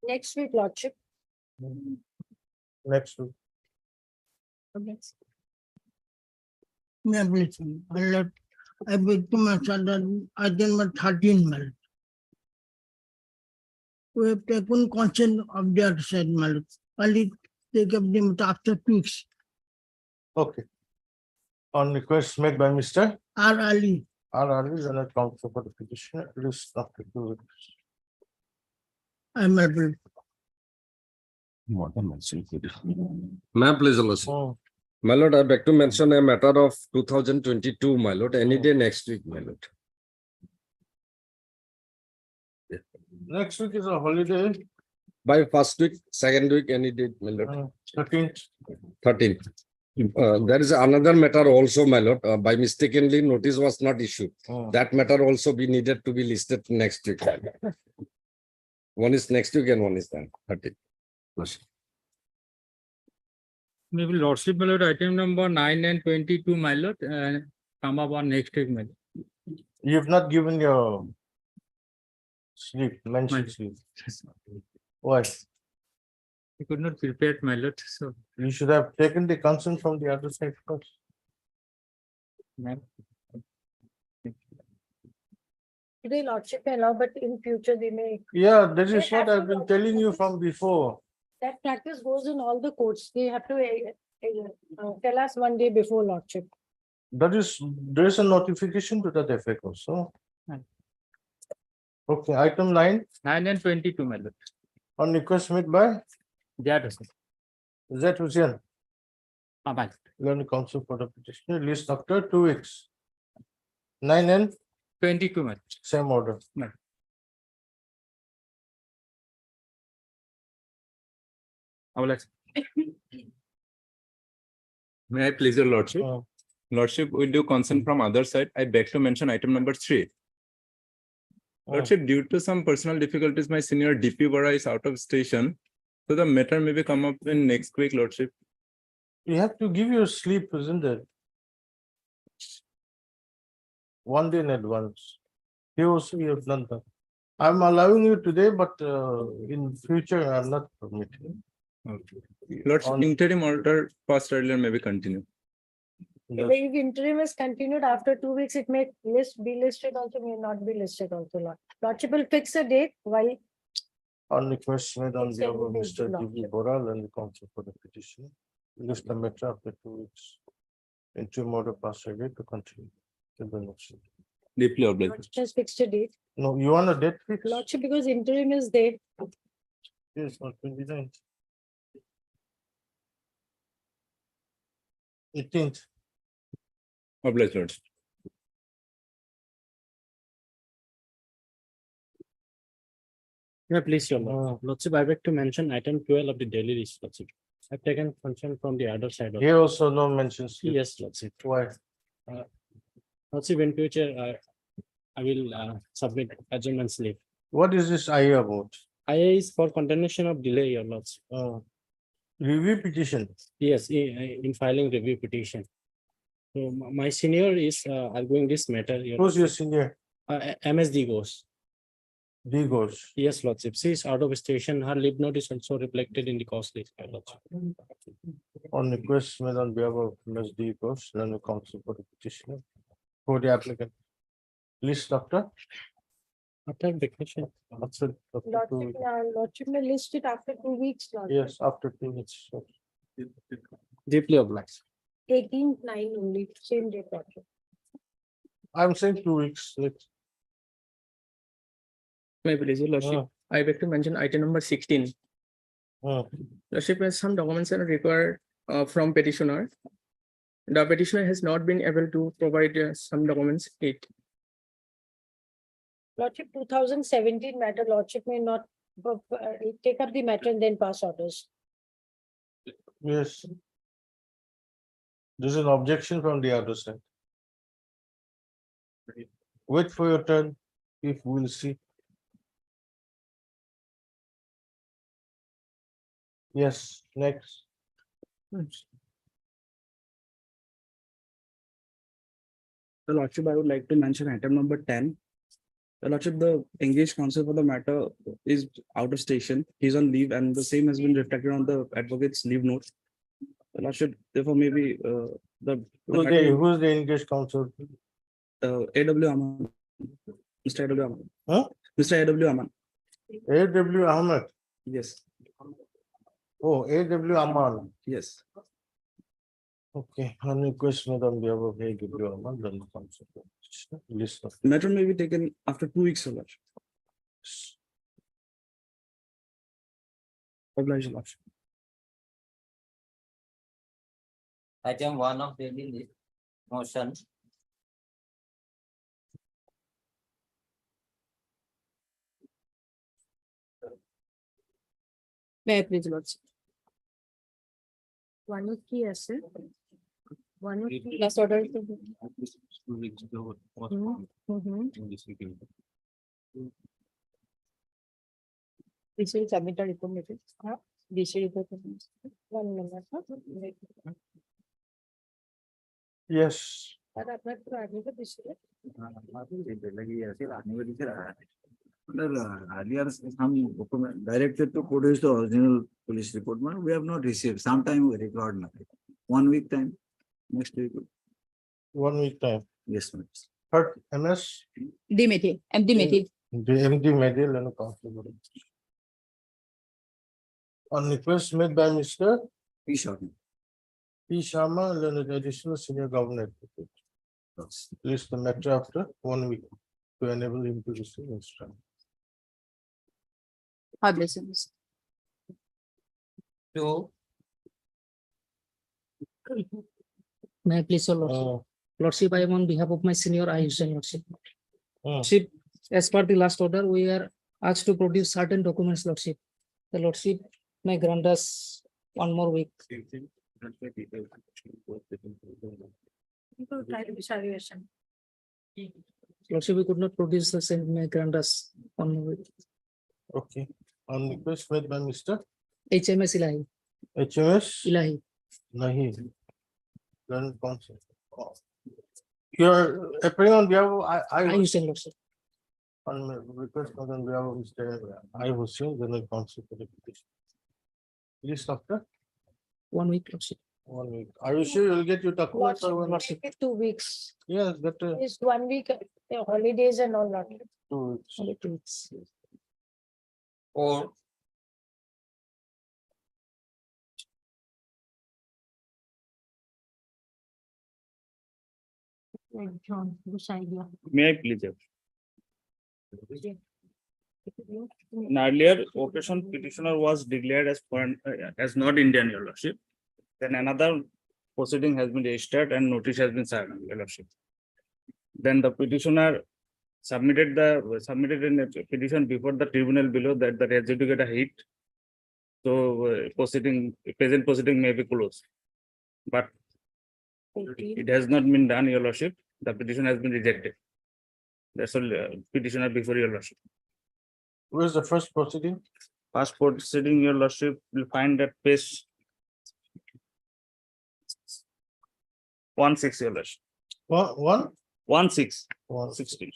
Next week, Lordship. Next week. May I please, I beg to mention that item number 13, Mallet. We have taken consent of the other side, Mallet. Only take up the matter after 2 weeks. Okay. On request made by Mr. R. Ali, R. Ali, then counsel for the petitioner, list after 2 weeks. I am able. Ma'am, please, Lordship. Oh, My lord, I beg to mention a matter of 2022, my lord, any day next week, my lord. next week is a holiday, By first week, second week, any day, my lord, 13th. 13th. There is another matter also, my lord, by mistakenly notice was not issued. Oh. That matter also be needed to be listed next week. One is next week and one is then 13th. Lordship. Maybe Lordship, my lord, item number 9 and 22, my lord, come up on next week, my lord. You've not given your sleep, mentioned My- sleep. Why? I could not prepare it, my lord, so. You should have taken the consent from the other side first. ma'am, Today, Lordship may allow, but in future they may. Yeah, that They is what have I've to been telling you from before. That practice goes in all the courts. They have to tell us one day before, Lordship. That is, there is a notification to that effect also. Right. Okay, item 9, 9 and 22, my lord. on request made by That is. Z. Hussain, Bye. learning counsel for the petitioner, list after 2 weeks. 9 and 22, my lord. same order. I will accept. May I please your lordship? Uh, Lordship, with due consent from other side, I beg to mention item number 3. Lordship, due to some personal difficulties, my senior DP Bora is out of station. So the matter may be come up in next week, Lordship. You have to give your sleep, isn't it? 1 day in advance. Here also you have done that. I'm allowing you today, but in future I'm not permitting. Lordship, On- interim order passed earlier may be continue. If interim is continued after 2 weeks, it may be listed also, may not be listed also. Lordship will fix a date while On request made on behalf of Second Mr. page, D. V. Boral and the counsel for the petition. List the matter after 2 weeks. Interim order passed earlier to continue. Till the next week. Deeply obliged. Lordship has fixed a date. No, you want a date fix? Lordship, because interim is there. Yes, on 29th. 18th. Obliged, Lordship. Yeah, please, your lord. Uh, Lordship, I beg to mention item 12 of the daily list, Lordship. I've taken consent from the other side of. Here also no mentions. Yes, Lordship. Why? Lordship, in future, I will submit adjournment slip. What is this I about? IA is for continuation of delay, your lordship. Review petition. Yes, in filing review petition. So my senior is arguing this matter. Who's your senior? MSD goes. D goes. Yes, lordship. She is out of station. Her leave note is also reflected in the cost list, your lordship. On request made on behalf of Ms. D goes, then the counsel for the petitioner. For the applicant. List after. After vacation. After 2 Lordship, weeks. Lordship may list it after 2 weeks. Lordship. Yes, after 2 weeks. Deeply obliged. 18/9 only, same day. Lordship. I'm saying 2 weeks. My pleasure, Lordship. I beg to mention item number 16. Lordship, has some documents are required from petitioner. The petitioner has not been able to provide some documents. Lordship, 2017 matter, Lordship may not take up the matter and then pass orders. Yes. There's an objection from the other side. Wait for your turn, if we'll see. Yes, next. The Lordship, I would like to mention item number 10. Your Lordship, the engaged counsel for the matter is out of station. He's on leave and the same has been reflected on the advocate's leave note. Your Lordship, therefore maybe the matter, Who's the English counsel? A.W. Aman. Mr. A.W. Aman. Huh? Mr. A.W. Aman. A.W. Ahmed. Yes, Oh, A.W. Aman. yes. Okay, on request made on behalf of A.W. Aman, then the counsel. List of. Matter may be taken after 2 weeks, Your Lordship. Obliged, Your Lordship. Item 1 of daily list, motion. May I please, Lordship? One of key asset. One of key last order. This will submit a report. This report. 1 minute. Yes. But আপনার তো আগে তো দিছিল। Earlier, some document directed to produce the original police report, but we have not received. Sometime we record nothing. 1 week time, next week. 1 week time. Yes, ma'am. But MS, Dimity, MD Miti. the MD Medial and counsel. On request made by Mr. P. Sharma. P. Sharma, Leonard additional senior governor advocate. List the matter after 1 week to enable him to receive instruction. Publications. 2, May I please, Your Lordship? Uh, Lordship, I am on behalf of my senior, I Hussain Lordship. uh, Lordship, as per the last order, we are asked to produce certain documents, Lordship. The Lordship may grant us 1 more week. Lordship, we could not produce the same, may grant us 1 more week. Okay, on request made by Mr. HMS Ilahi, HMS. Ilahi. Nahi. Learned counsel. You're appearing on behalf of I I Hussain Lordship. on request on behalf of Mr. I Hussain, general counsel for the petition. List after 1 week, Lordship. 1 week. Are you sure you'll get your documents? or one- Lordship, 2 weeks. Yes, that Is 1 week, holidays and all that. 2 weeks. Only 2 weeks. 4, John, this idea. May I please? Have? In earlier occasion, petitioner was declared as foreign, as not Indian, Your Lordship. Then another proceeding has been registered and notice has been served, Your Lordship. Then the petitioner submitted in a petition before the tribunal below that the res judicata hit. So present proceeding may be closed. But it has not been done, Your Lordship. The petition has been rejected. That's all petitioner before Your Lordship. Where's the first proceeding? First proceeding, Your Lordship will find that page 16, Your Lordship. 16. 116.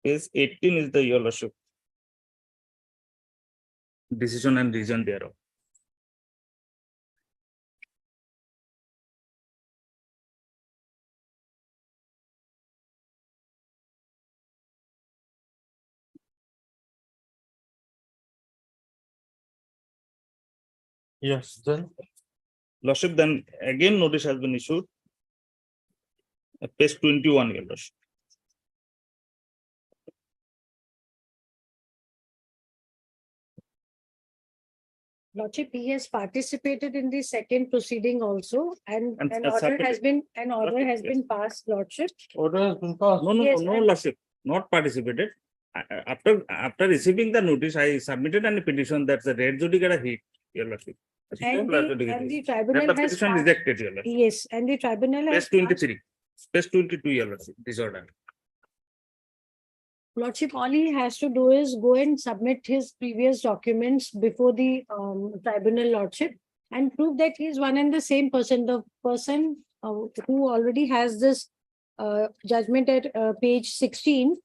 Page 18 is the Your Lordship. Decision and reason thereof. Yes, then Lordship, then again notice has been issued. Page 21, Your Lordship. Lordship, he has participated in the second proceeding also, and And an a order has certificate- been, an order Lordship, has yes. been passed, Lordship. order has been passed. No, Yes, no, and- Lordship, not participated. After receiving the notice, I submitted a petition that the red judicata hit, your lordship. And the Then tribunal the has. petition passed- rejected, your lordship. Yes, and the tribunal has. Page passed- 23, page 22, your lordship, this order. Lordship, all he has to do is go and submit his previous documents before the tribunal lordship and prove that he is one and the same person, the person who already has this judgment at page 16.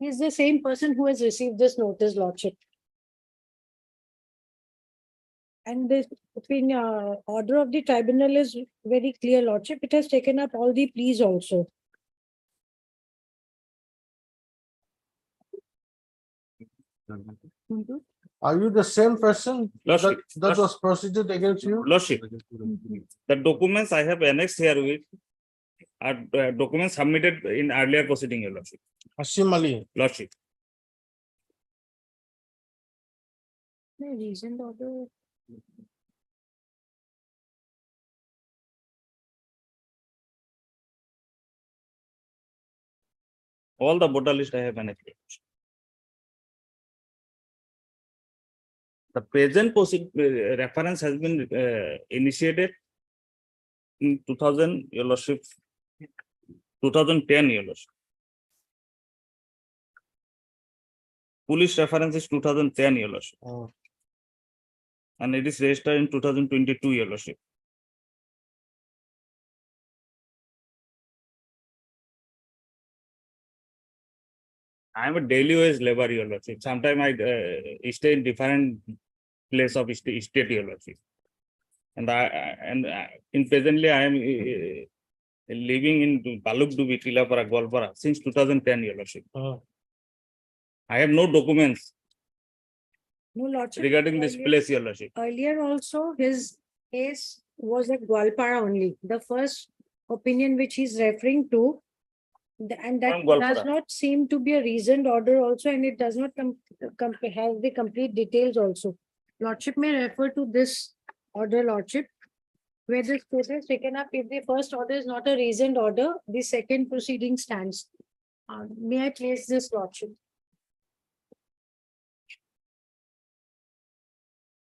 He is the same person who has received this notice, lordship. And the order of the tribunal is very clear, lordship. It has taken up all the pleas also. Are you the same person that, Lordship, that was proceeded against you? Lordship, the documents I have annexed here with are documents submitted in earlier proceeding, your lordship. Hasim Ali. Lordship, The reason order. all the voter list I have annexed. The present reference has been initiated in 2000, your lordship, 2010, your lordship. Police reference is 2010, your lordship. Oh. And it is registered in 2022, your lordship. I am a daily wage labor, your lordship. Sometimes I stay in different place of state, your lordship. And in presently I am living in Balukdubi, Tilapara, Golpara since 2010, your lordship. Oh. I have no documents No, lordship. regarding this earlier- place, your lordship. Earlier also, his case was at Gwalpara only. The first opinion which he's referring to. And that From Gwalpara. does not seem to be a reasoned order also, and it does not have the complete details also. Lordship may refer to this order, lordship, where this case is taken up. If the first order is not a reasoned order, the second proceeding stands. May I place this, lordship?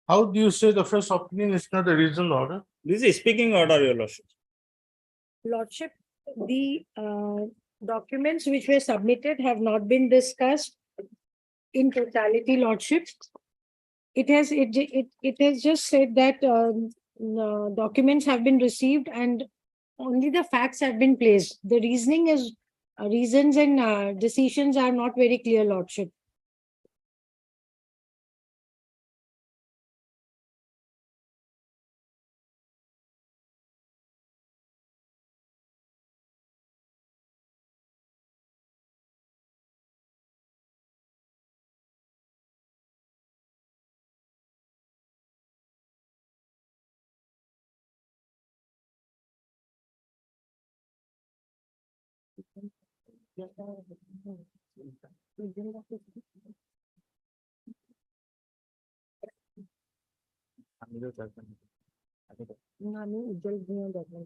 How do you say the first opinion is not a reason order? This is speaking order, your lordship. Lordship, the documents which were submitted have not been discussed in totality, lordship. It has just said that documents have been received and only the facts have been placed. The reasoning is reasons and decisions are not very clear, lordship. আমি উজ্জ্বল ভূঁইয়া দেখলাম।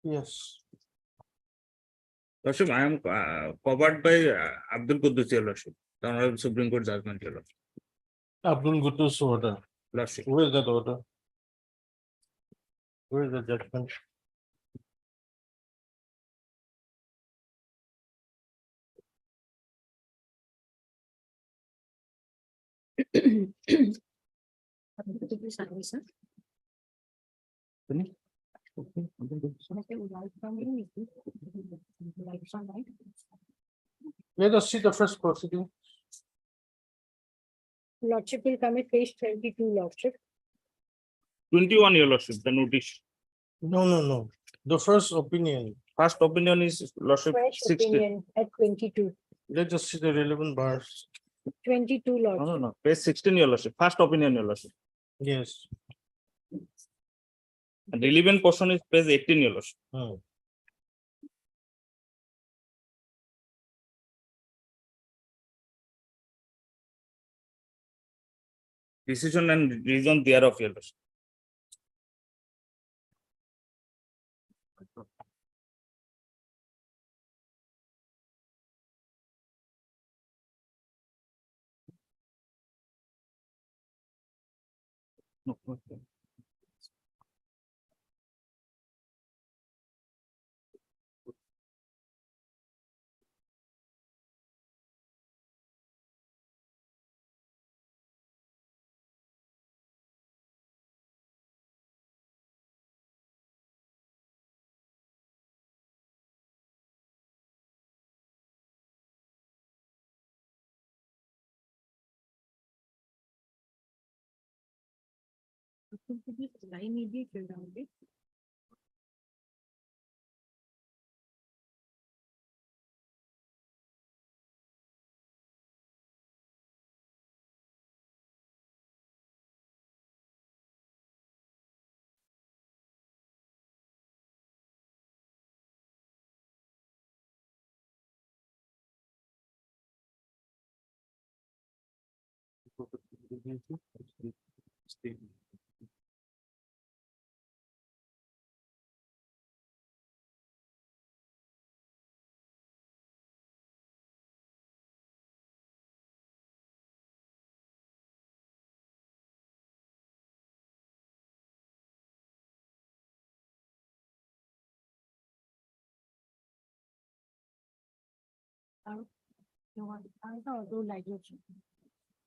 Yes. Lordship, I am covered by Abdul Quddus, your lordship, the Honorable Supreme Court judgment, your lordship. Abdul Guttu's order. Lordship. Where is that order? Where is the judgment? Sir. Let us see the first proceeding. Lordship will come at page 22, Lordship. 21, your lordship, the notice. No. The first opinion. First opinion is lordship Fresh 16. opinion at 22. Let us see the relevant bars. 22, Lordship. No, page 16, your lordship, first opinion, your lordship. Yes. And relevant portion is page 18, your lordship. Hmm. Decision and reason thereof, your lordship. No, okay. Line immediate around it.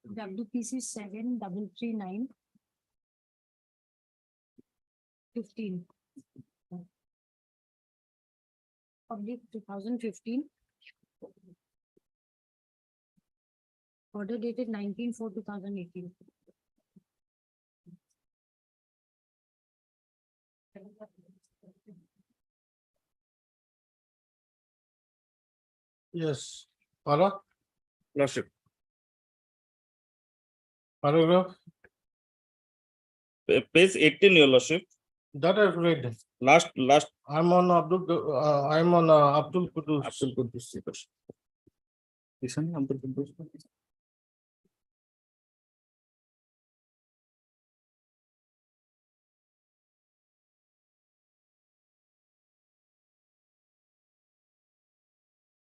WPC 7339 15 public 2015 order dated 19/4/2018. Yes. Para, Lordship, paragraph page 18, your lordship, that I've read. last. I'm on Abdul Qudus. Abdul Quddus, your lordship. This one, Abdul Quddus.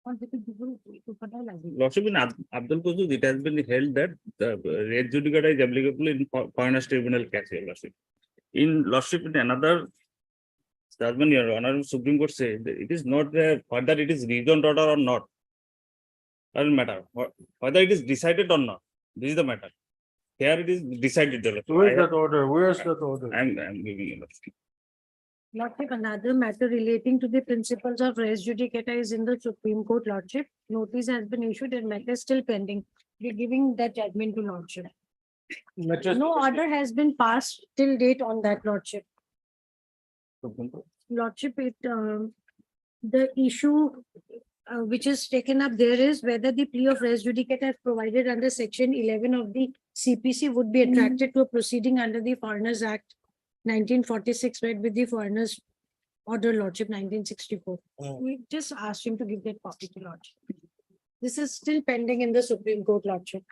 Lordship, in Abdul Quddus, it has been held that the res judicata is applicable in foreigners tribunal case, your lordship. In lordship, in another judgment, your honor, Supreme Court said that it is not whether it is reasoned order or not. Doesn't matter whether it is decided or not. This is the matter. Here it is decided. your lordship. Where's that order? Where's that order? I'm giving you. Lordship. Lordship, another matter relating to the principles of res judicata is in the Supreme Court, Lordship. Notice has been issued and matter is still pending. We're giving that judgment to Lordship. No order has been passed till date on that, Lordship. Lordship, the issue which is taken up there is whether the plea of res judicata as provided under section 11 of the CPC would be attracted to a proceeding under the Foreigners Act 1946, read with the Foreigners Order, Lordship 1964. We just asked him to give that copy to Lordship. This is still pending in the Supreme Court, Lordship.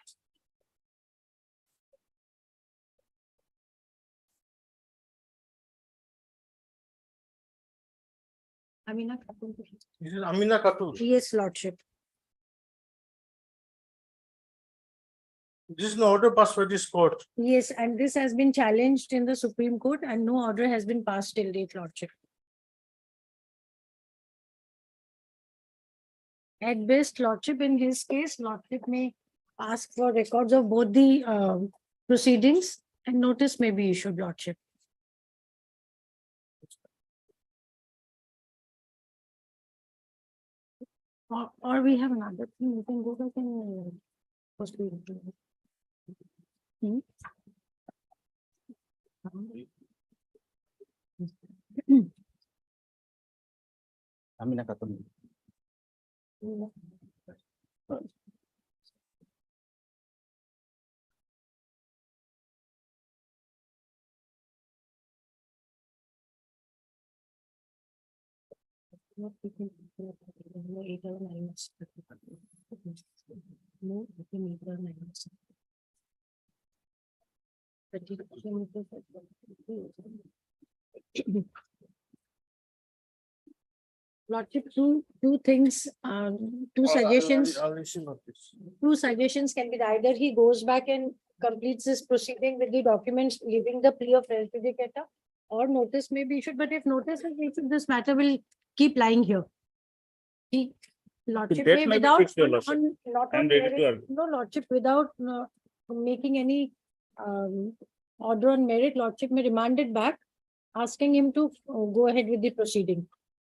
Amina Khatun. This is Amina Khatun. Yes, Lordship. This is an order passed by this court. Yes, and this has been challenged in the Supreme Court and no order has been passed till date, Lordship. At best, Lordship, in his case, Lordship may ask for records of both the proceedings and notice may be issued, Lordship. Or we have another thing, we can go back and post it. আমি না কাতন What we can do, 8 or 9 months. No, we can 8 or 9 months. 30 kilometers. Lordship, two things, two suggestions. I'll issue notice. Two suggestions can be either he goes back and completes this proceeding with the documents giving the plea of res judicata, or notice may be issued, but if notice is issued, this matter will keep lying here. He, Lordship date may may be without, fixed, Your Lordship. not I'm on ready merit, to argue. no, Lordship, without making any order on merit, Lordship may remand it back, asking him to go ahead with the proceeding.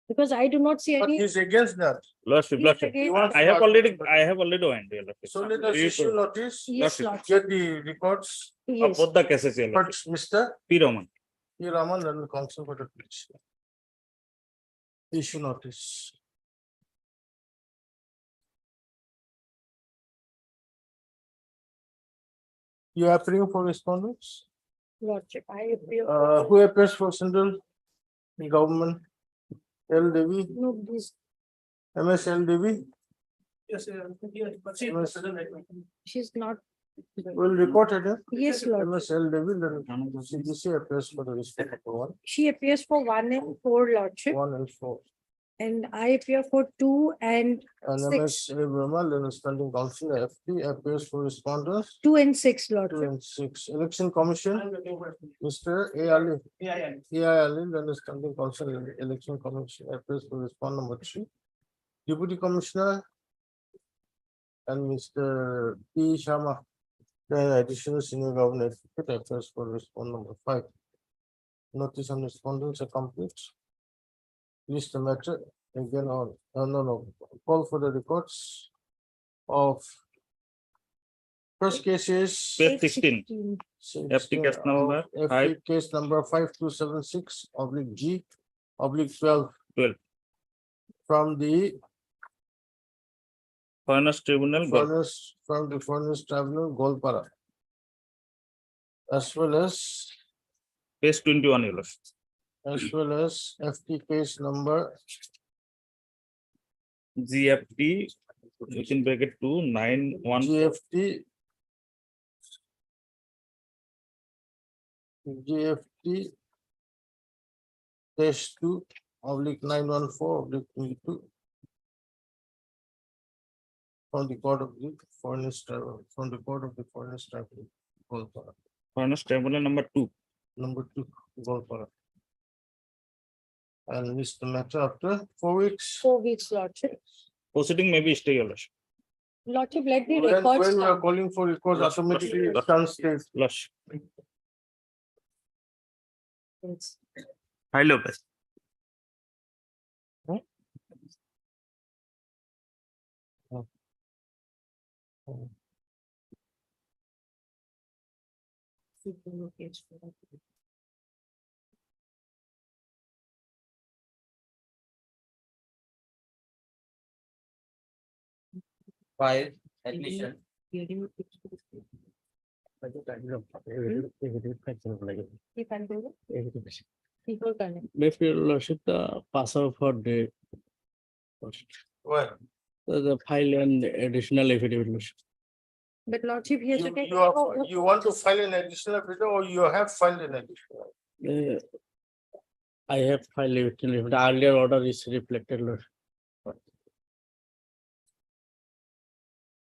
Because I do not see But any. he's against that. Lordship, He's Lordship. against- wants I have to already, argue. I have already went, Your Lordship. So let us issue notice, Yes, Lordship. Lordship. get the records, Of Yes. both the cases, Your but Lordship. Mr. P. Raman. P. Raman and the council for the petition. Issue notice. You are appearing for respondents? Lordship, I appear. Who appears for central government? L. Devi, No, this, MS L. Devi, Yes, she's not. will report it. Yes, Lord. MS L. Devi, then CBC appears for the respondent for She appears for 1 and 4, Lordship, 1 and 4. and I appear for 2 and And 6. MS A. Verma, then standing council FP appears for respondents 2 and 6, 2 Lordship. and 6. Election Commission, Mr. A. Ali. AI Ali, then standing council election commission appears for respond number 3. Deputy Commissioner and Mr. P. Sharma, then additional senior government advocate appears for respond number 5. Notice and respondents are complete. List the matter again on, no, call for the records of first case is Page 16. FT case number FT case number 5276/G/12. 12. From the Fairness Tribunal, Goa. from the Furnace Tribunal, Golpara. As well as Page 21, Your Lordship. FT case number GFT, you can break it to 914. GFT -2/914/22 from the court of the Furnace Tribunal, Golpara. Fairness Tribunal number 2. Number 2, Golpara. And list the matter after 4 weeks. 4 weeks, Lordship. Proceeding may be stay, Your Lordship. Lordship, let the When records we are come. calling for records, Lordship, automatically Lordship. translate. Lordship. Yes. Hi, Lopez. File admission. He can do it. People can. If your lordship, the passer for the Well, the file and additional affidavit. lordship. But Lordship, he has to take. you want to file an additional video or you have filed an additional? I have filed it. The earlier order is reflected. lordship.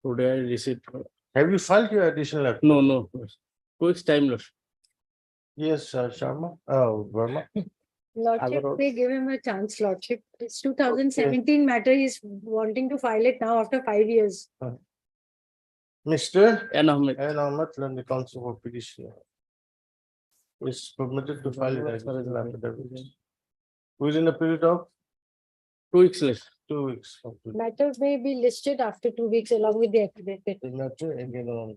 Today I received. Have you filed your additional? No. 2 weeks time. lordship. Yes, Sharma, Verma. Lordship, they give him a chance, Lordship. It's 2017 matter. He's wanting to file it now after 5 years. Mr. And Ahmed. And Ahmed, and the council for petition. Is permitted to file an additional affidavit within a period of 2 weeks less. 2 weeks. complete. Matter may be listed after 2 weeks along with the affidavit. The matter again on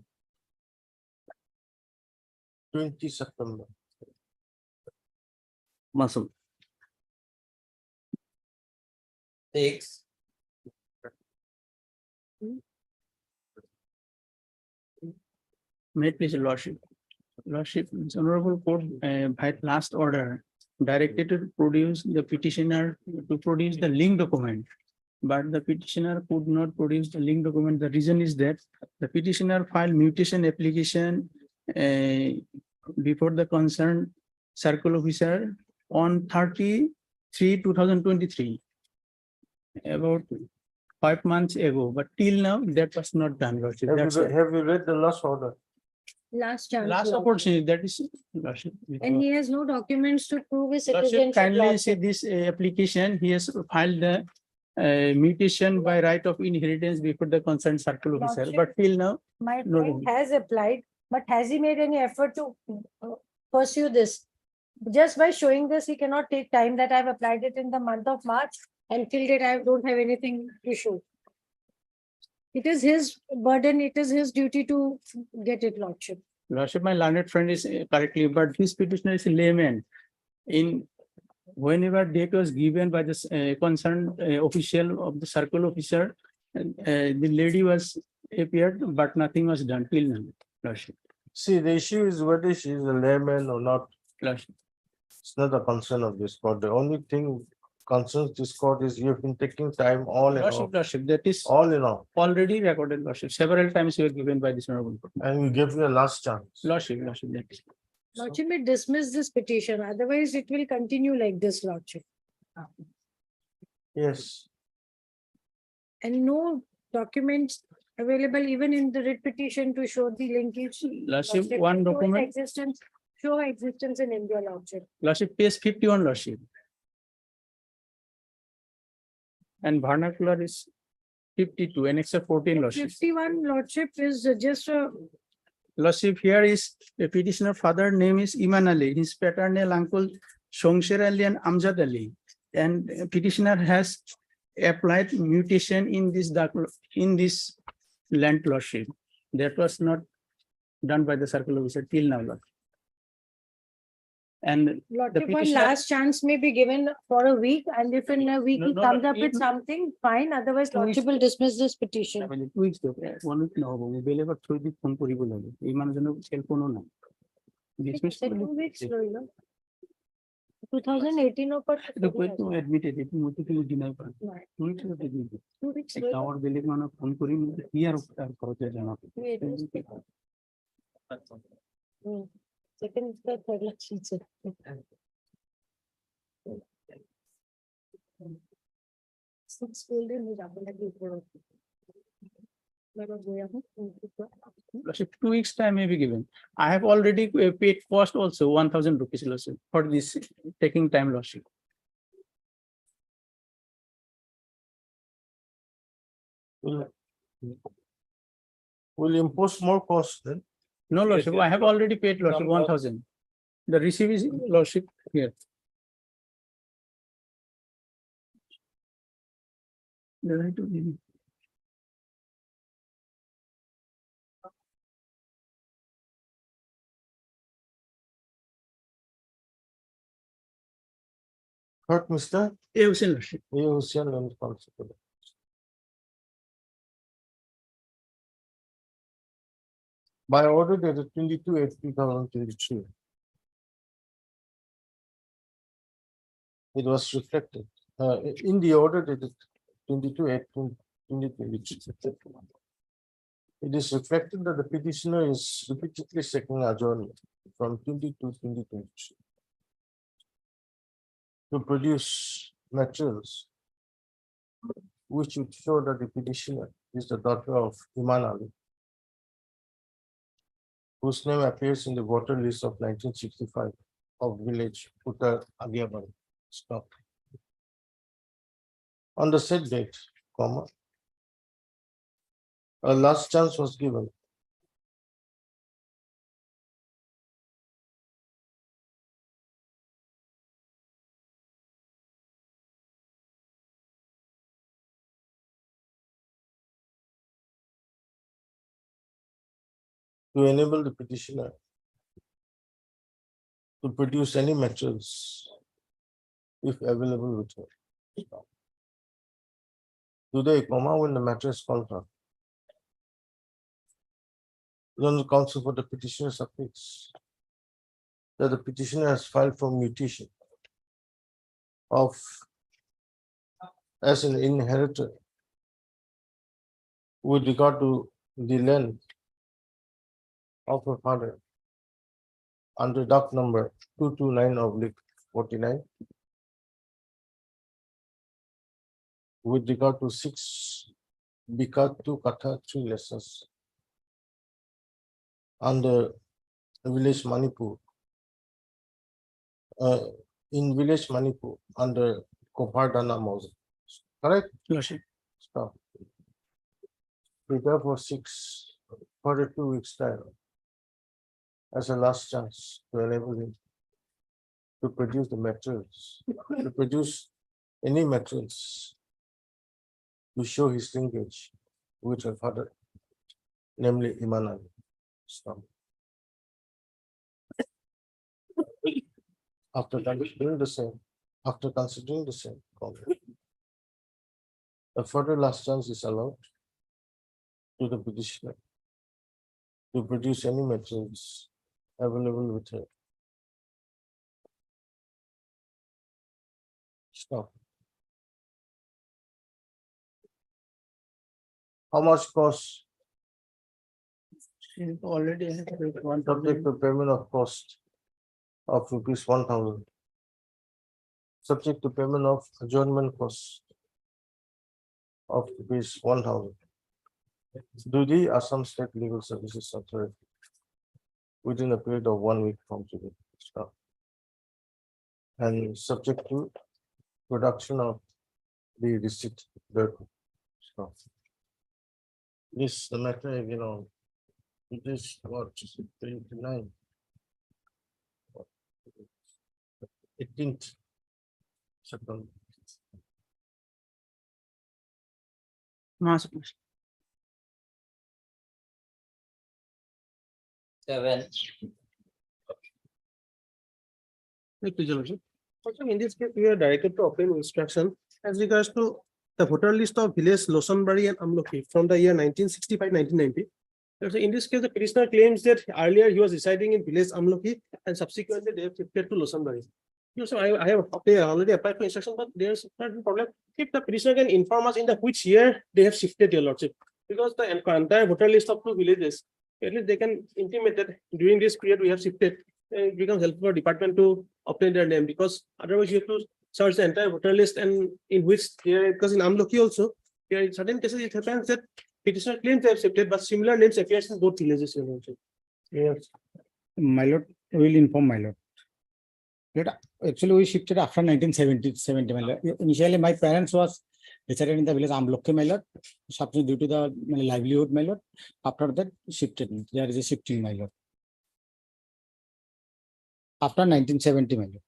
20 September. Muscle. 6. May it please your lordship. Lordship, His Honorable Court, by last order, directed to produce the petitioner to produce the link document. But the petitioner could not produce the link document. The reason is that the petitioner filed mutation application before the concerned circle officer on 30/3/2023. About 5 months ago, but till now that was not done, lordship. Have That's you, it. have you read the last order? Last chance. Last Lordship. opportunity, that is, lordship. And he has no documents to prove his Lordship, citizenship. kindly see Lordship. this application. He has filed the mutation by right of inheritance before the concerned circle officer, Lordship. but till now, My No, friend no. has applied, but has he made any effort to pursue this? Just by showing this, he cannot take time that I've applied it in the month of March and till date I don't have anything to show. It is his burden, it is his duty to get it, Lordship. lordship, my learned friend is correctly, but this petitioner is a layman. In whenever date was given by the concerned official of the circle officer, the lady was appeared, but nothing was done till now, lordship. See, the issue is whether she is a layman or not. Lordship. It's not a concern of this court. The only thing concerns this court is you've been taking time all in all, Lordship, that is all in all, already recorded, lordship. Several times you were given by this honorable court. and we gave you a last chance. Lordship, that is. Lordship may dismiss this petition, otherwise it will continue like this, Lordship. Yes, And no documents available even in the writ petition to show the linkage. Lordship, Lordship, one show document, show existence in India, Lordship. lordship, page 51, lordship. And vernacular is 52, and except 14, lordship. 51, Lordship, is just a Lordship, here is the petitioner father name is Iman Ali, his paternal uncle Shongsher Ali and Amjad Ali. And petitioner has applied mutation in this land, lordship. That was not done by the circle officer till now, lord. And Lordship, one petitioner- last chance may be given for a week, and if in a week No, he no, comes no, up with even- something, fine, otherwise 2 weeks. Lordship will dismiss this petition. 2 weeks, 1 week নহব, বেলেগৰ through দি phone কৰিব লাগে, এই মানুহজনৰ cell phone ও নাই। Dismiss Say কৰিলে- 2 weeks, Loila. 2018 of এইটো কৈতো admitted, এইটো মইতো তুমি deny কৰা। 2 weeks ত admitted। 2 weeks. এই গাঁৱৰ বেলেগ মানুহক ফোন কৰি মোক কি আৰু তাৰ ঘৰতে জনাব। Wait, second, third election. Six golden is up like this. Lordship, 2 weeks time may be given. I have already paid cost also 1,000 rupees, lordship, for this taking time, lordship. will impose more cost then. No, lordship, I have already paid, lordship, 1,000. The receipt is, lordship, here. The right to give. Hurt Mr. A. Hussain, lordship. A. Hussain and Constable. By order dated 22/8/2023. It was reflected in the order dated 22/8/2023. It is reflected that the petitioner is repeatedly seeking adjournment from 22/2023 to produce materials which would show that the petitioner is the daughter of Iman Ali, whose name appears in the voter list of 1965 of village Uttar Agiaban, stop. On the said date, comma, a last chance was given to enable the petitioner to produce any materials if available with her. Today, when the matter is called up, the counsel for the petitioner submits that the petitioner has filed for mutation of as an inheritor with regard to the land of her father under doc number 229/49 with regard to 6 Bikat 2 Katha 3 lessons under village Manipur in village Manipur under Kopardana Moses. Correct? Lordship. Stop. Prepare for 2 weeks time as a last chance to enable him to produce the materials, to produce any materials to show his linkage with her father, namely Iman. Stop. After considering the same, a further last chance is allowed to the petitioner to produce any materials available with her. Stop. How much cost? Already I have one Subject to payment of cost of ₹1,000. Subject to payment of adjournment cost of ₹1,000. Do the Assam State Legal Services Authority within a period of 1 week from today. Stop. And subject to production of the receipt. Stop. This the matter, it is what 29. 18th September. master. 7. Also, in this case, we are directed to obtain instruction as regards to the voter list of village Losonbari and Amlokhi from the year 1965-1990. So in this case, the petitioner claims that earlier he was residing in village Amlokhi and subsequently they have shifted to Losonbari. So I have already applied for instruction, but there's certain problem. If the petitioner can inform us in the which year they have shifted, your lordship, because the entire voter list of 2 villages, at least they can intimate that during this period we have shifted. It becomes helpful for department to obtain their name, because otherwise you have to search the entire voter list and in which there, because in Amlokhi also, there in certain cases it happens that petitioner claims they have shifted, but similar names appears in both villages. Your lordship. Yes. My lord, will inform my lord. Actually, we shifted after 1970. My lord. Initially, my parents was resided in the village Amlokhi, my lord. Subsequently, due to the livelihood, my lord. After that, shifted. There is a shifting, my lord. After 1970, my lord.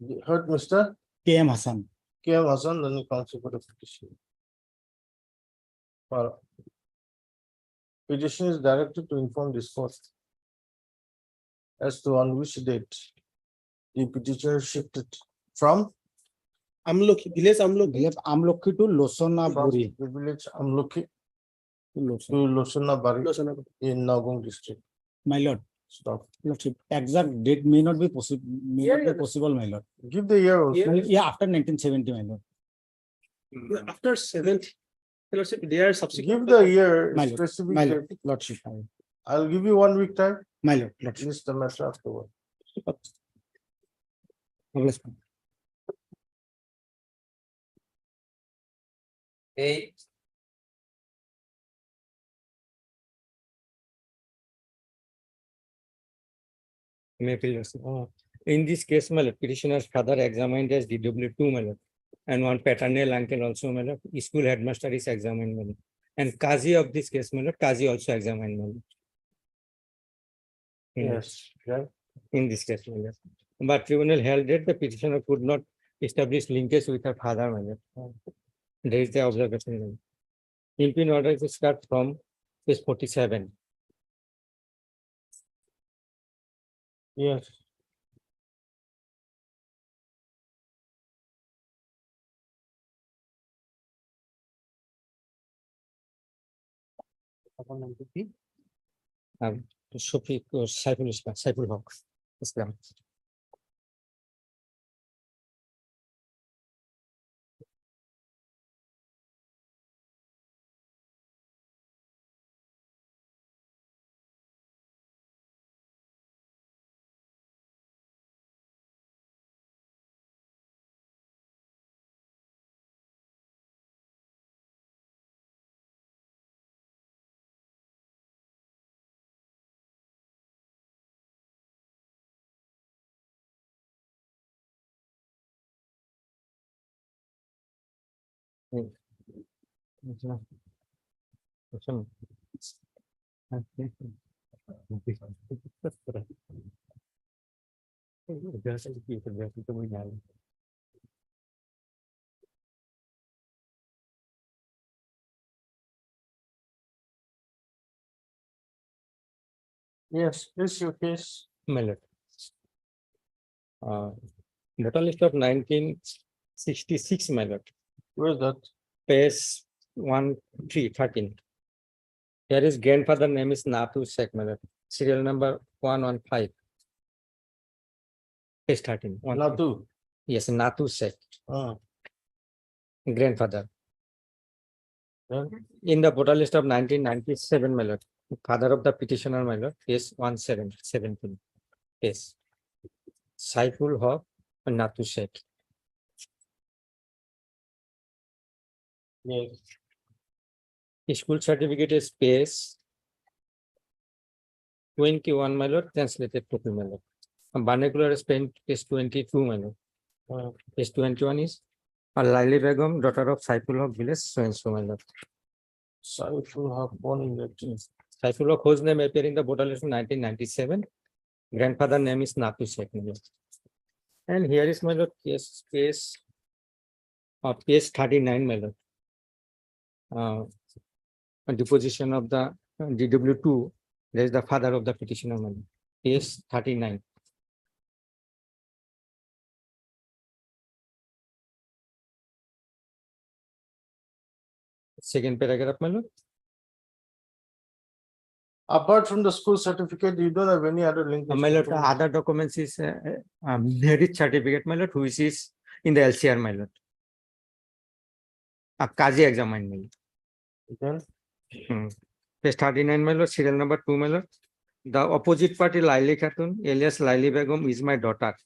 You heard Mr. K.M. Hassan. K.M. Hassan, then you counsel for the petition. Petition is directed to inform this court as to on which date the petitioner shifted from Amlokhi, village Amlokhi. Village Amlokhi to Losonaburi. the village Amlokhi To Loson. to Losonabari in Nagaon district. My lord. Stop. Lordship, exact date may not be possible. Yeah. Possible, my lord. Give the year also. Yeah. Yeah, after 1970, my lord. After 70, lordship, they are subsequent. Give the year My lord, specific My date. lord, lordship. I'll give you 1 week time. My lord, lordship. List the matter afterward. Yes, 8. In this case, my lord, petitioner's father examined as DW2, my lord, and one paternal uncle also, my lord. School headmaster is examined, my lord. And Kazi of this case, my lord, Kazi also examined, my lord. Yes. Yeah. In this case, my lord. But tribunal held that the petitioner could not establish linkage with her father, my lord. There is the observation. Impin order to start from page 47. Yes. Shafiq or Saiful Haq Islam. Yes, this your case. Mallet. Total list of 1966 Mallet. Where's that? Page 1313. Here is grandfather name is Nathu Sheikh Mallet. Serial number 115. Page 13. Natu. Yes, Nathu Sheikh. Ah, Grandfather. then, In the voter list of 1997 Mallet. Father of the petitioner Mallet is 1717. Yes. Saiful Haq and Nathu Sheikh. yes. School certificate is page 21 Mallet, translated to Mallet. Vernacular is page 22 Mallet. Ah, Page 21 is Laili Begum, daughter of Saiful Haq village, so and so Mallet. Saiful Haq born in that. Saiful Haq, whose name appeared in the voter list in 1997. Grandfather name is Nathu Sheikh Mallet. And here is Mallet case page 39 Mallet. A deposition of the DW2, there is the father of the petitioner Mallet. Page 39. Second paragraph Mallet. Apart from the school certificate, you don't have any other link. My lord, other documents is marriage certificate, my lord, which is in the LCR, my lord. A Kazi examined, my lord. Then, Page 39, my lord, serial number 2, my lord. The opposite party, Laili Khatun, alias Laili Begum, is my daughter.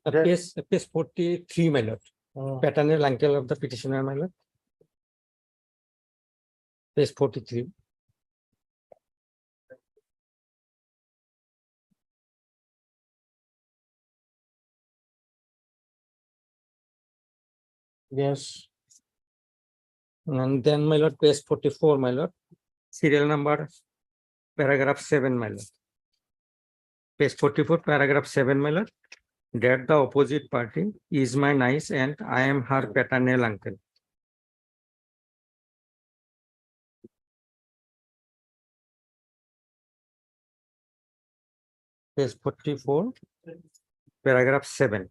Page 43, my lord. Paternal uncle of the petitioner, my lord. Page 43. yes. And then, my lord, page 44, my lord. Serial number, paragraph 7, my lord. Page 44, paragraph 7, my lord. That the opposite party is my niece and I am her paternal uncle. Page 44, paragraph 7.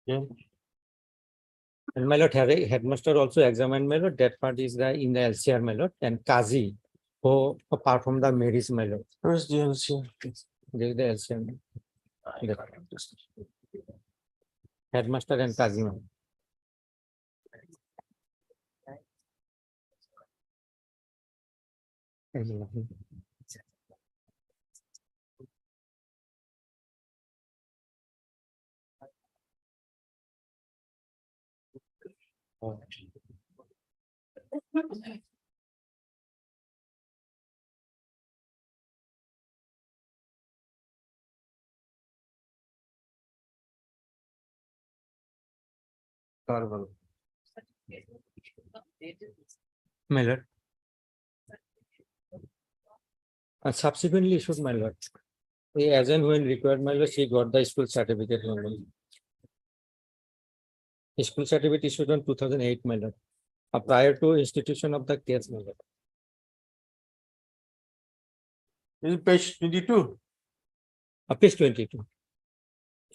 Yeah. And my lord, headmaster also examined my lord. That part is the in the LCR my lord, and Kazi, who performed the marriage my lord. Where's the LC? There is the LCR. Headmaster and Kazi. Ma'am. Carval. My lord. And subsequently issued my lord. As and when required, my lord, she got the school certificate. My lord. School certificate issued on 2008, my lord. Prior to institution of the case, my lord. Is it page 22? Page 22.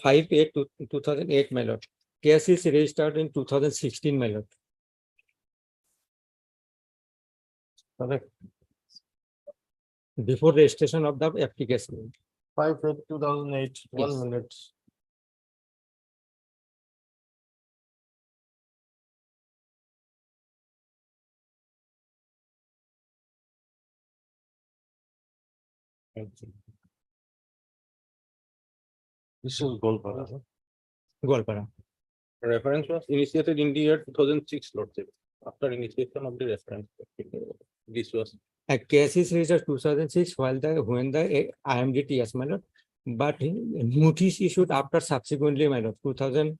5/8/2008, my lord. Case is registered in 2016, my lord. Correct. Before registration of the application. 5/8/2008, 1 Yes. minute. This is Golpara. huh? Goalpara. Reference was initiated in the year 2006, Lordship, after initiation of the reference. This was. A case is registered 2006 when the IMDTS, my lord. But notice issued after subsequently, my lord, 2000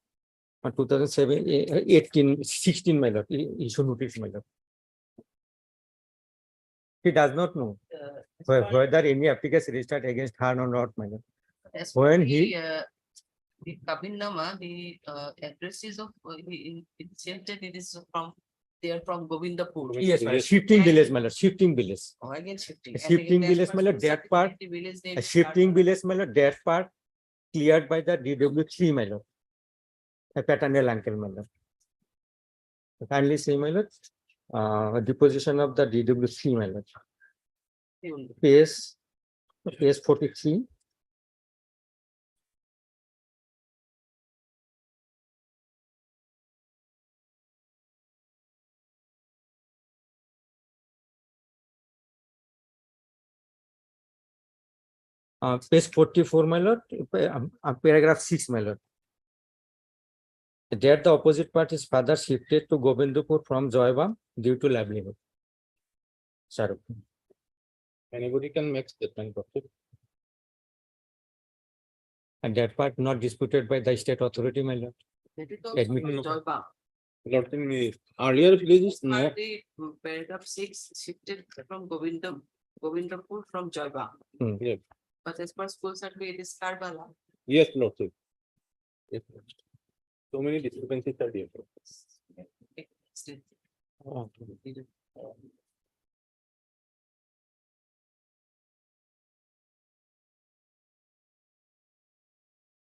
or 2007, 18, 16, my lord, issue notice, my lord. He does not know whether any application registered against her or not, my lord. As When per he- the Kabinnama, the addresses of it said that it is from they are from Govindapur. Yes, my lord, shifting village, my lord, shifting village. Oh, again shifting. Shifting village, my lord, that part, a shifting village, my lord, that part cleared by the DW3, my lord. A paternal uncle, my lord. Kindly say, my lord, deposition of the DW3, my lord. Page 43. Page 44, my lord, paragraph 6, my lord. There the opposite party's father shifted to Govindapur from Joybam due to livelihood. Sir, Anybody can make statement of it. and that part not disputed by the state authority, my lord. That is Admit- also Joyba. Lordship, in the earlier villages, no, But the paragraph 6 shifted from Govindapur from Joyba. yes, But as per school survey, it is Karbala. yes, Lordship. Yes, Lordship. So many discrepancies are there.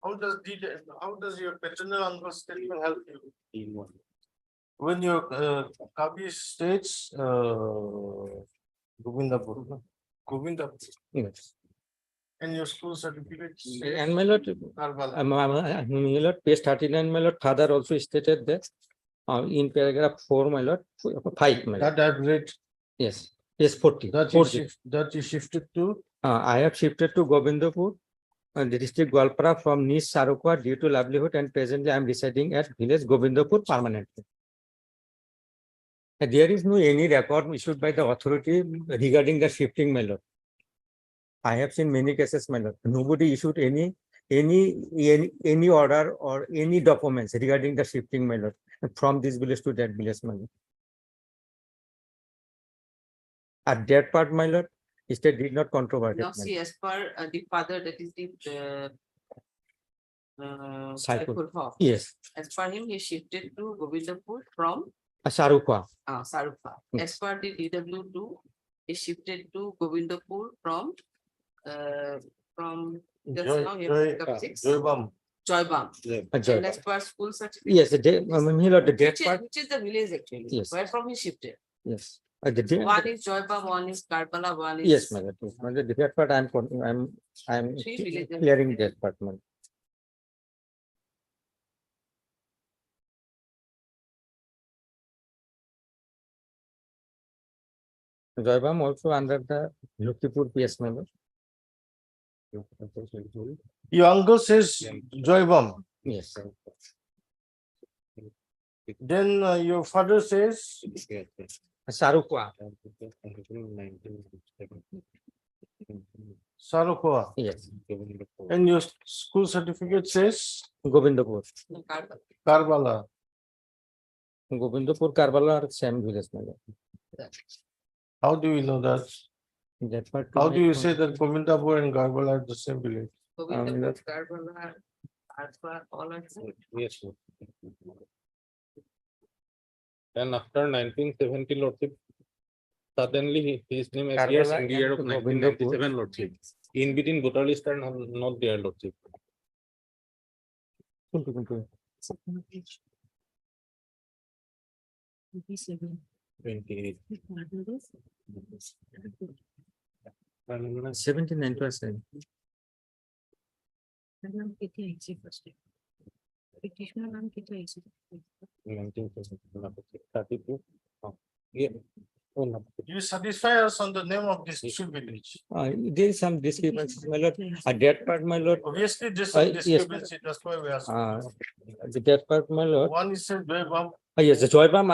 How does your paternal uncle statement help you? When your copy states Govindapur, Yes. and your school certificate. And my lord, Karbala. my lord, page 39, my lord, father also stated that in paragraph 4, my lord, 5, my lord. That I've read, Yes, page 40. that 40. you shifted to. I have shifted to Govindapur and the district Goalpara from Niche Sarukwa due to livelihood, and presently I am residing at village Govindapur permanently. And there is no any record issued by the authority regarding the shifting, my lord. I have seen many cases, my lord. Nobody issued any order or any documents regarding the shifting, my lord, from this village to that village, my lord. At that part, my lord, state did not controvert it, Now my see, as per the father, that is the Saiful. Saiful Haq. Yes, As per him, he shifted to Govindapur from Sarukwa. Sarukha. As per the DW2, he shifted to Govindapur from just now you have picked up 6. Joybam. Joybam. Joybam. And as per school certificate. Yes, my lord, the date part, Which is the village actually? Yes. Where from he shifted? yes. The date, One is Joybam, one is Karbala, one is. yes, my lord, yes. My lord, the date part, I'm Three villages. clearing that part, my lord. Joybam also under the Luktipur PS, my lord. Your uncle says Joybam, Yes. then your father says Sarukwa, Sarokoa, yes. and your school certificate says Govindapur. No, Karbala. Karbala. Govindapur, Karbala are same village, my lord. How do you know that? That part. How do you say that Govindapur and Karbala are the same village? Govindapur, Karbala, Arpa, all are. Yes. And after 1970 lordship, suddenly his name appears Karbala in the year of and 1997 lordship. In between voter list are not there lordship. Kuntu. 28. 79%. Petitioner नाम कितना है इसी? 32. Yeah. Oh, no. You satisfy us on the name of this two village. There is some discrepancies, my lord. That part, my lord. Obviously, there's Yes. some discrepancy, that's why we asked. That part, my lord. One is said Joybam, Yes, the Joybam,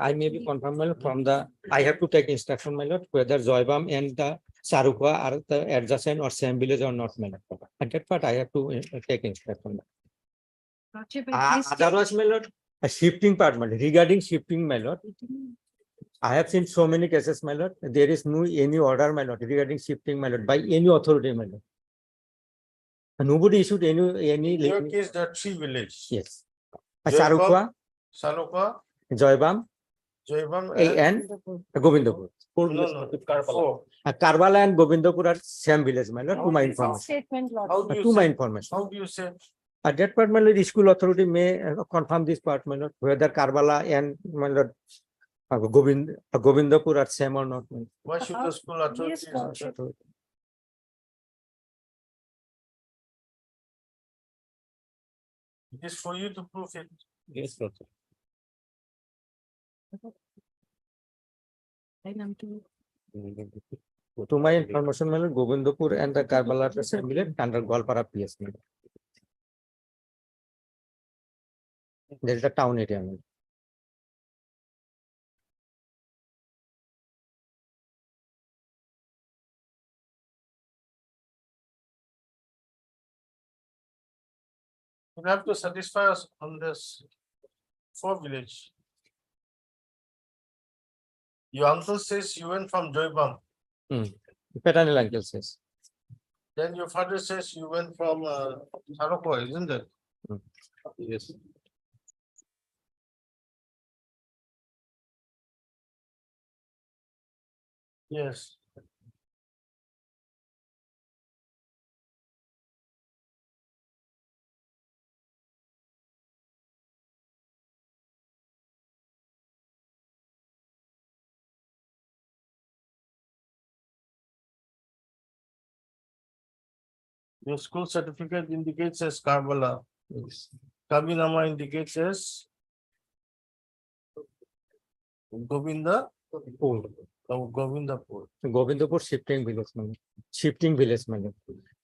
I may be confirmed, my lord, from the, I have to take instruction, my lord, whether Joybam and the Sarukwa are the adjacent or same village or not, my lord. At that part, I have to take instruction. Lordship, at least Otherwise, my lord, a shifting part, my lord, regarding shifting, my lord. I have seen so many cases, my lord. There is no any order, my lord, regarding shifting, my lord, by any authority, my lord. Nobody issued any. in your case, there are three villages. Yes. Joybam, Sarukwa, Sarokoa, Joybam, Joybam and Govindapur. no, four. Karbala and Govindapur are same village, my lord, to my False information. statement, How Lordship. do you To my say, information. how do you say? At that part, my lord, school authority may confirm this part, my lord, whether Karbala and my lord Govindapur are same or not. My lord. Why should the school authority? Yes, Lordship. It is for you to prove it. Yes, lordship. To my information, my lord, Govindapur and the Karbala are the same village under Golpara PS. my lord. There is a town area. my lord. You have to satisfy us on this four village. Your uncle says you went from Joybam, Paternal uncle says. then your father says you went from Sarokoa, isn't it? Yes. Yes. Your school certificate indicates as Karbala. Yes. Kabinama indicates as Govinda, Govindapur. Govindapur shifting village, my lord. Shifting village, my lord.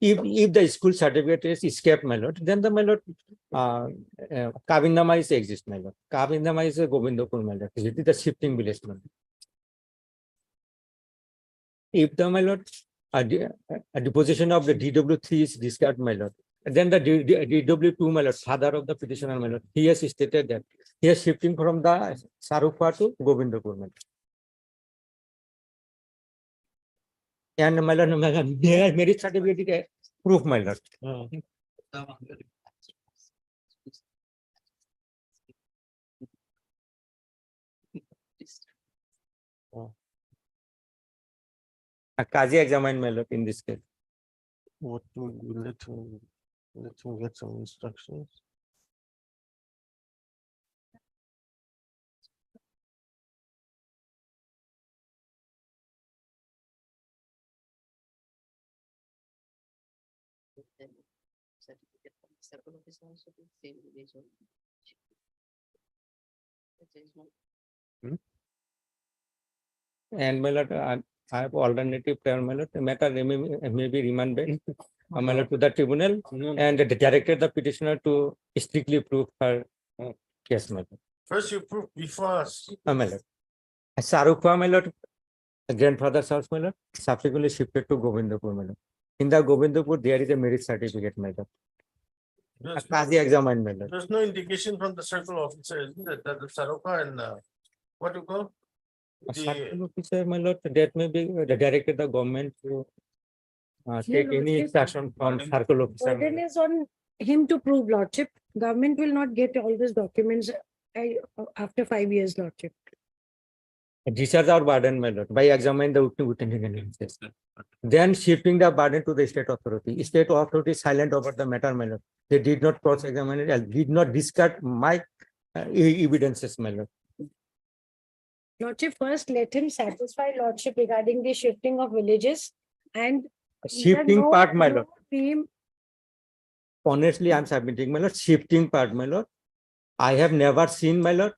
If the school certificate is escaped, my lord, then the my lord, Kavindama is exist, my lord. Kavindama is a Govindapur, my lord. It is the shifting village, my lord. If the my lord, a deposition of the DW3 is discarded, my lord, then the DW2, my lord, father of the petitioner, my lord, he has stated that he is shifting from the Sarukwa to Govindapur, my lord. And my lord, marriage certificate proof, my lord. A Kazi examined, my lord, in this case. What will you let him? Let me get some instructions. Then certificate from the circle office also be same village only. There is no- And my lord, I have alternative prayer, my lord, the matter may be remanded my lord, to the tribunal and directed the petitioner to strictly prove her case, my lord. First you prove before us. My lord. Sarukwa, my lord, the grandfather's house, my lord, subsequently shifted to Govindapur, my lord. In the Govindapur, there is a marriage certificate, my lord. There's Qazi examined, my lord. there's no indication from the circle officer, isn't it, that the Saroka and what you call? A The, circle officer, my lord, that may be directed the government to take any lordship. instruction from circle officer. my Burden lord. is on him to prove lordship. Government will not get all these documents after 5 years, lordship. Discharge our burden, my lord, by examining the witness evidences. Then shifting the burden to the state authority. State authority is silent over the matter, my lord. They did not cross-examine it, and did not discard my evidences, my lord. Lordship, first let him satisfy lordship regarding the shifting of villages and Shifting part, my lord. Team, Honestly, I'm submitting, my lord, shifting part, my lord. I have never seen, my lord,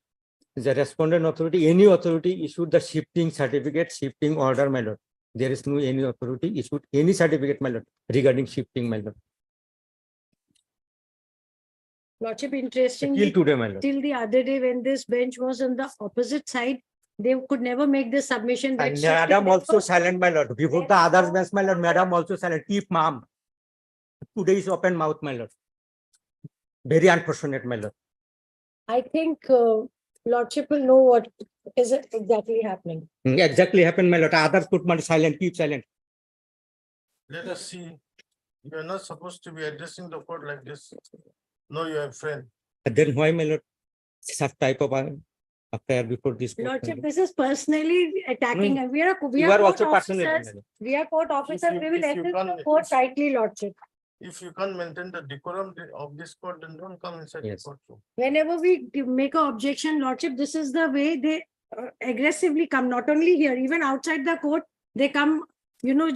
the respondent authority, any authority issued the shifting certificate, shifting order, my lord. There is no any authority issued any certificate, my lord, regarding shifting, my lord. lordship, Till interestingly, today, my lord. till the other day when this bench was on the opposite side, they could never make the submission. that And shifting madam also never- silent, my lord. Before the others, bench, my lord, madam also silent. Keep mom. Today is open mouth, my lord. Very unfortunate, my lord. I think lordship will know what is exactly happening. Exactly happened, my lord. Others put my silent, keep silent. let us see. You are not supposed to be addressing the court like this. No, you are friend. Then why, my lord, such type of affair before this court, my Lordship, lord? this is personally attacking. No, us. We are You are court also personally. officers. We are court officers. We will if you assist can't- the court rightly, lordship. If you can't maintain the decorum of this court, then don't come inside the Yes. courtroom. Whenever we make an objection, lordship, this is the way they aggressively come, not only here, even outside the court, they come,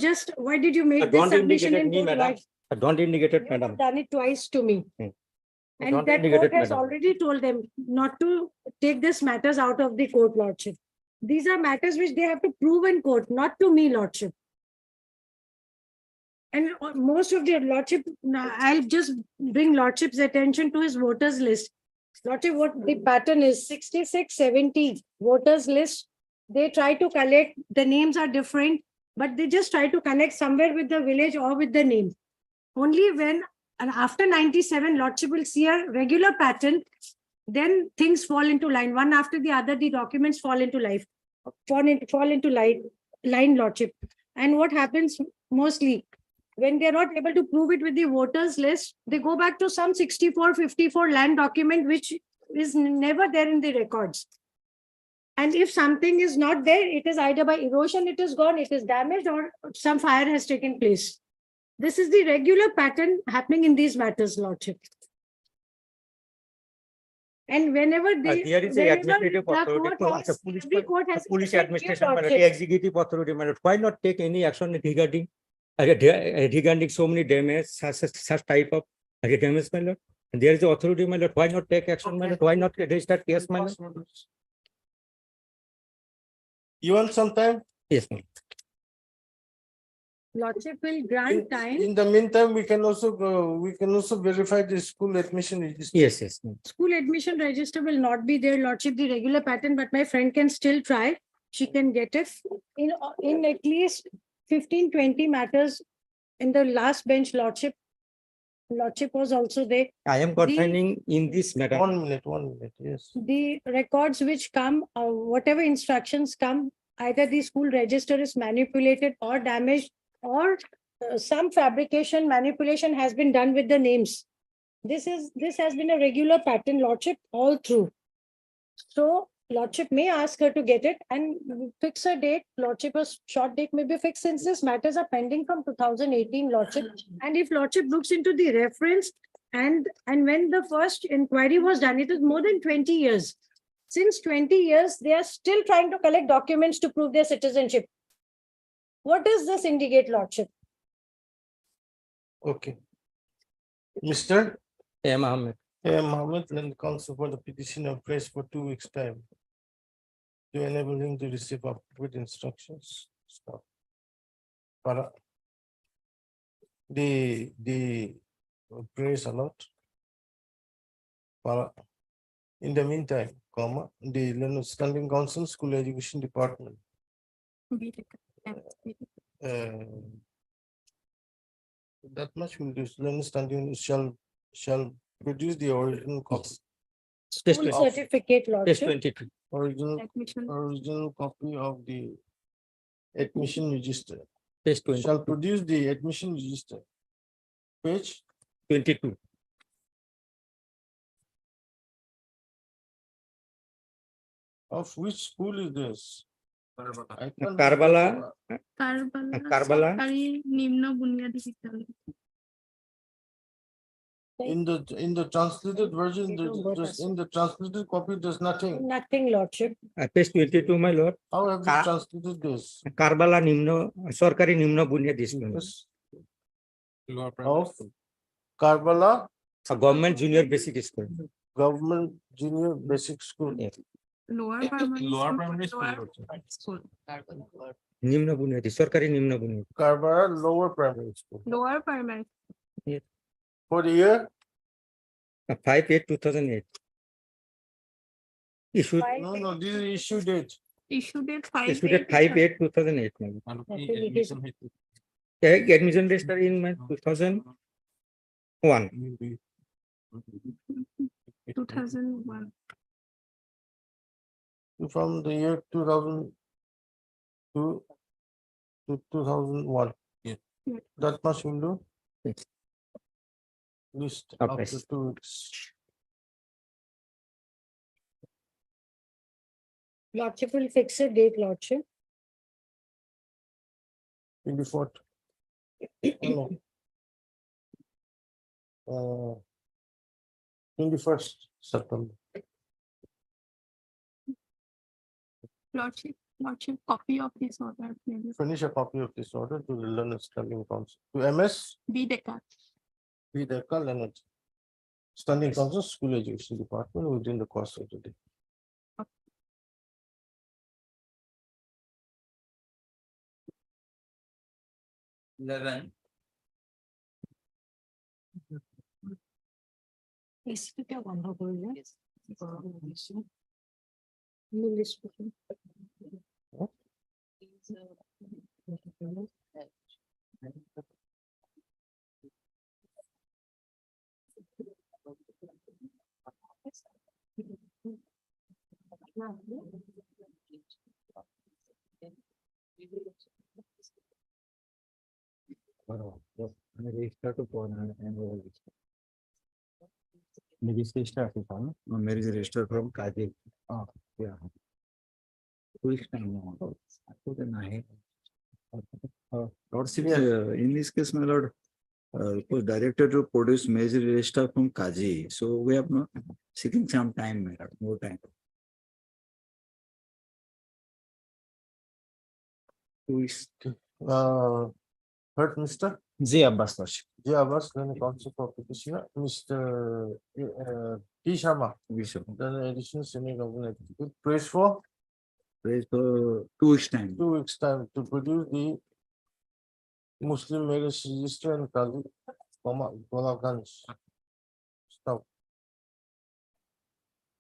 just, why did you make this Don't submission indicate in me, court? madam. Why? Don't indicate it, You have madam. done it twice to me. And Don't that indicate court it, has madam. already told them not to take these matters out of the court, lordship. These are matters which they have to prove in court, not to me, lordship. And most of the lordship, I'll just bring lordship's attention to his voters list. Lordship, what the pattern is 66, 70 voters list. They try to collect, the names are different, but they just try to connect somewhere with the village or with the name. Only when, and after 97, lordship will see a regular pattern, then things fall into line. One after the other, the documents fall into life, fall into line, lordship. And what happens mostly, when they're not able to prove it with the voters list, they go back to some 64, 54 land document, which is never there in the records. And if something is not there, it is either by erosion, it is gone, it is damaged, or some fire has taken place. This is the regular pattern happening in these matters, lordship. And whenever they. Here is a whenever administrative the authority, court has- every court has police its own administration, my lord, lordship. executive authority, my lord. Why not take any action regarding so many damage, such type of damage, my lord? And there is the authority, my lord. Why not take action, my lord? Why not register case, my lord? You want some time? Yes, ma'am. Lordship will grant time. In the meantime, we can also go, we can also verify the school admission register. Yes, yes, ma'am. School admission register will not be there, lordship, the regular pattern, but my friend can still try. She can get it in at least 15, 20 matters in the last bench, lordship. Lordship was also there. I am confining in this matter. 1 minute, yes. The records which come, whatever instructions come, either the school register is manipulated or damaged, or some fabrication manipulation has been done with the names. This has been a regular pattern, lordship, all through. So Lordship may ask her to get it and fix a date. Lordship, a short date may be fixed since these matters are pending from 2018, Lordship. And if Lordship looks into the reference and when the first inquiry was done, it is more than 20 years. Since 20 years, they are still trying to collect documents to prove their citizenship. What does this indicate, Lordship? Okay. Mr. A. Mohammed. A. Mohammed, Land Council for the petitioner placed for 2 weeks' time to enable him to receive appropriate instructions. Stop. Para. The praise a lot. Para. In the meantime, comma, the Learner Standing Council School Education Department. That much will do. Learner Standing shall produce the original copy. Test School 20 certificate, Test Lordship. 22. Original copy of the admission register. Test 20 Shall produce the admission register. Page 22. of which school is this? I can't Karbala. Karbala Karbala. সরকারি নিম্ন বুনিয়াদী বিদ্যালয়। In the translated version, in the translated copy, there's nothing. Nothing, Lordship. Test 22, my lord. How have you Ka- translated this? Karbala নিম্ন সরকারি নিম্ন বুনিয়াদী school Yes. Of Karbala government junior basic school Government Junior Basic School. Lower primary school. নিম্ন বুনিয়াদী সরকারি নিম্ন বুনিয়াদী Karbala Lower Primary School. Lower primary For the year 5/8/2008 issued no, this is issue date. Issue date issued at 5/8/2008 maybe. Admission register in 2001 2001 From the year 2002 to 2001. Yeah. That much will do. Yes. List Okay. after 2 weeks. Lordship will fix a date, Lordship. 24th. No. 21st September. Lordship copy of this order please Finish a copy of this order to the Learner Standing Council. To MS, B Deka P. Dekka, Leonard. Standing Council, School Education Department within the course of the day. এসপিটা বন্ধ করলে Marriage register from Kaji. Oh, yeah. 2 weeks time now. Lordship, in this case, my lord, it was directed to produce marriage register from Kaji. So we have not seeking some time, my lord, more time. 2 weeks. Heard Mr. G Abbas lordship J. Abbas, Learner Council for Petitioner, Mr. P. Sharma, then additional senior government executive, praise for Praise for 2 weeks time. 2 weeks time to produce the Muslim marriage register and Kazi, Golagans. Stop.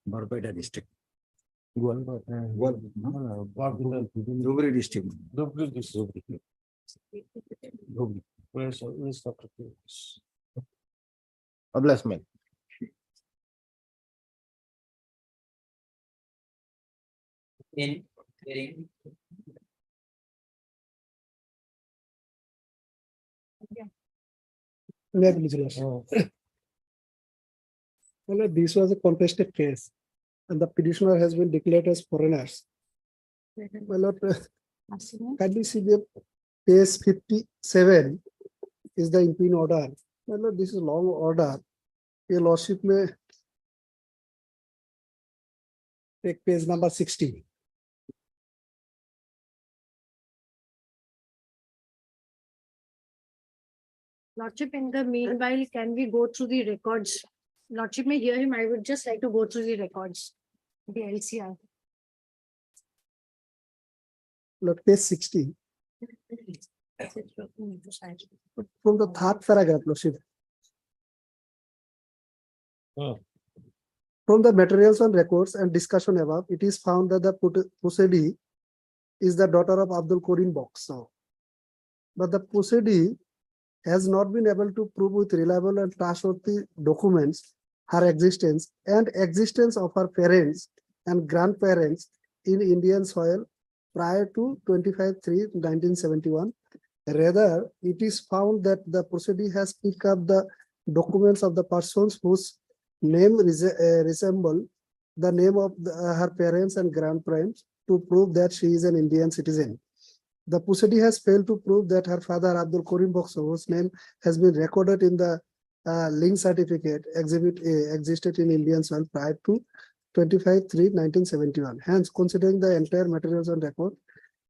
Barpeta district. Barpeta. Dhubri district. Dhubri district. Praise for list of applications. A bless me. Well, this was a contested case. and the petitioner has been declared as foreigners. My lord, kindly see the page 57 is the impine order. My lord, this is long order. Your lordship may take page number 60. Lordship, in the meanwhile, can we go through the records? Lordship may hear him. I would just like to go through the records, the LCR. Lord, page 60 from the third paragraph, lordship. From the materials on records and discussion above, it is found that the Pusedi is the daughter of Abdul Karim Boxer. But the Pusedi has not been able to prove with reliable and trustworthy documents her existence and existence of her parents and grandparents in Indian soil prior to 25/3/1971. Rather, it is found that the Pusedi has picked up the documents of the persons whose name resemble the name of her parents and grandparents to prove that she is an Indian citizen. The Pusedi has failed to prove that her father Abdul Karim Boxer, whose name has been recorded in the link certificate exhibit A, existed in Indian soil prior to 25/3/1971. Hence, considering the entire materials on record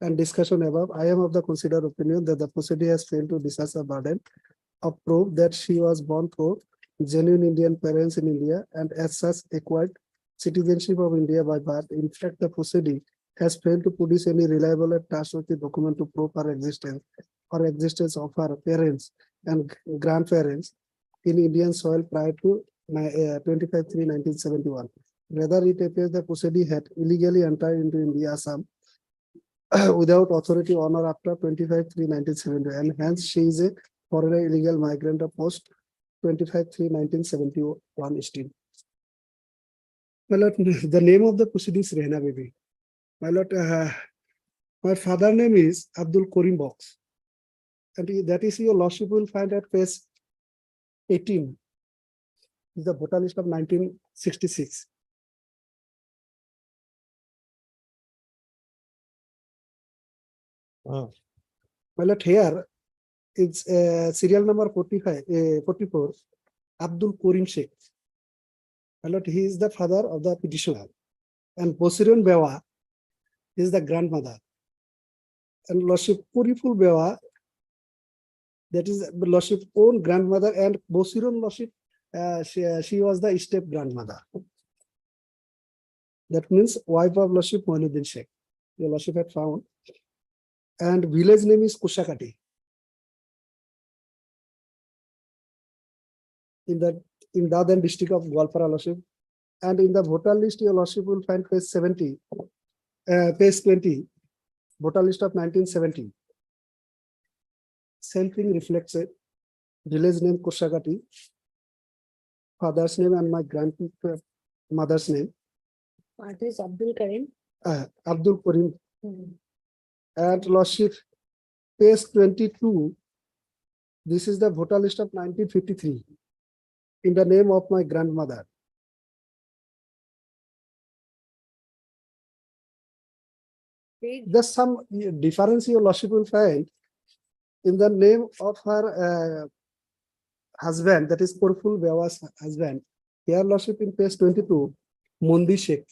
and discussion above, I am of the considered opinion that the Pusedi has failed to discharge the burden of proof that she was born to genuine Indian parents in India and as such acquired citizenship of India by birth. In fact, the Pusedi has failed to produce any reliable and trustworthy document to prove her existence or existence of her parents and grandparents in Indian soil prior to 25/3/1971. Rather, it appears the Pusedi had illegally entered into India, Assam, without authority on or after 25/3/1970, and hence she is a foreigner illegal migrant of post 25/3/1971 still. My lord, the name of the Pusedi is Rehna Bibi. My lord, my father name is Abdul Karim Box, and that is your lordship will find at page 18. Is the voter list of 1966. My lord, here it's serial number 44, Abdul Karim Sheikh. My lord, he is the father of the petitioner, and Bosirun Bewa is the grandmother. And lordship Puriful Bewa, that is lordship's own grandmother, and Bosirun lordship, she was the step grandmother. That means wife of lordship Moinuddin Sheikh. Your lordship had found. And village name is Kushakati. In Dadhan district of Gwalpara, lordship. And in the voter list, your lordship will find page 70, page 20, voter list of 1970. Same thing reflects it. Village name Kushakati, father's name and my grandmother's name. What is Abdul Karim? Abdul Karim. And lordship, page 22. This is the voter list of 1953 in the name of my grandmother. There's some difference your lordship will find in the name of her husband, that is Puriful Bewa's husband. Here lordship in page 22, Mundi Sheikh.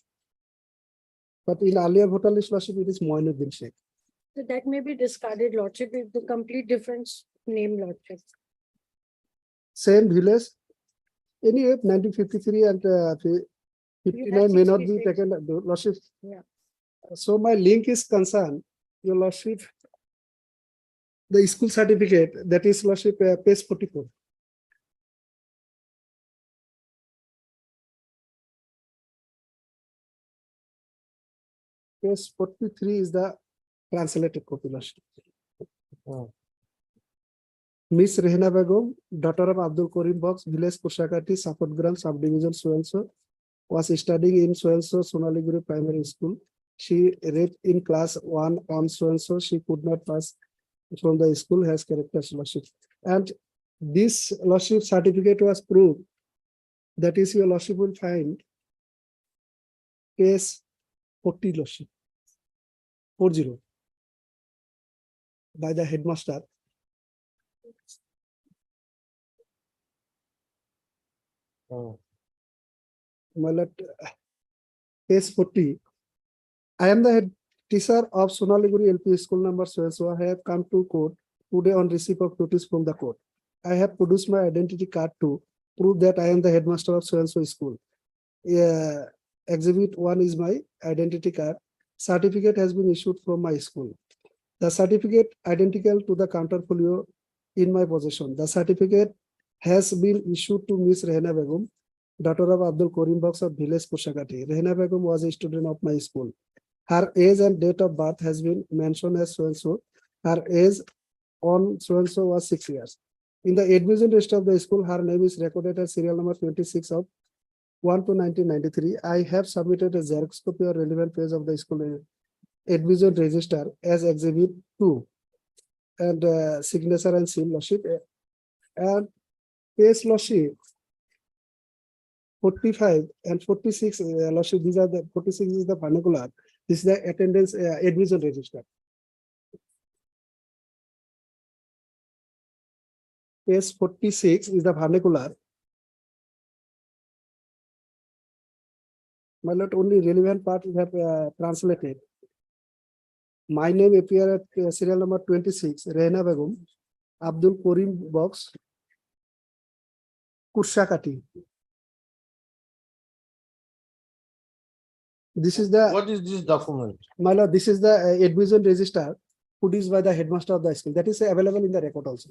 But in earlier voter list lordship, it is Moinuddin Sheikh. So that may be discarded, lordship, if the complete difference name, lordship. Same village. Anyway, 1953 and 59 may not be 66. taken, lordship. Yeah. So my link is concerned, your lordship, the school certificate, that is lordship, page 44. Page 43 is the translated copy, lordship. Miss Rehna Begum, daughter of Abdul Karim Box, village Kushakati, Sapatgram, subdivision so-and-so, was studying in so-and-so Sonaliguri Primary School. She read in class 1 on so-and-so. She could not pass from the school, has characters, lordship. And this lordship certificate was proved. That is your lordship will find case 40 lordship, 40 by the headmaster. Oh, My lord, case 40. I am the head teacher of Sonaliguri LP school number so I have come to court today on receipt of notice from the court. I have produced my identity card to prove that I am the headmaster of so school. Exhibit 1 is my identity card. Certificate has been issued from my school. The certificate identical to the counterfolio in my possession. The certificate has been issued to Miss Rehna Begum, daughter of Abdul Karim Box of village Kushakati. Rehna Begum was a student of my school. Her age and date of birth has been mentioned as so and so. Her age on so and so was 6 years. In the admission list of the school, her name is recorded as serial number 26 of 1 to 1993. I have submitted a Xerox copy or relevant page of the school admission register as exhibit 2 and signature and seal lordship and page lordship 45 and 46 lordship. These are the 46 is the vernacular. This is the attendance admission register. Page 46 is the vernacular. My lord, only relevant part we have translated. My name appear at serial number 26, Rehna Begum, Abdul Karim Box, Kushakati. This is the, what is this document? my lord, this is the admission register produced by the headmaster of the school. That is available in the record also.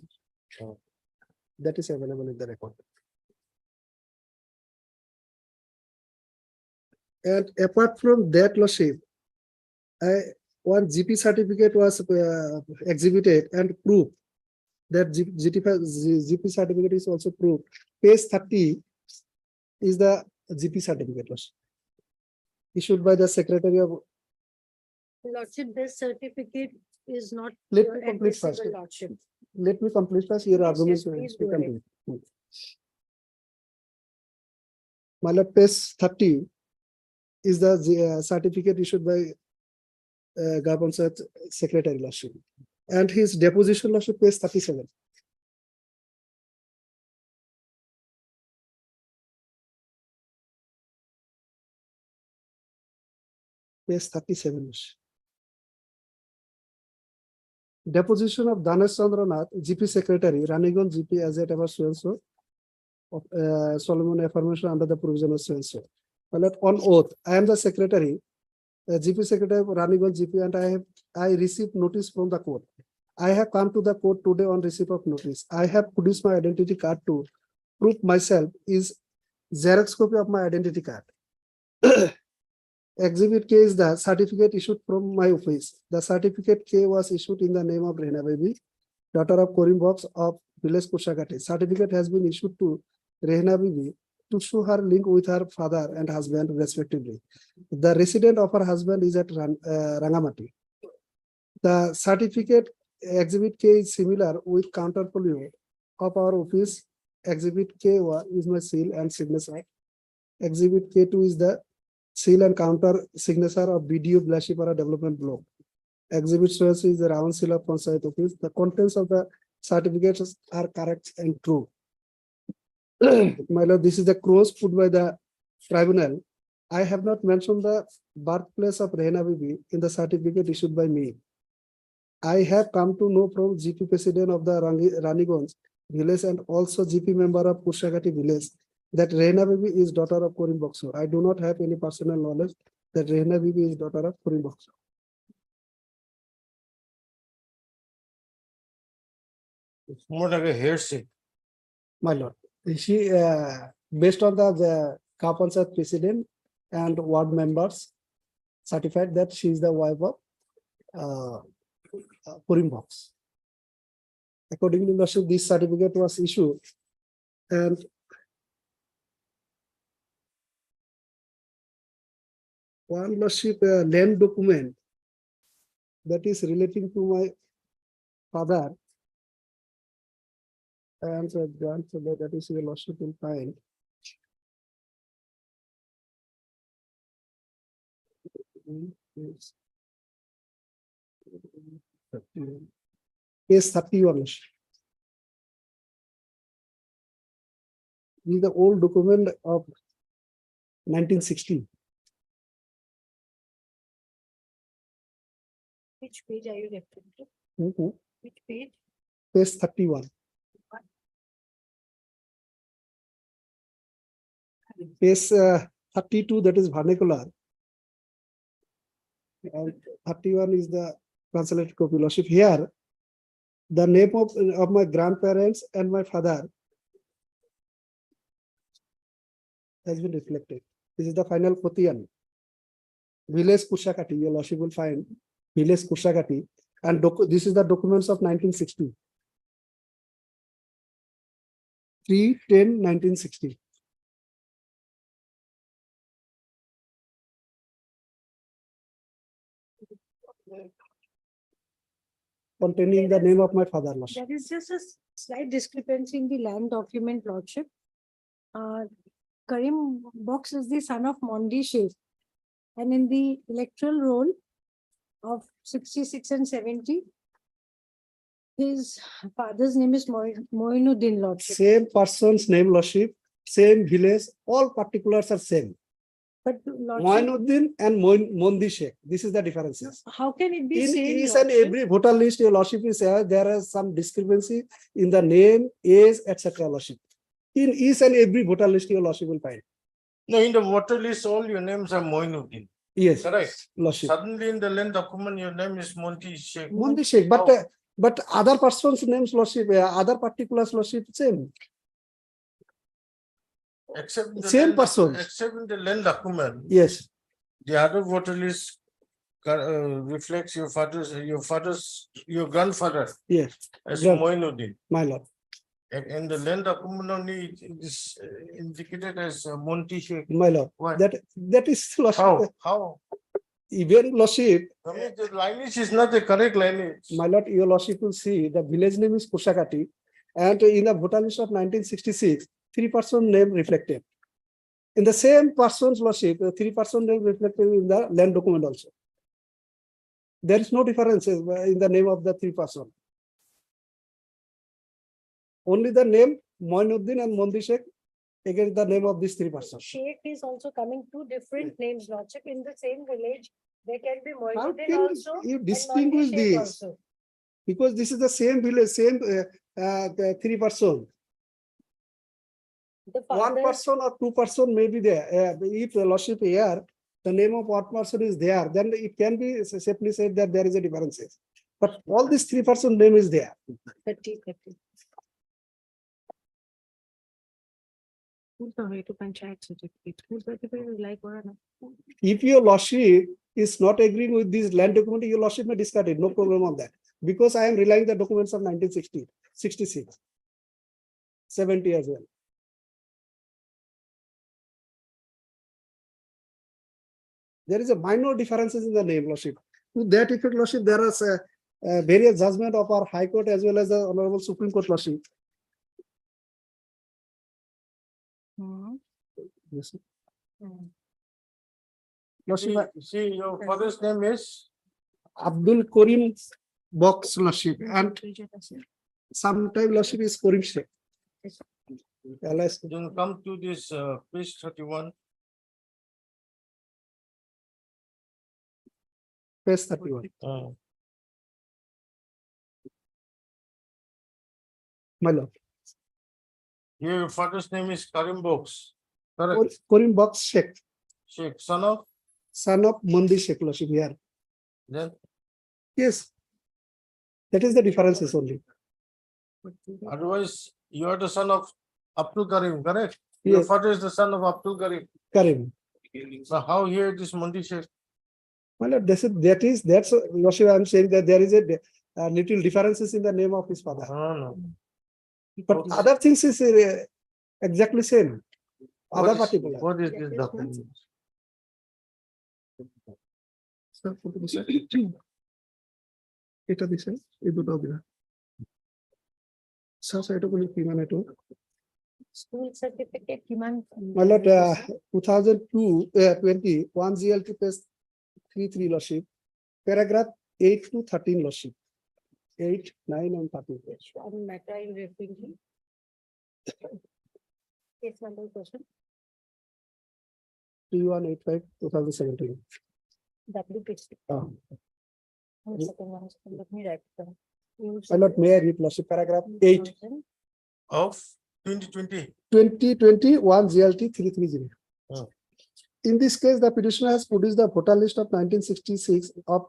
Oh. That is available in the record. And apart from that lordship, one GP certificate was exhibited and proved that GP certificate is also proved. Page 30 is the GP certificate lordship, issued by the secretary of. Lordship, this certificate is not. Let your me complete first. admissible Lordship. Let me complete first your Yes, arguments. yes, please You go can ahead. do. My lord, page 30 is the certificate issued by Government Secretary lordship, and his deposition lordship, page 37. Page 37. Deposition of Danesh Chandra Nath, GP Secretary, Raniganj GP as at ever so and so of Solomon affirmation under the provision of so and so. But on oath, I am the secretary, GP Secretary of Raniganj GP, and I received notice from the court. I have come to the court today on receipt of notice. I have produced my identity card to prove myself is Xerox copy of my identity card. Exhibit K is the certificate issued from my office. The certificate K was issued in the name of Rehna Bibi, daughter of Karim Box of village Kushakati. Certificate has been issued to Rehna Bibi to show her link with her father and husband respectively. The resident of her husband is at Rangamati. The certificate Exhibit K is similar with counterfolio of our office. Exhibit K is my seal and signature. Exhibit K2 is the seal and counter signature of BDO Blashipara Development Block. Exhibit source is the round seal of Panchayat office. The contents of the certificates are correct and true. My lord, this is the cross put by the tribunal. I have not mentioned the birthplace of Rehna Bibi in the certificate issued by me. I have come to know from GP president of the Raniganj village and also GP member of Kushakati village that Rehna Bibi is daughter of Karim Boxo. I do not have any personal knowledge that Rehna Bibi is daughter of Karim Boxo. It's more like a hearsay. My lord, she based on the Kapansat president and ward members certified that she is the wife of Karim Box. Accordingly, lordship, this certificate was issued and one lordship land document that is relating to my father and grandfather, that is your lordship will find. Page 31. This is the old document of 1960. Which page are you referring to? Mhm. Which page? Page 31. Page 32, that is vernacular. And 31 is the translated copy. Lordship, here, the name of my grandparents and my father has been reflected. This is the final Kotian. Village Kushakati, your Lordship will find Village Kushakati, and this is the documents of 1960. 3/10/1960. Containing the name of my father, Lordship. There is just a slight discrepancy in the land document, Lordship. Karim Box is the son of Mondi Sheikh. And in the electoral roll of 66 and 70, his father's name is Moinuddin, Lordship. Same person's name, Lordship, same village, all particulars are same. But Lordship, Moinuddin and Mondi Sheikh, this is the differences. how can it be In same? each and Lordship? every voter list, your Lordship is there is some discrepancy in the name, age, etc. Lordship. In each and every voter list, your Lordship will find. No, in the voter list, all your names are Moinuddin. Yes, Correct. Lordship. Suddenly in the land document, your name is Monty Sheikh. Mondi Sheikh, but other person's names, Lordship, other particulars, Lordship, same. Except in the Same land- person. Except in the land document, Yes, the other voter list reflects your grandfather yes, as Grand- Moinuddin. my lord. And the land document only it is indicated as Monty Sheikh. My lord, Why? that is Lordship. How? Even Lordship, I mean, the lineage is not the correct lineage. my lord, your Lordship will see the village name is Kushakati, and in the voter list of 1966, 3% name reflected. In the same person's Lordship, 3% name reflected in the land document also. There is no difference in the name of the 3%. Only the name Moinuddin and Mondi Sheikh against the name of these 3%. Sheikh is also coming two different names, Lordship, in the same village. There can be How Moinuddin can also. you and distinguish Mondi Sheikh this? also. Because this is the same village, same 3%. The One father, person or 2% may be there. If the Lordship here, the name of one person is there, then it can be safely said that there is a difference. But all this 3% name is there. 30. Who's the way to Panchayat certificate? Who's certificate is like or not? If your Lordship is not agreeing with this land document, your Lordship may discard it. No problem on that. Because I am relying the documents of 1960, 66, 70 as well. There is a minor differences in the name, Lordship. To that effect, Lordship, there is various judgment of our High Court as well as the Honorable Supreme Court, Lordship. Hmm. Yes, sir. Hmm. Lordship, See, your father's name is Abdul Karim Box, Lordship, and sometimes Lordship is Karim Sheikh. LS. then come to this page 31. Page 31. My lord. Your father's name is Karim Box. Correct. Karim Box Sheikh, Sheikh, son of, son of Mondi Sheikh, Lordship, here. then Yes. That is the differences only. otherwise you are the son of Abdul Karim, correct? Your Yes, father is the son of Abdul Karim. Karim. So how here it is Monty Sheikh? My lord, that's Lordship, I am saying that there is a little differences in the name of his father. No. But other things is exactly same. Other particular. What is this document? Sir, photo দিছে? এটা দিছে, এই দুটো দিলা। Sir, এটা বলি কি মানে এটা? School certificate, Kiman. My lord, 2002, 20, 1 GLT page 33 Lordship, paragraph 8 to 13 Lordship. 8, 9 and 13. On matter in referring to. Case number question, 3185 2017. WPC. Ah. One second, let me write down. You My lord, may I read Lordship, paragraph 8, Of 2020. 2021 GLT 330. Oh. In this case, the petitioner has produced the voter list of 1966 of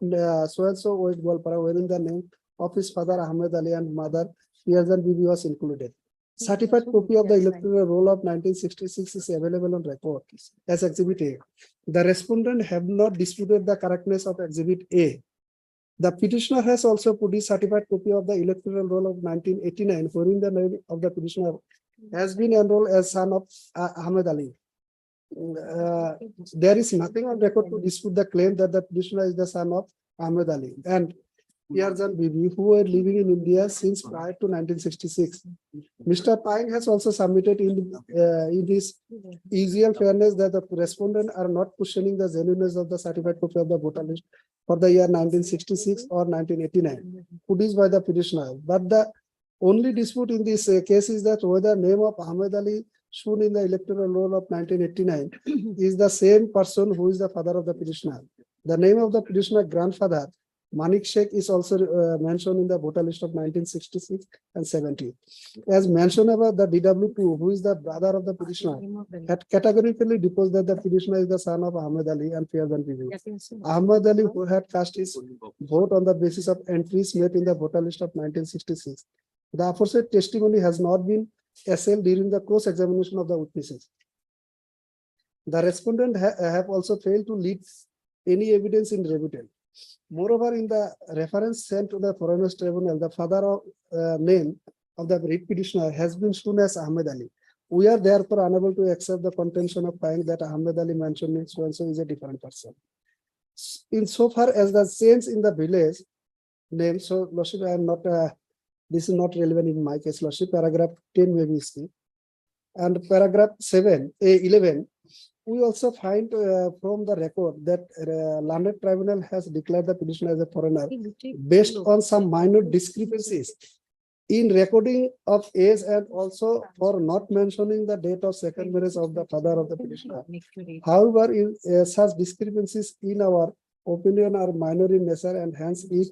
so-and-so West Golpara, wherein the name of his father Ahmed Ali and mother Piazan Bibi was included. Certified copy of the electoral roll of 1966 is available on record as Exhibit A. The respondent have not disputed the correctness of Exhibit A. The petitioner has also produced certified copy of the electoral roll of 1989, wherein the name of the petitioner has been enrolled as son of Ahmed Ali. There is nothing on record to dispute the claim that the petitioner is the son of Ahmed Ali and Piazan Bibi, who were living in India since prior to 1966. Mr. Pine has also submitted in his usual fairness that the respondent are not questioning the genuineness of the certified copy of the voter list for the year 1966 or 1989, produced by the petitioner. But the only dispute in this case is that whether name of Ahmed Ali shown in the electoral roll of 1989 is the same person who is the father of the petitioner. The name of the petitioner grandfather, Manik Sheikh, is also mentioned in the voter list of 1966 and 70. As mentioned about the DW2, who is the brother of the petitioner, had categorically deposed that the petitioner is the son of Ahmed Ali and Piazan Bibi. Ahmed Ali, who had cast his vote on the basis of entries made in the voter list of 1966. The aforesaid testimony has not been assailed during the cross-examination of the witnesses. The respondent have also failed to lead any evidence in rebuttal. Moreover, in the reference sent to the Foreigners Tribunal, the father of name of the writ petitioner has been shown as Ahmed Ali. We are therefore unable to accept the contention of finding that Ahmed Ali mentioned in so-and-so is a different person. Insofar as the change in the village name, so Lordship, I am not, this is not relevant in my case, Lordship, paragraph 10 may be skipped. And paragraph 11, we also find from the record that Landed Tribunal has declared the petitioner as a foreigner based on some minor discrepancies in recording of age and also for not mentioning the date of second marriage of the father of the petitioner. However, such discrepancies in our opinion are minor in nature and hence if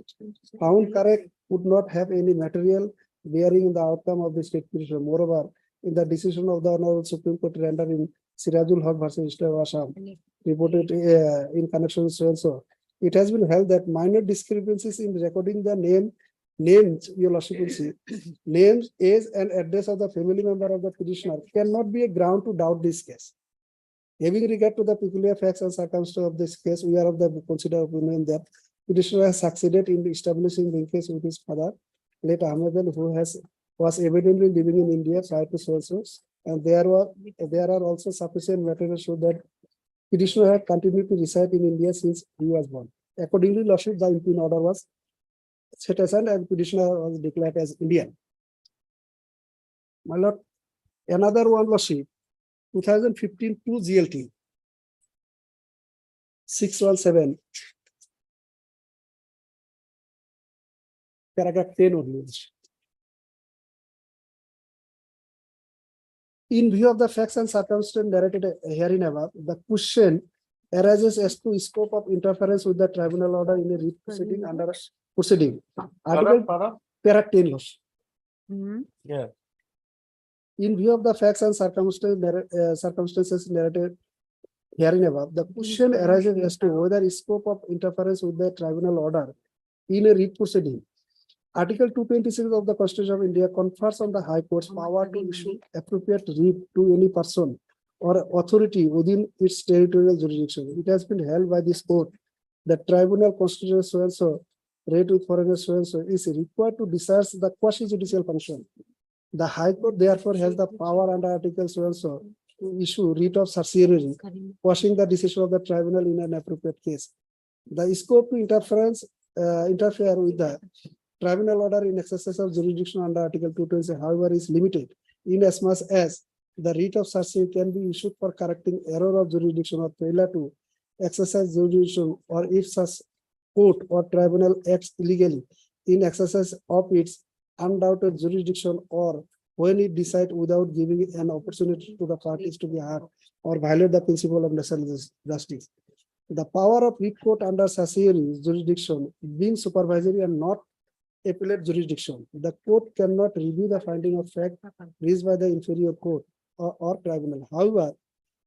found correct would not have any material bearing in the outcome of the state petition. Moreover, in the decision of the Honorable Supreme Court rendered in Sirajul Haq versus State of Assam, reported in connection with so-and-so, it has been held that minor discrepancies in recording the names, your Lordship will see, names, age, and address of the family member of the petitioner cannot be a ground to doubt this case. Having regard to the peculiar facts and circumstances of this case, we are of the considered opinion that petitioner has succeeded in establishing linkage with his father, late Ahmed Ali, who was evidently living in India prior to so-and-so. And there are also sufficient material to show that petitioner had continued to reside in India since he was born. Accordingly, Lordship, the impugn order was set aside and petitioner was declared as Indian. My lord, another one, Lordship, 2015 2 GLT 617, paragraph 10 only. In view of the facts and circumstances narrated herein above, the question arises as to scope of interference with the tribunal order in a writ proceeding under proceeding. Article para 10 laws. Yeah. In view of the facts and circumstances narrated herein above, the question arises as to whether scope of interference with the tribunal order in a writ proceeding. Article 226 of the Constitution of India confers on the High Court's power to issue appropriate writ to any person or authority within its territorial jurisdiction. It has been held by this court that tribunal constitutional so-and-so, rate with foreigner so-and-so, is required to discharge the quasi-judicial function. The High Court therefore has the power under Article so-and-so to issue writ of certiorari, quashing the decision of the tribunal in an appropriate case. The scope to interfere with the tribunal order in exercise of jurisdiction under Article 220, however, is limited inasmuch as the writ of certiorari can be issued for correcting error of jurisdiction or failure to exercise jurisdiction or if such court or tribunal acts illegally in exercise of its undoubted jurisdiction or when it decides without giving an opportunity to the parties to be heard or violate the principle of national justice. The power of writ court under certiorari jurisdiction being supervisory and not appellate jurisdiction. The court cannot review the finding of fact reached by the inferior court or tribunal. However,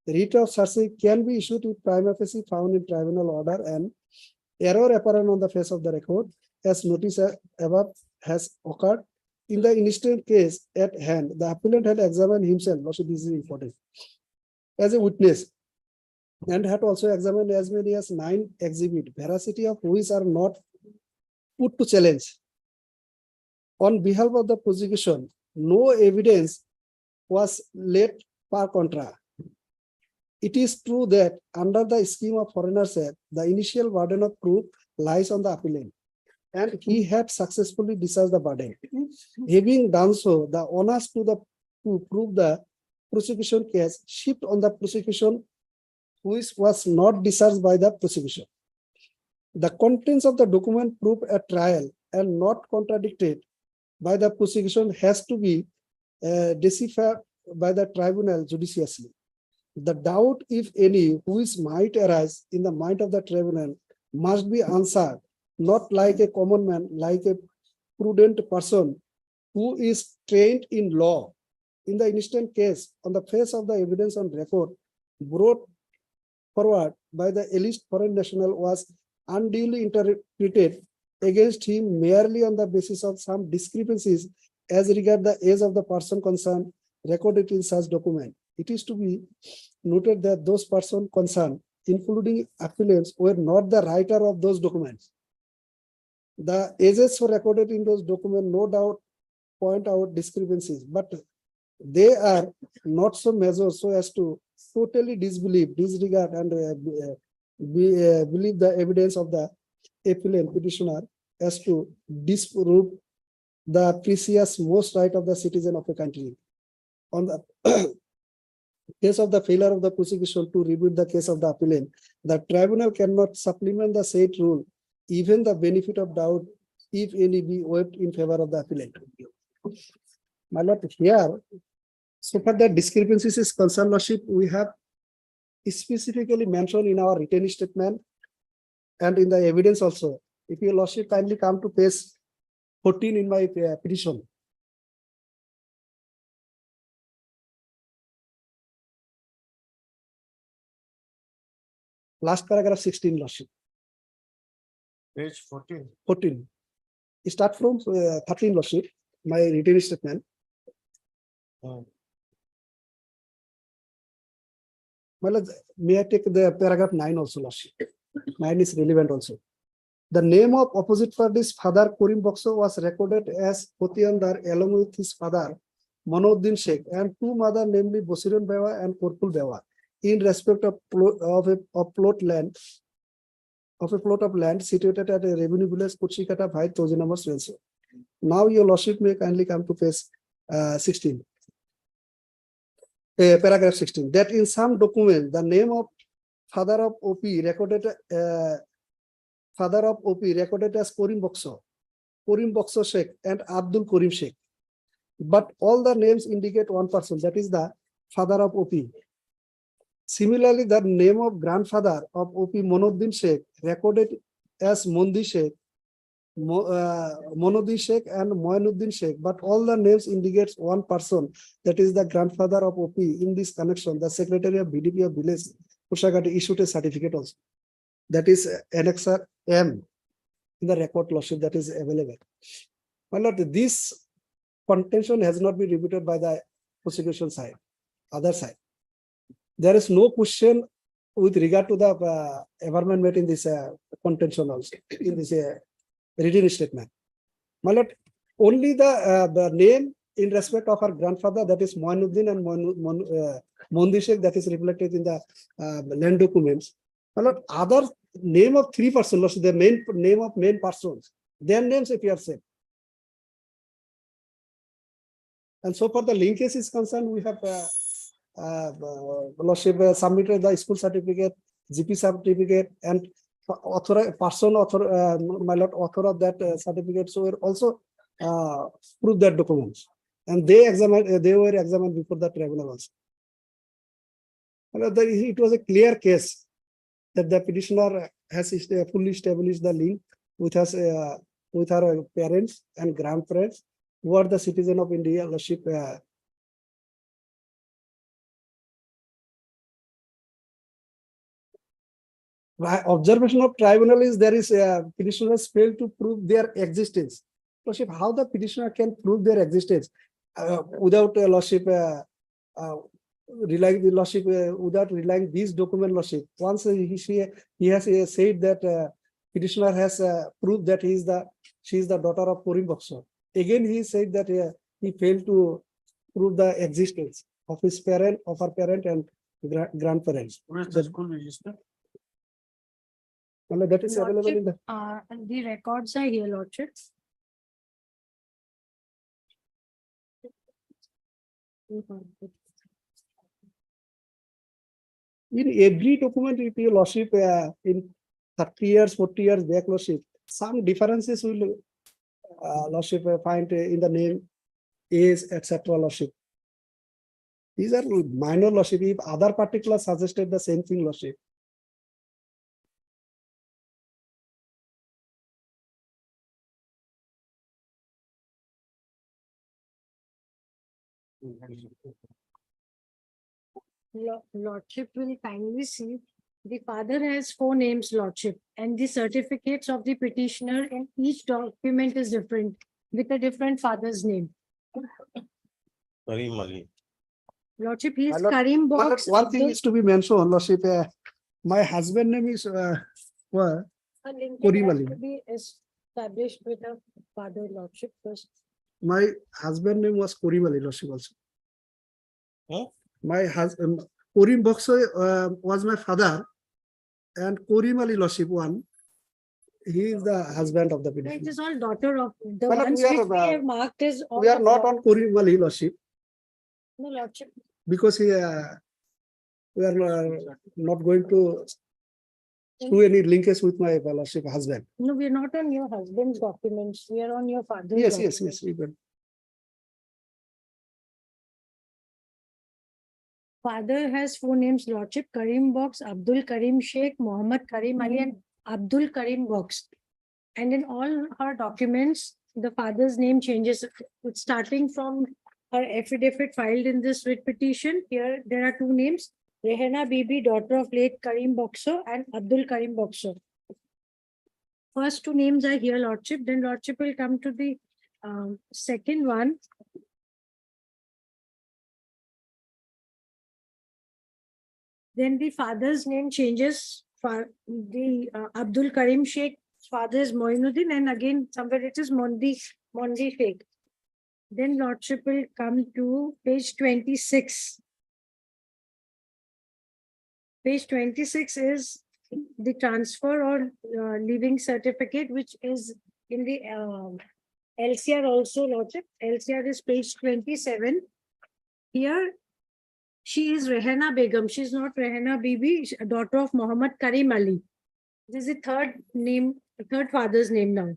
the writ of certiorari can be issued if prima facie found in tribunal order and error apparent on the face of the record, as notice above has occurred. In the instant case at hand, the appellant had examined himself, also this is important, as a witness, and had also examined as many as 9 exhibits, veracity of which are not put to challenge. On behalf of the prosecution, no evidence was laid per contra. It is true that under the scheme of Foreigners Act, the initial burden of proof lies on the appellant, and he had successfully discharged the burden. Having done so, the onus to prove the prosecution case shift on the prosecution, which was not discharged by the prosecution. The contents of the document proved at trial and not contradicted by the prosecution has to be deciphered by the tribunal judiciously. The doubt, if any, which might arise in the mind of the tribunal must be answered, not like a common man, like a prudent person who is trained in law. In the instant case, on the face of the evidence on record brought forward by the alleged foreign national was unduly interpreted against him merely on the basis of some discrepancies as regard the age of the person concerned recorded in such document. It is to be noted that those persons concerned, including appellants, were not the writer of those documents. The ages were recorded in those documents, no doubt, point out discrepancies, but they are not so measured so as to totally disbelieve, disregard, and believe the evidence of the appellant petitioner as to disprove the precious most right of the citizen of a country. On the case of the failure of the prosecution to rebut the case of the appellant, the tribunal cannot supplement the said rule, even the benefit of doubt, if any, be waived in favor of the appellant. My lord, here, so far the discrepancies is concerned, lordship, we have specifically mentioned in our written statement and in the evidence also. If your lordship kindly come to page 14 in my petition. Last paragraph 16, lordship. Page 14. 14. Start from 13, lordship, my written statement. Well, may I take the paragraph 9 also, lordship? 9 is relevant also. The name of opposite party's father, Karim Boxo, was recorded as Potiandar along with his father, Manouddin Sheikh, and 2 mothers, namely Bosiran Bewa and Korpul Bewa, in respect of a plot of land situated at a revenue village, Kuchikata, Bhai, Tozinama, Swenso. Now your lordship may kindly come to page 16. Paragraph 16. That in some document, the name of father of OP recorded as Karim Boxo Sheikh and Abdul Karim Sheikh. But all the names indicate one person, that is the father of OP. Similarly, the name of grandfather of OP, Manouddin Sheikh, recorded as Mondi Sheikh, Manouddin Sheikh and Moinuddin Sheikh, but all the names indicates one person, that is the grandfather of OP. In this connection, the secretary of BDP of village, Pushagati, issued a certificate also. That is Annexer M in the record, lordship, that is available. My lord, this contention has not been rebutted by the prosecution side, other side. There is no question with regard to the averment made in this contention also, in this written statement. My lord, only the name in respect of her grandfather, that is Moinuddin and Mondi Sheikh, that is reflected in the land documents. My lord, other name of 3 persons, the main name of main persons, their names appear same. And so far the linkage is concerned, we have lordship submitted the school certificate GP certificate and my lord, author of that certificate, so will also prove that documents. And they were examined before the tribunal also. It was a clear case that the petitioner has fully established the link with us, with her parents and grandparents who are the citizen of India. Lordship, my observation of tribunal is there is petitioners failed to prove their existence. Lordship, how the petitioner can prove their existence without Lordship relying the Lordship without relying these document Lordship. Once he has said that petitioner has proved that she is the daughter of Karim Baksar. Again, he said that he failed to prove the existence of his parent, of her parent and grandparents. Where is the school register? And that is available in the. The records are here, Lordship. In every document, if you Lordship in 30 years, 40 years back, Lordship, some differences will Lordship find in the name, age, etc. Lordship. These are minor Lordship. If other particulars suggested the same thing, Lordship. Lordship will kindly see the father has 4 names, Lordship, and the certificates of the petitioner in each document is different with a different father's name. Karim Ali. Lordship, he is My lord- Karim My lord, Box. one thing is to be mentioned, Lordship. My husband name is well, A linkage Karim has Ali. to be established with a father, Lordship, first. my husband name was Karim Ali, Lordship also. Huh? My husband, Karim Baksar was my father, and Karim Ali, Lordship one. He is the husband of the No, It petitioner. is all daughter of the Madam, ones we are, which we have marked as. all We are the not law- on Karim Ali, Lordship, No, Lordship. because we are not going to do any linkage with my Lordship husband. No, we are not on your husband's documents. We are on your father's. Yes, yes, documents. yes. Even. Father has 4 names, Lordship, Karim Box, Abdul Karim Sheikh, Muhammad Karim Ali, and Abdul Karim Box. And in all her documents, the father's name changes, starting from her affidavit filed in this writ petition. Here, there are 2 names, Rehana Bibi, daughter of late Karim Boxer, and Abdul Karim Boxer. First 2 names are here, Lordship. Then Lordship will come to the second one. Then the father's name changes for the Abdul Karim Sheikh, father is Moinuddin, and again somewhere it is Mondi Sheikh. Then Lordship will come to page 26. Page 26 is the transfer or leaving certificate, which is in the LCR also, Lordship. LCR is page 27. Here, she is Rehana Begum. She is not Rehana Bibi, daughter of Muhammad Karim Ali. This is the third name, third father's name now.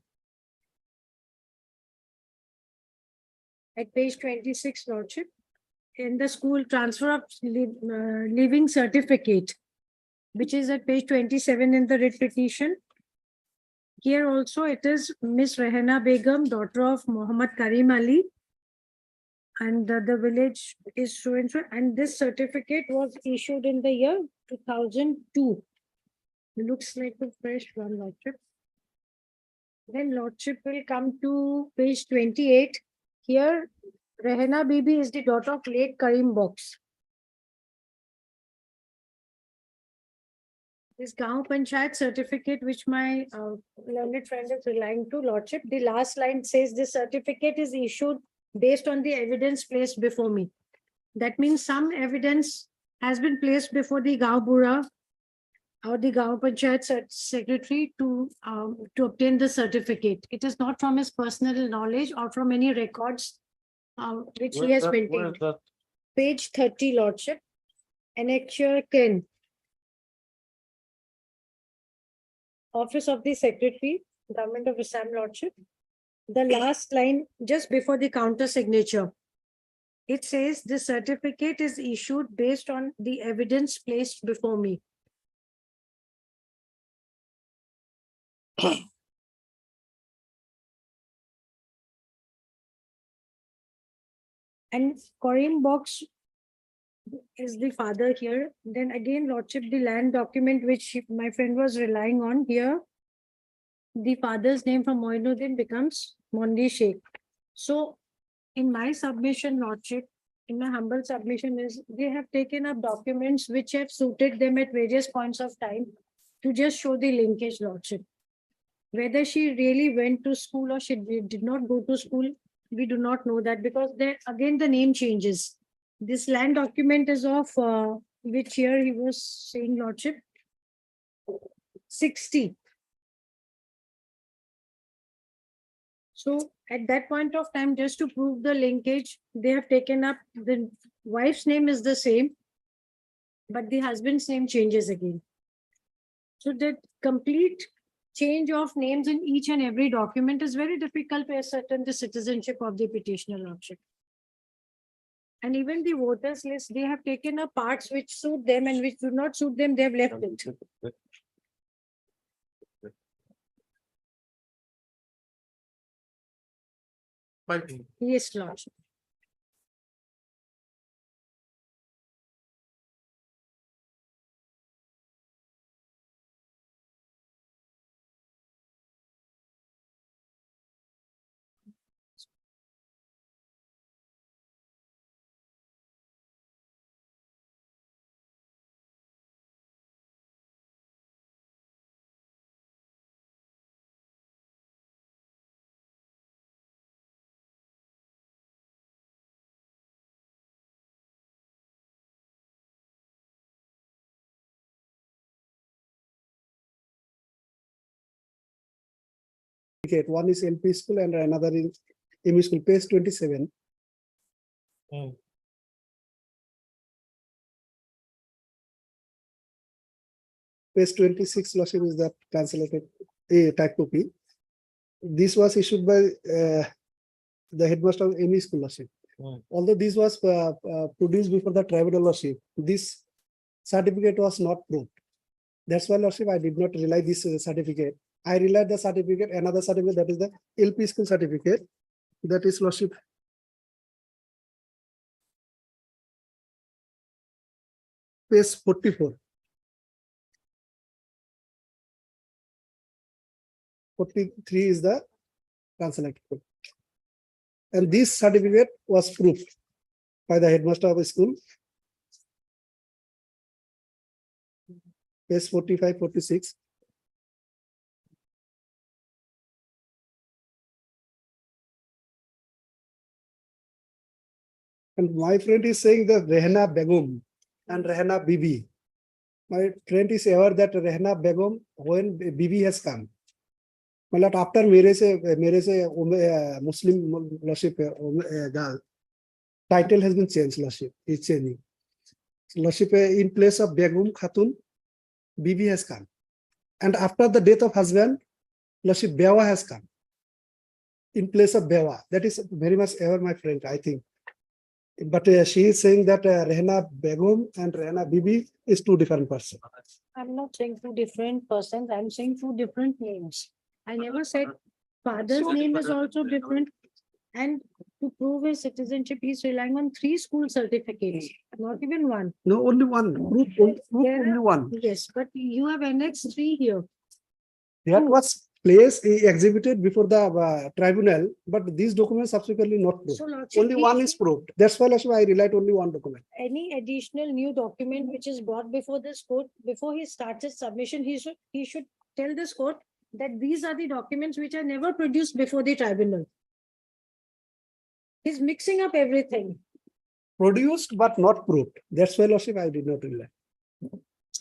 At page 26, Lordship, in the school transfer of leaving certificate, which is at page 27 in the writ petition. Here also it is Miss Rehana Begum, daughter of Muhammad Karim Ali. And the village is so and so, and this certificate was issued in the year 2002. Looks like a fresh one, Lordship. Then Lordship will come to page 28. Here, Rehana Bibi is the daughter of late Karim Box. This Gaon Panchayat certificate, which my learned friend is relying to, Lordship, the last line says this certificate is issued based on the evidence placed before me. That means some evidence has been placed before the Gaon Bura or the Gaon Panchayat secretary to obtain the certificate. It is not from his personal knowledge or from any records which he has maintained. Page 30, Lordship, annexure 10. Office of the Secretary, Government of Assam Lordship. The last line, just before the counter signature. It says the certificate is issued based on the evidence placed before me. And Karim Box is the father here. Then again, Lordship, the land document which my friend was relying on here, the father's name from Moinuddin becomes Mondi Sheikh. So in my submission, Lordship, in my humble submission is they have taken up documents which have suited them at various points of time to just show the linkage, Lordship. Whether she really went to school or she did not go to school, we do not know that because there again the name changes. This land document is of which year he was saying, Lordship? 60. So at that point of time, just to prove the linkage, they have taken up the wife's name is the same, but the husband's name changes again. So that complete change of names in each and every document is very difficult to ascertain the citizenship of the petitioner, Lordship. And even the voters list, they have taken up parts which suit them and which do not suit them, they have left it. Yes, Lordship. One is LP school and another is ME school, page 27. Page 26, Lordship, is the translated type copy. This was issued by the headmaster of ME school, Lordship. Although this was produced before the tribunal, Lordship, this certificate was not proved. That's why, Lordship, I did not rely this certificate. I relied the certificate, another certificate, that is the LP school certificate. That is, Lordship, page 44. 43 is the translated code. And this certificate was proved by the headmaster of the school. Page 45, 46. And my friend is saying that Rehna Begum and Rehna Bibi. My friend is aware that Rehna Begum, when Bibi has come, मतलब after मेरे से Muslim Lordship girl, title has been changed, Lordship, it's changing. Lordship, in place of Begum Khatun, Bibi has come. And after the death of husband, Lordship, Bewa has come. In place of Bewa. That is very much aware, my friend, I think. But she is saying that Rehna Begum and Rehna Bibi is two different persons. I'm not saying two different persons, I'm saying two different names. I never said father's name is also different. And to prove his citizenship, he's relying on 3 school certificates, not even one. No, only one. Proof only one. Yes, but you have annexed 3 here. That was placed exhibited before the tribunal, but these documents subsequently not proved. So, Lordship, Only one is proved. That's why, Lordship, I relied only one document. any additional new document which is brought before this court, before he starts his submission, he should tell this court that these are the documents which are never produced before the tribunal. He's mixing up everything. Produced but not proved. That's why, Lordship, I did not rely.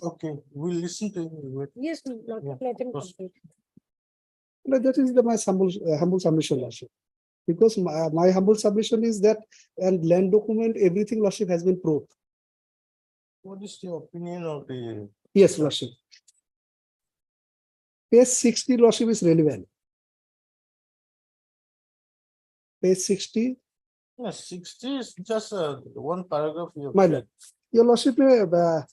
Okay, we'll listen to him. Yes, Lordship, let him Yes. complete. But that is my humble submission, Lordship. Because my humble submission is that, and land document, everything, Lordship, has been proved. What is your opinion of the Yes, Lordship. Page 60 lordship is relevant. Page 60, Yeah, 60 is just one paragraph. You have my said. lord. Your lordship, my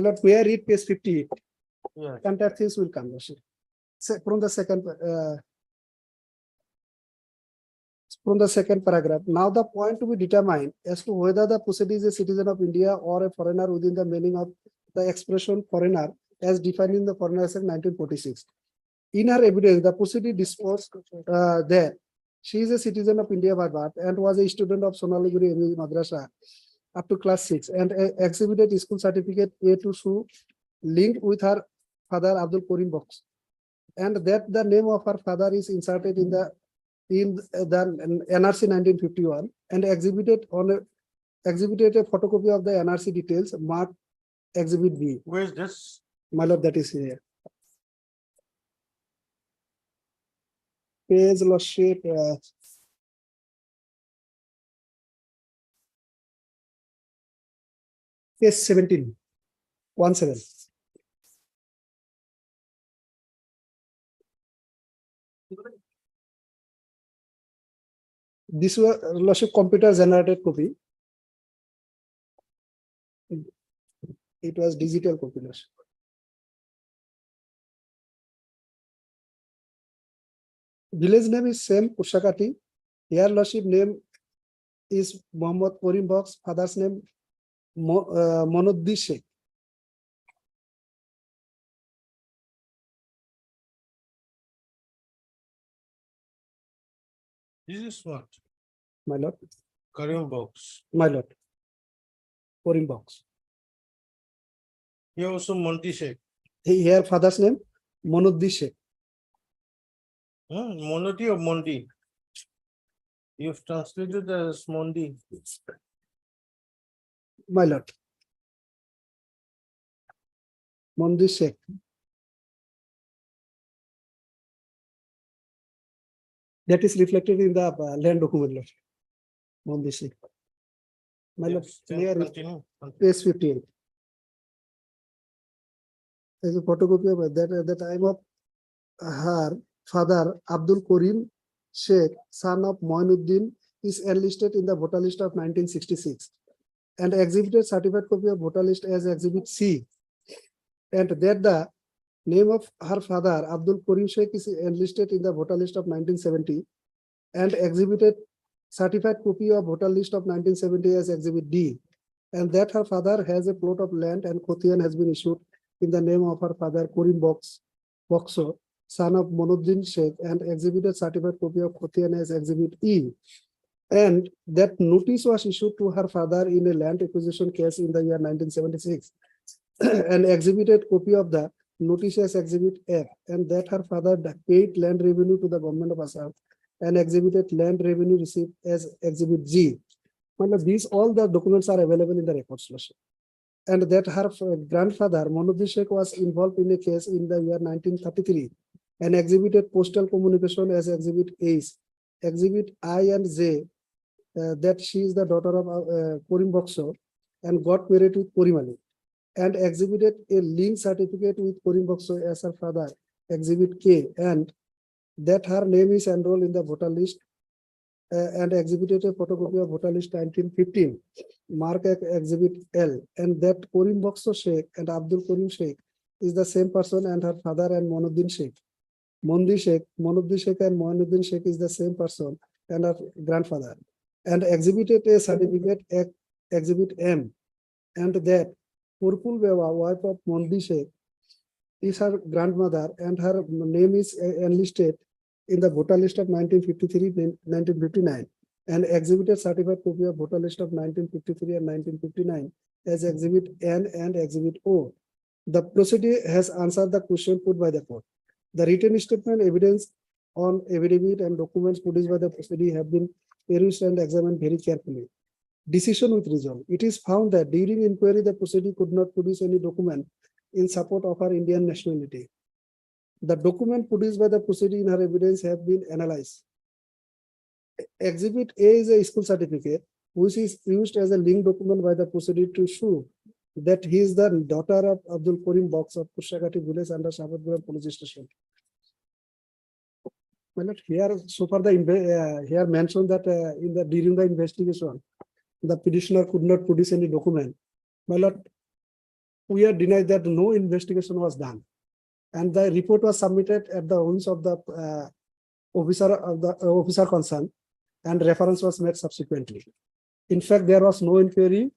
lord, may I read page 50? Yeah. Entire things will come, lordship. From the second paragraph. Now the point to be determined as to whether the proceeding is a citizen of India or a foreigner within the meaning of the expression foreigner as defined in the Foreigners Act 1946. In her evidence, the proceeding disposed that she is a citizen of India by birth and was a student of Sonalguri Madrasa up to class 6 and exhibited school certificate A to show linked with her father Abdul Karim Box, and that the name of her father is inserted in the NRC 1951 and exhibited a photocopy of the NRC details marked Exhibit B. Where is this? My lord, that is here. Page lordship. Page 17. 17. This was lordship computer generated copy. It was digital copy, lordship. Village name is same Kushakati. Here lordship name is Muhammad Karim Box. Father's name Monuddin Sheikh. This is what? My lord. Karim Box. My lord. Karim Box. Here also Monty Sheikh. Here father's name Monuddin Sheikh. Monty or Monty? You've translated as Mondi. My lord. Mondi Sheikh. That is reflected in the land document, lord. Mondi Sheikh. My lord, Yes, then may I read continue. page 15. There's a photocopy of that at the time of her father Abdul Karim Sheikh, son of Moinuddin, is enlisted in the voter list of 1966 and exhibited certified copy of voter list as Exhibit C, and that the name of her father Abdul Karim Sheikh is enlisted in the voter list of 1970 and exhibited certified copy of voter list of 1970 as Exhibit D, and that her father has a plot of land and Khotian has been issued in the name of her father Karim Boxo, son of Monuddin Sheikh, and exhibited certified copy of Khotian as Exhibit E, and that notice was issued to her father in a land acquisition case in the year 1976 and exhibited copy of the notice as Exhibit F, and that her father paid land revenue to the government of Assam and exhibited land revenue received as Exhibit G. These all the documents are available in the records, lordship. And that her grandfather Monuddin Sheikh was involved in a case in the year 1933 and exhibited postal communication as Exhibit H, Exhibit I and J, that she is the daughter of Karim Boxo and got married with Karim Ali, and exhibited a link certificate with Karim Boxo as her father, Exhibit K, and that her name is enrolled in the voter list and exhibited a photocopy of voter list 1915, mark Exhibit L, and that Karim Boxo Sheikh and Abdul Karim Sheikh is the same person, and her father and Monuddin Sheikh. Monuddin Sheikh and Moinuddin Sheikh is the same person and her grandfather, and exhibited a certificate Exhibit M, and that Purpul Beva, wife of Monuddin Sheikh, is her grandmother, and her name is enlisted in the voter list of 1953-1959 and exhibited certified copy of voter list of 1953 and 1959 as Exhibit N and Exhibit O. The proceeding has answered the question put by the court. The written statement, evidence on affidavit and documents produced by the proceeding have been perused and examined very carefully. Decision with resolve. It is found that during inquiry, the proceeding could not produce any document in support of her Indian nationality. The document produced by the proceeding in her evidence have been analyzed. Exhibit A is a school certificate, which is used as a link document by the proceeding to show that he is the daughter of Abdul Karim Box of Kushagati village under Shabatgram police station. My lord, here, so far here mentioned that during the investigation, the petitioner could not produce any document. My lord, we are denied that no investigation was done. And the report was submitted at the office of the officer concerned, and reference was made subsequently. In fact, there was no inquiry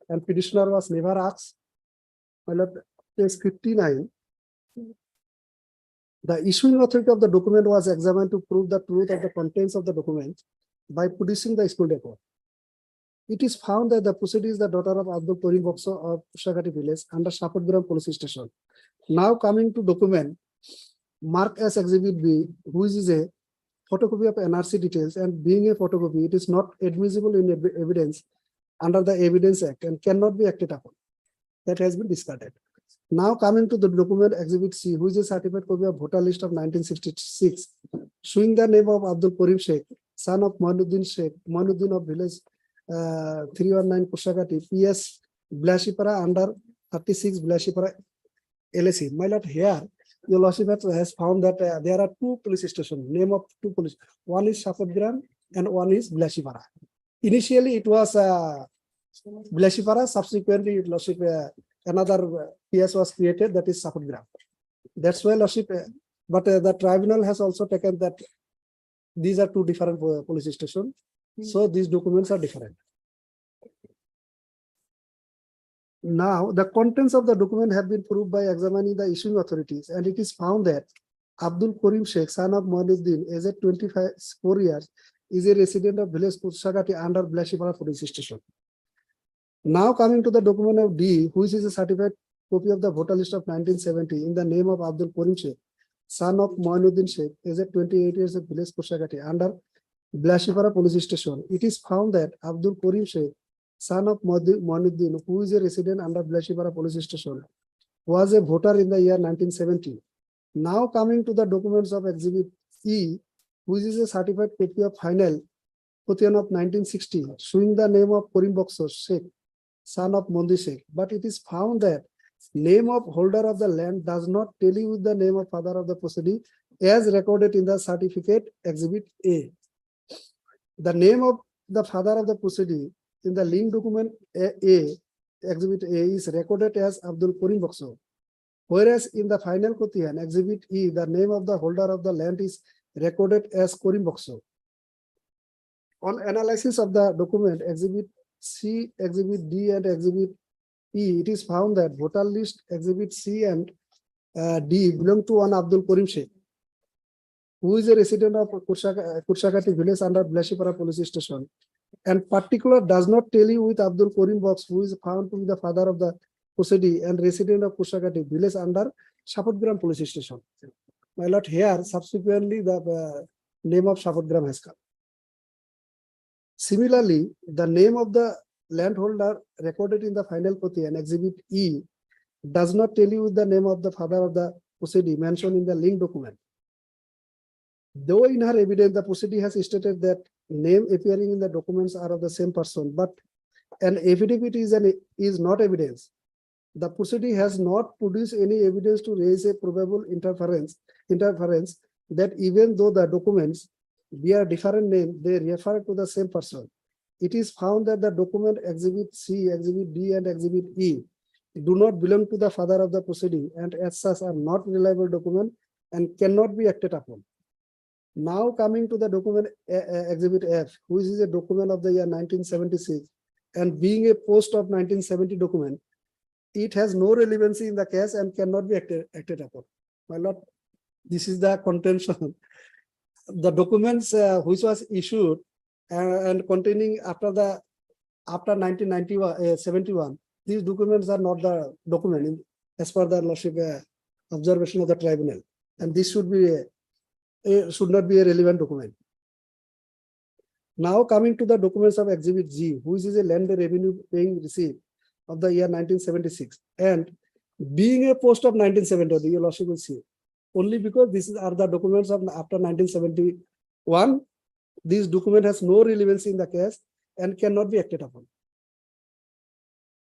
and petitioner was never asked. My lord, page 59. The issuing authority of the document was examined to prove the truth of the contents of the document by producing the school record. It is found that the proceeding is the daughter of Abdul Karim Boxo of Kushagati village under Shapatgram police station. Now coming to document marked as Exhibit B, which is a photocopy of NRC details, and being a photocopy, it is not admissible in evidence under the Evidence Act and cannot be acted upon. That has been discarded. Now coming to the document Exhibit C, which is a certified copy of voter list of 1966, showing the name of Abdul Karim Sheikh, son of Moinuddin Sheikh, Moinuddin of village 319 Kushagati, PS Blashipara under 36 Blashipara LSE. My lord, here your lordship has found that there are two police stations, name of two police. One is Shapatgram and one is Blashipara. Initially, it was Blashipara. Subsequently, your lordship another PS was created, that is Shapatgram. That's why lordship. But the tribunal has also taken that these are two different police stations. So these documents are different. Now, the contents of the document have been proved by examining the issuing authorities, and it is found that Abdul Karim Sheikh, son of Moinuddin, aged 24 years, is a resident of village Kushagati under Blashipara police station. Now coming to the document of D, which is a certified copy of the voter list of 1970 in the name of Abdul Karim Sheikh, son of Moinuddin Sheikh, aged 28 years of village Kushagati under Blashipara police station. It is found that Abdul Karim Sheikh, son of Moinuddin, who is a resident under Blashipara police station, was a voter in the year 1970. Now coming to the documents of Exhibit E, which is a certified copy of final Quotidian of 1960, showing the name of Karim Boxo Sheikh, son of Mondi Sheikh. But it is found that name of holder of the land does not tally with the name of father of the proceeding as recorded in the certificate Exhibit A. The name of the father of the proceeding in the link document A, Exhibit A, is recorded as Abdul Karim Boxo, whereas in the final Quotidian Exhibit E, the name of the holder of the land is recorded as Karim Boxo. On analysis of the document Exhibit C, Exhibit D, and Exhibit E, it is found that voter list Exhibit C and D belong to one Abdul Karim Sheikh, who is a resident of Kushagati village under Blashipara police station, and particular does not tally with Abdul Karim Box, who is found to be the father of the proceeding and resident of Kushagati village under Shapatgram police station. My lord, here subsequently the name of Shapatgram has come. Similarly, the name of the landholder recorded in the final Quotidian Exhibit E does not tally with the name of the father of the proceeding mentioned in the link document. Though in her evidence, the proceeding has stated that name appearing in the documents are of the same person, but an affidavit is not evidence. The proceeding has not produced any evidence to raise a probable interference that even though the documents bear different names, they refer to the same person. It is found that the document Exhibit C, Exhibit D, and Exhibit E do not belong to the father of the proceeding, and as such are not reliable document and cannot be acted upon. Now coming to the document Exhibit F, which is a document of the year 1976, and being a post of 1970 document, it has no relevancy in the case and cannot be acted upon. My lord, this is the contention. The documents which was issued and containing after 1971, these documents are not the document as per the lordship observation of the tribunal, and this should not be a relevant document. Now coming to the documents of Exhibit G, which is a land revenue paying receipt of the year 1976, and being a post of 1970, your lordship will see. Only because these are the documents of after 1971, this document has no relevancy in the case and cannot be acted upon.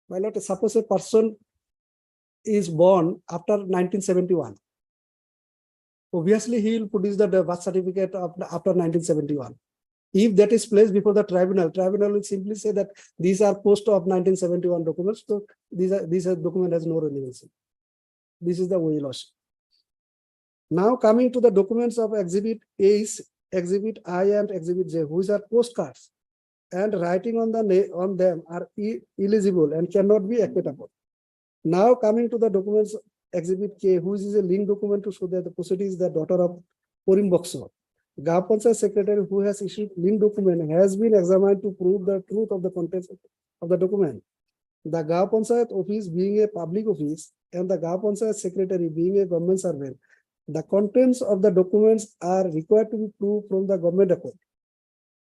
My lord, suppose a person is born after 1971. Obviously, he will produce the birth certificate after 1971. If that is placed before the tribunal, tribunal will simply say that these are post of 1971 documents. So these document has no relevancy. This is the way lordship. Now coming to the documents of exhibit A, exhibit I and exhibit J, which are postcards, and writing on them are illegible and cannot be acted upon. Now coming to the documents exhibit K, which is a link document to show that the proceeding is the daughter of Karim Boxer. Gaon Panchayat secretary who has issued link document has been examined to prove the truth of the contents of the document. The Gaon Panchayat office being a public office and the Gaon Panchayat secretary being a government servant, the contents of the documents are required to be proved from the government record.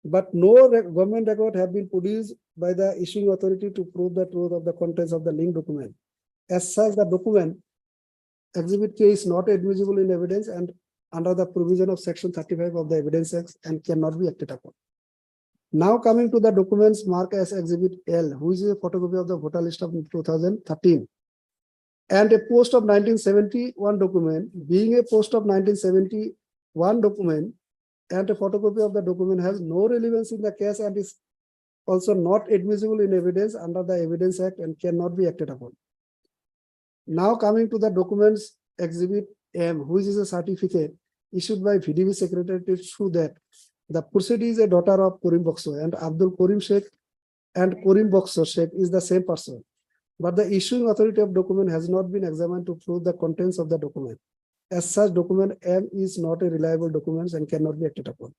But no government record have been produced by the issuing authority to prove the truth of the contents of the link document. As such, the document exhibit K is not admissible in evidence and under the provision of section 35 of the Evidence Act and cannot be acted upon. Now coming to the documents marked as exhibit L, which is a photocopy of the voter list of 2013 and a post of 1971 document. Being a post of 1971 document and a photocopy of the document has no relevance in the case and is also not admissible in evidence under the Evidence Act and cannot be acted upon. Now coming to the documents exhibit M, which is a certificate issued by VDV secretary to show that the proceeding is a daughter of Karim Boxer and Abdul Karim Sheikh and Karim Boxer Sheikh is the same person. But the issuing authority of document has not been examined to prove the contents of the document. As such, document M is not a reliable document and cannot be acted upon.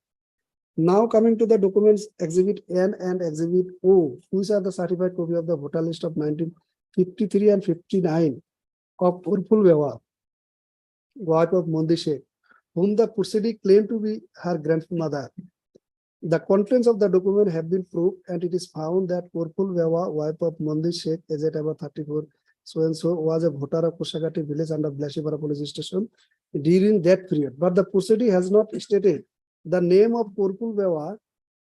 Now coming to the documents exhibit N and exhibit O, which are the certified copy of the voter list of 1953 and 59 of Urful Bewa, wife of Mondi Sheikh, whom the proceeding claimed to be her grandmother. The contents of the document have been proved and it is found that Urful Bewa, wife of Mondi Sheikh, aged about 34, so and so, was a voter of Kusagati village under Blashipara police station during that period. But the proceeding has not stated the name of Urful Bewa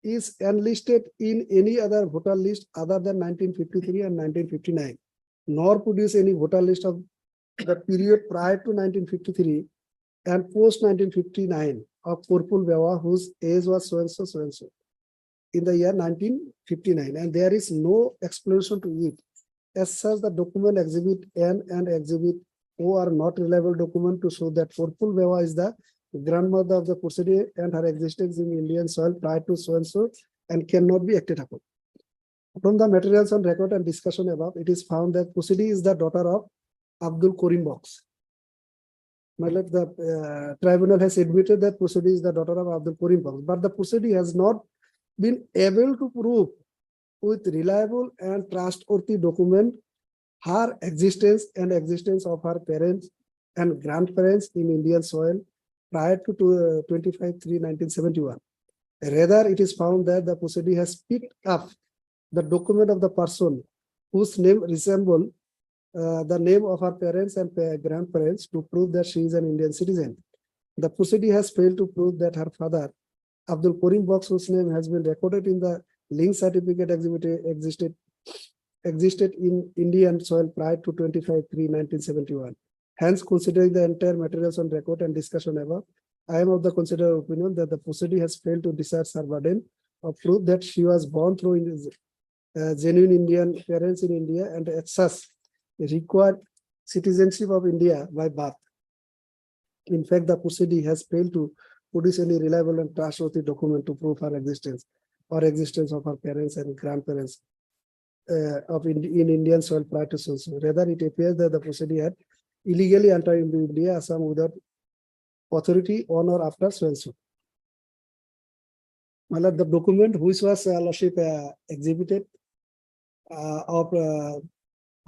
is enlisted in any other voter list other than 1953 and 1959, nor produce any voter list of the period prior to 1953 and post 1959 of Urful Bewa, whose age was so and so in the year 1959, and there is no explanation to it. As such, the document exhibit N and exhibit O are not reliable document to show that Urful Bewa is the grandmother of the proceeding and her existence in Indian soil prior to so and cannot be acted upon. From the materials on record and discussion above, it is found that proceeding is the daughter of Abdul Karim Box. The tribunal has admitted that proceeding is the daughter of Abdul Karim Box, but the proceeding has not been able to prove with reliable and trustworthy document her existence and existence of her parents and grandparents in Indian soil prior to 25/3/1971. Rather, it is found that the proceeding has picked up the document of the person whose name resembles the name of her parents and grandparents to prove that she is an Indian citizen. The proceeding has failed to prove that her father, Abdul Karim Box, whose name has been recorded in the link certificate existed in Indian soil prior to 25/3/1971. Hence, considering the entire materials on record and discussion above, I am of the considered opinion that the proceeding has failed to discharge her burden of proof that she was born through genuine Indian parents in India and as such required citizenship of India by birth. In fact, the proceeding has failed to produce any reliable and trustworthy document to prove her existence or existence of her parents and grandparents in Indian soil prior to so. Rather, it appears that the proceeding had illegally entered into India, Assam without authority on or after so and so. The document which was lordship exhibited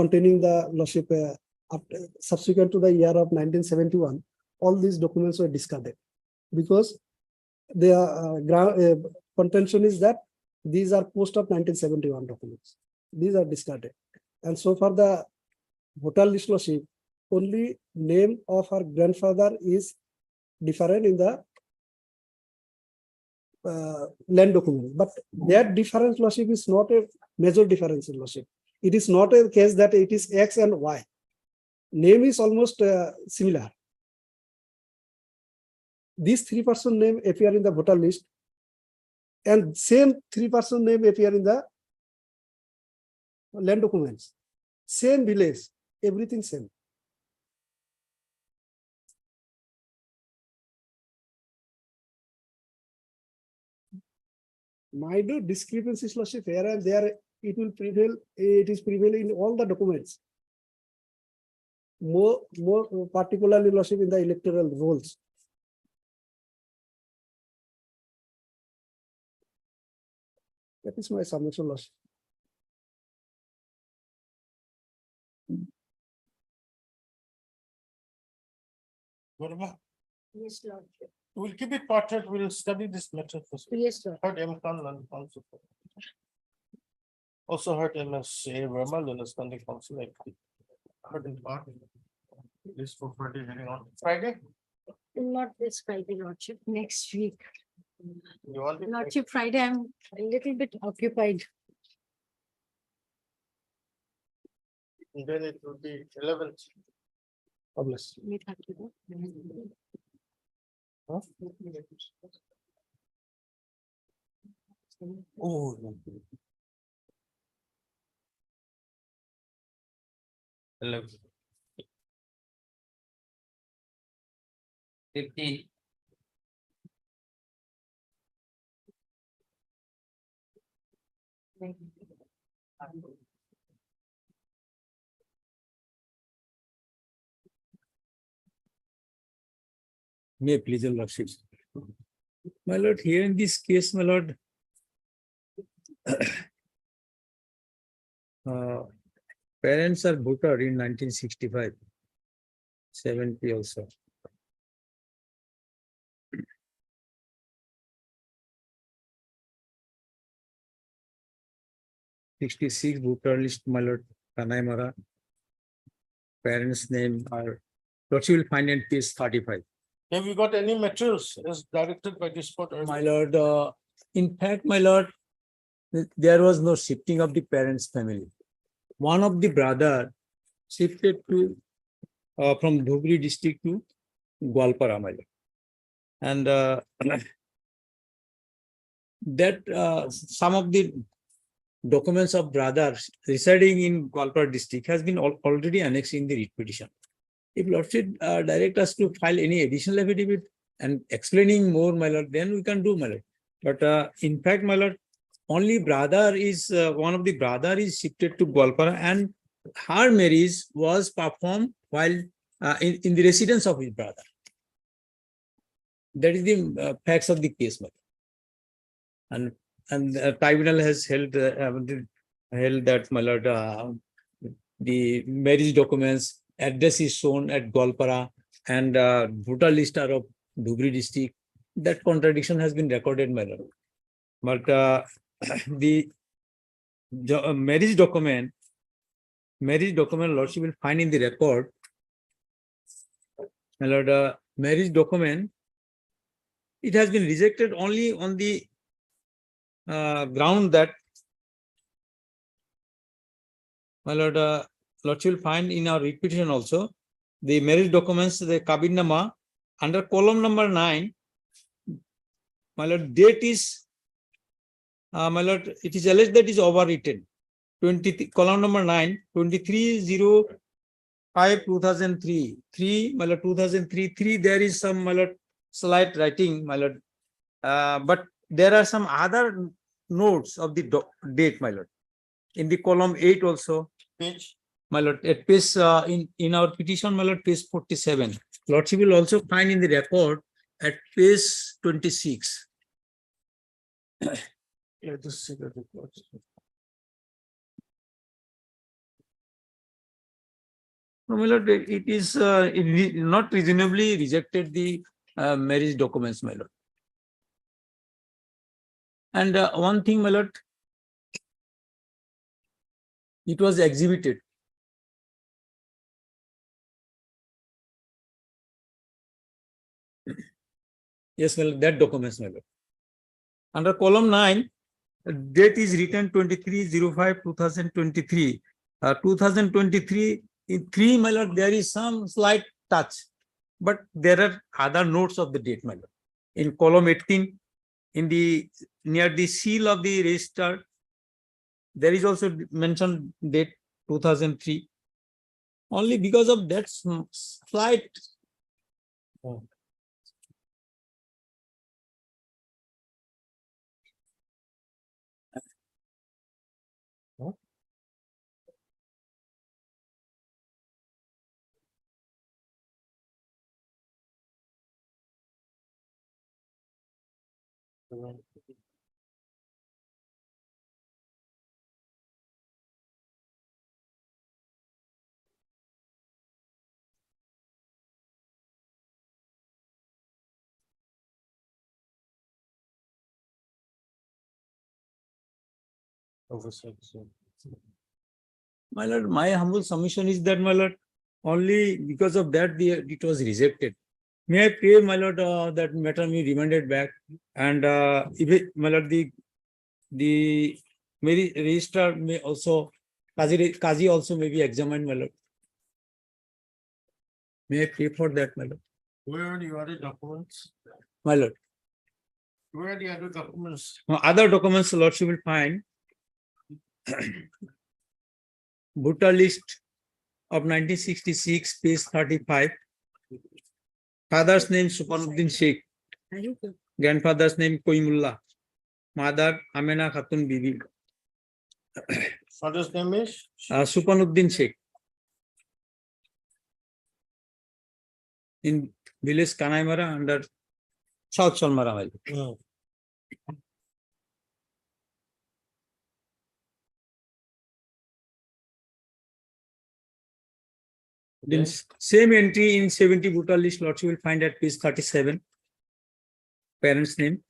containing the lordship subsequent to the year of 1971, all these documents were discarded because the contention is that these are post of 1971 documents. These are discarded, and so far the voter list lordship, only name of her grandfather is different in the land document, but that difference lordship is not a major difference in lordship. It is not a case that it is X and Y. Name is almost similar. These 3-person name appear in the voter list, and same 3-person name appear in the land documents. Same village, everything same. Minor discrepancies, Lordship, here and there, it will prevail, it is prevailing in all the documents. More particularly, Lordship, in the electoral rolls. That is my submission, Lordship. What about, Yes, Lordship. we'll keep it parted, we'll study this matter first. Yes, sir. Heard M. Khan and also. Also heard MSA Verma, Luna Standing Council. Like, heard in part. This for Friday, hearing on Friday. Not this Friday, Lordship, next week. You want it? Lordship, Friday, I'm a little bit occupied. Then it will be 11th. Publish. Huh? Oh. no. 11. 15. May please your lordship. My lord, here in this case, my lord, parents are voted in 1965, 70 also. '66 voter list, my lord, Kanai Mara. Parents' name are, what you will find in page 35. Have you got any materials as directed by this court? My lord, in fact, my lord, there was no shifting of the parents' family. One of the brother shifted to from Dhubri district to Gwalpara, my lord. And that some of the documents of brothers residing in Gwalpara district has been already annexed in the writ petition. If lordship direct us to file any additional affidavit and explaining more, my lord, then we can do, my lord. But in fact, my lord, only brother is one of the brother is shifted to Gwalpara, and her marriage was performed while in the residence of his brother. That is the facts of the case, my lord. And the tribunal has held that, my lord, the marriage documents, address is shown at Gwalpara, and voter list are of Dhubri district. That contradiction has been recorded, my lord. But the marriage document, lordship will find in the record, my lord, marriage document, it has been rejected only on the ground that, my lord, lordship will find in our writ petition also, the marriage documents, the Kabinnama, under column number 9, my lord, date is, my lord, it is alleged that is overwritten. Column number 9, 23/05/2003. 3, my lord, 2003. 3, there is some, my lord, slight writing, my lord. But there are some other notes of the date, my lord. In the column 8 also. Page. My lord, at page in our petition, my lord, page 47. Lordship will also find in the record at page 26. Let us see the report. No, my lord, it is not reasonably rejected the marriage documents, my lord. And one thing, my lord, it was exhibited. Yes, my lord, that documents, my lord. Under column 9, date is written 23/05/2023. 2023, in 3, my lord, there is some slight touch. But there are other notes of the date, my lord. In column 18, in the near the seal of the registrar, there is also mentioned date 2003. Only because of that slight. Oversight, so. My lord, my humble submission is that, my lord, only because of that it was rejected. May I pray, my lord, that matter be remanded back, and my lord, the registrar may also, Kazi also may be examined, my lord. May I pray for that, my lord? Where are the other documents? My lord. Where are the other documents? Now, other documents, lordship will find voter list of 1966, page 35. Father's name Supanuddin Sheikh. Grandfather's name Koimullah. Mother Amena Khatun Bibi. Father's name is? Supanuddin Sheikh. In village Kanaimara under South Salmara Valley. Then same entry in 70 voter list, lordship will find at page 37. Parents' name.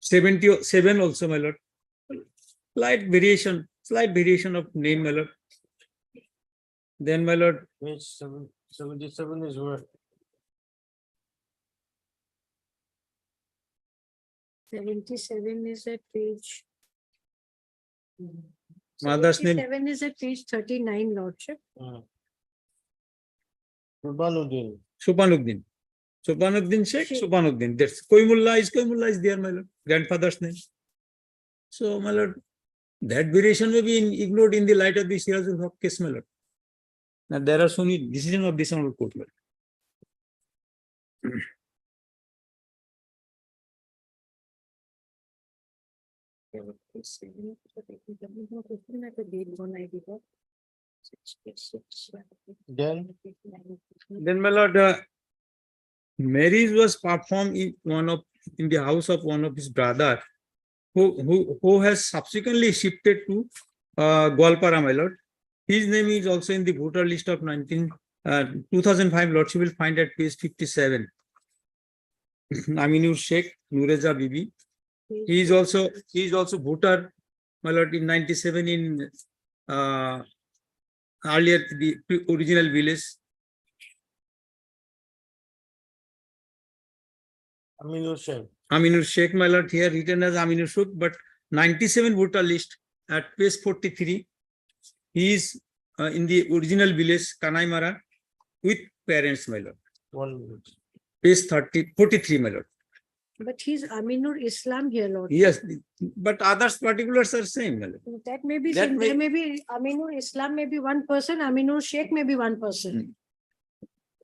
'77 also, my lord. Slight variation of name, my lord. Then, my lord. Page 77 is where? 77 is at page. Mother's name. 77 is at page 39, lordship. Supanuddin. Supanuddin Sheikh, Sheikh. Supanuddin. That's Koimullah is there, my lord. Grandfather's name. So, my lord, that variation may be ignored in the light of the Sirazul Haq case, my lord. Now, there are so many decisions of this honorable court, my lord. Then, my lord, marriage was performed in the house of one of his brother, who has subsequently shifted to Gwalpara, my lord. His name is also in the voter list of 2005. Lordship will find at page 57. Aminur Sheikh, Nureza Bibi. He is also voter, my lord, in 97 in earlier the original village. Aminur Sheikh, my lord, here written as Aminur Sheikh, but 97 voter list at page 43. He is in the original village Kanaimara with parents, my lord. 1 minute. Page 43, my lord. But he's Aminur Islam here, lord. Yes, but others particulars are same, my lord. That may be That same. may- There may be Aminur Islam may be one person, Aminur Sheikh may be one person.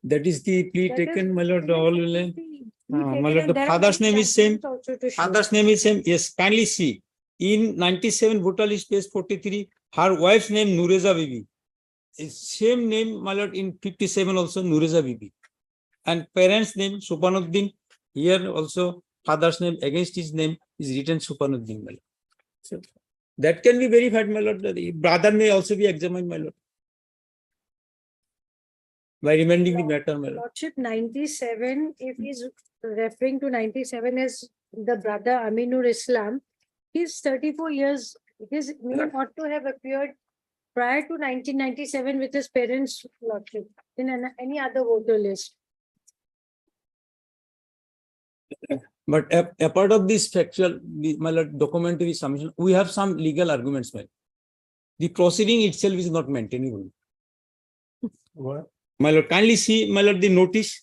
That is the plea That is- taken, my lord. that is All the in. plea My taken, lord, and the there are father's many name is same. documents also to show. Father's name is same. Yes, kindly see. In 97 voter list, page 43, her wife's name Nureza Bibi. Is same name, my lord, in 57 also Nureza Bibi. And parents' name Supanuddin. Here also father's name against his name is written Supanuddin, my lord. So that can be verified, my lord. The brother may also be examined, my lord. By remanding the matter, my lord. Lordship 97, if he's referring to 97 as the brother Aminur Islam, he's 34 years, his name ought to have appeared prior to 1997 with his parents' lordship in any other voter list. But apart of this factual, my lord, documentary submission, we have some legal arguments, my lord. The proceeding itself is not maintainable. What? My lord, kindly see, my lord, the notice.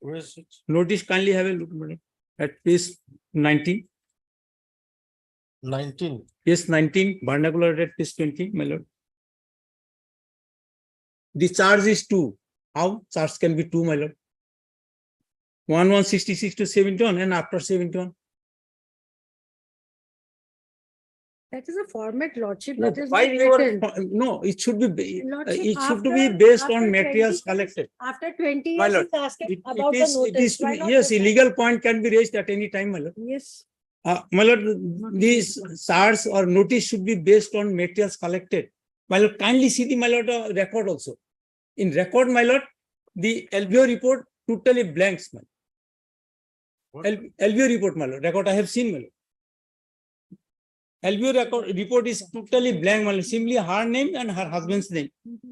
Where is it? Notice, kindly have a look, my lord, at page 19. 19. Yes, 19, vernacular at page 20, my lord. The charge is 2. How charge can be 2, my lord? 1166 to 71 and after 71. That is a format, lordship. No, That is why not we were, written. no, it should be, Lordship, it should be after- based after on 20 materials years- collected. After 20 My years, lord, he's asking It about the is, it is, notice. to Why be- not yes, this one? illegal point can be raised at any time, my lord. Yes. My lord, these charts or notice should be based on materials collected. My lord, kindly see the, my lord, record also. In record, my lord, the LBO report totally blanks, my What? LBO report, my lord, record I have seen, my lord. LBO record report is totally blank, my lord, simply her name and her husband's name,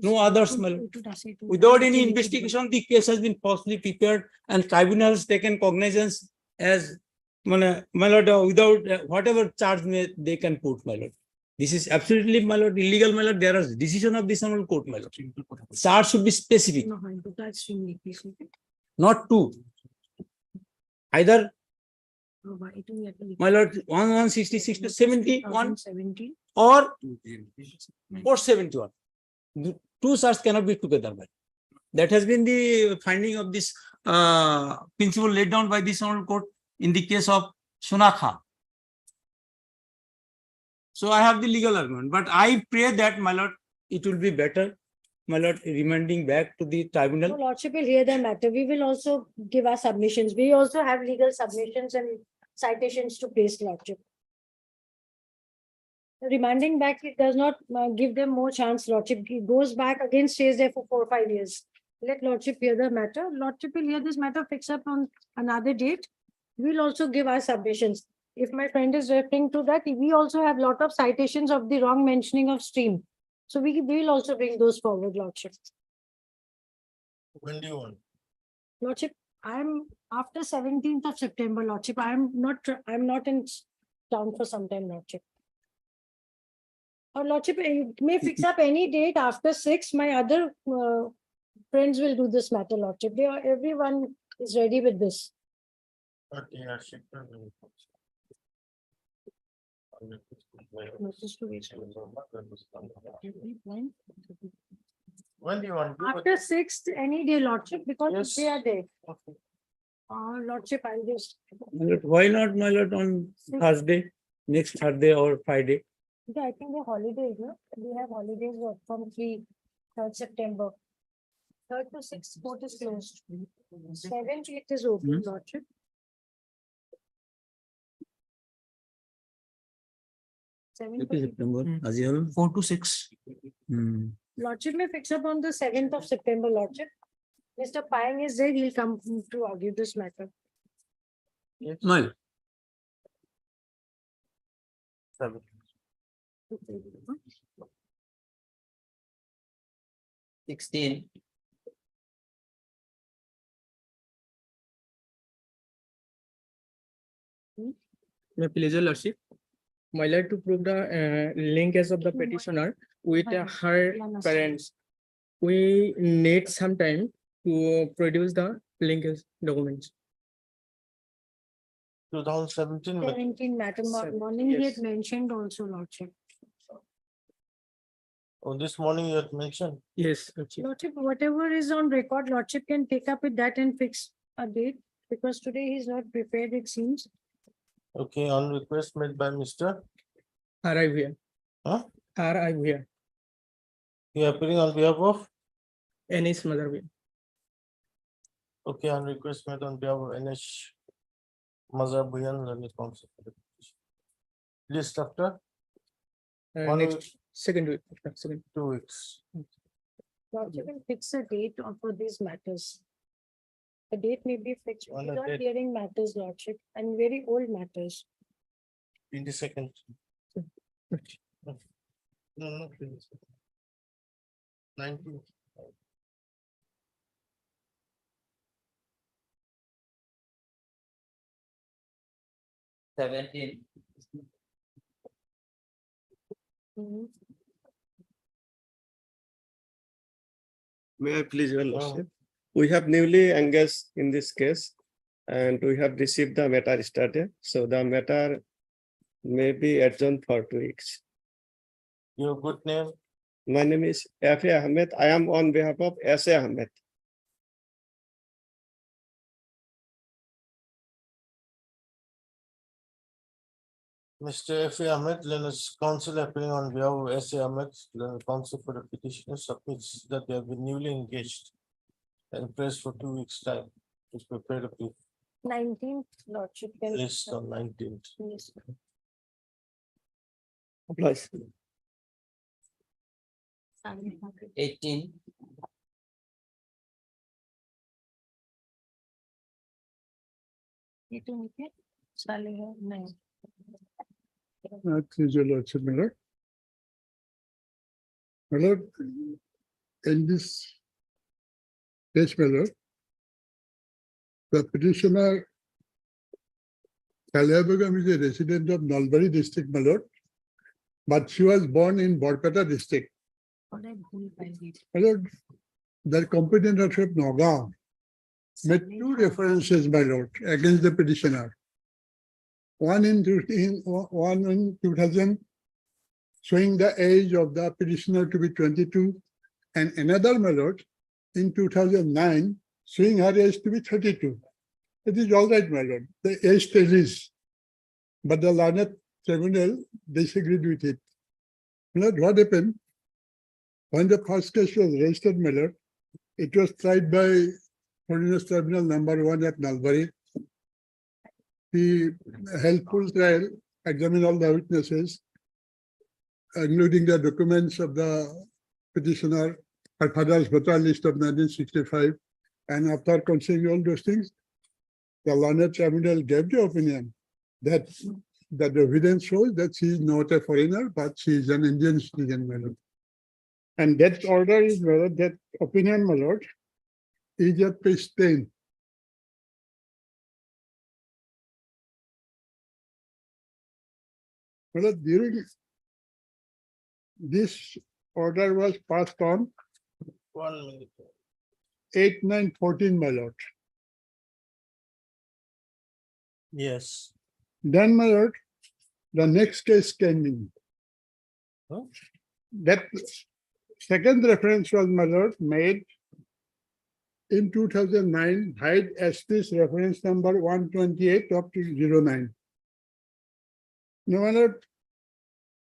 no others, my lord. Without any investigation, the case has been falsely prepared and tribunal has taken cognizance as, my lord, without whatever charge they can put, my lord. This is absolutely, my lord, illegal, my lord. There is decision of this honorable court, my lord. Charge should be specific, not 2. Either, my lord, 1166 to 71 or 471. The 2 charges cannot be together, my lord. That has been the finding of this principle laid down by this honorable court in the case of Sunakha. So I have the legal argument, but I pray that, my lord, it will be better, my lord, remanding back to the No, tribunal. lordship will hear the matter. We will also give our submissions. We also have legal submissions and citations to place, lordship. Remanding back, it does not give them more chance, lordship. It goes back again, stays there for 4 or 5 years. Let lordship hear the matter. Lordship will hear this matter, fix up on another date. We'll also give our submissions. If my friend is referring to that, we also have lot of citations of the wrong mentioning of stream. So we will also bring those forward, lordship. When do you want? Lordship, I'm after 17th of September, lordship. I'm not in town for some time, lordship. Or lordship, you may fix up any date after 6. My other friends will do this matter, lordship. Everyone is ready with this. Okay, yeah, shit. When do you want? After 6th, any day, lordship, because Yes. they are there. Okay. Lordship, I'll just. My lord, why not, my lord, on Thursday, next Thursday or Friday? Yeah, I think the holidays, no? We have holidays from 3rd September. 3rd to 6th, court is closed. 7th, 8th is open, lordship. September, 4 to 6. Lordship may fix up on the 7th of September, lordship. Mr. Payang is there, he'll come to argue this matter. My lord. Seven. May please, your lordship. My lord, to prove the linkage of the petitioner with her parents, we need some time to produce the linkage documents. 2017. 17 matter, Seven, morning he had yes. mentioned also, lordship. Oh, this morning you had mentioned. Yes, lordship. Lordship, whatever is on record, lordship can take up with that and fix a date, because today he's not prepared, it seems. Okay, on request made by Mr. Arrive here. Huh? Arrive here. You are appearing on behalf of? Anis Motherwell. Okay, on request made on behalf of NH Mazhar Bhuyan, learned counsel. List after One Next, second week. Second. 2 weeks. Lordship can fix a date for these matters. The date may be fixed, On we a are date. hearing matters, lordship, and very old matters. 22nd. No, no. 19. May I please, your Oh. lordship? We have newly engaged in this case and we have received the matter yesterday. So the matter may be adjourned for 2 weeks. Your good name? My name is F.A. Ahmed. I am on behalf of S.A. Ahmed. Mr. F.A. Ahmed, Learners Council appearing on behalf of S.A. Ahmed, Learners Council for the petitioner submits that they have been newly engaged and pressed for 2 weeks' time to prepare the 19th lordship. can- list on 19th. Yes. Applies. 18. No. Please, your lordship, my lord. My lord, in this case, my lord, the petitioner Talia Begum is a resident of Nalbari district, my lord, but she was born in Borpeta district. My lord, the competent lordship Nagaon made two references, my lord, against the petitioner. One in 2000, showing the age of the petitioner to be 22, and another, my lord, in 2009, showing her age to be 32. It is all right, my lord. The age tallies, but the learned tribunal disagreed with it. My lord, what happened? When the first case was registered, my lord, it was tried by Foreigners Tribunal number 1 at Nalbari. The helpful trial examined all the witnesses, including the documents of the petitioner, her father's voter list of 1965, and after considering all those things, the learned tribunal gave the opinion that the evidence shows that she is not a foreigner, but she is an Indian citizen, my lord. And that order is, my lord, that opinion, my lord, is at page 10. My lord, during this order was passed on 1 minute. 8/9/14, my lord. Yes. Then, my lord, the next case came in. Huh? That second reference was, my lord, made in 2009, Hyde Estes reference number 128 up to 09. Now, my lord,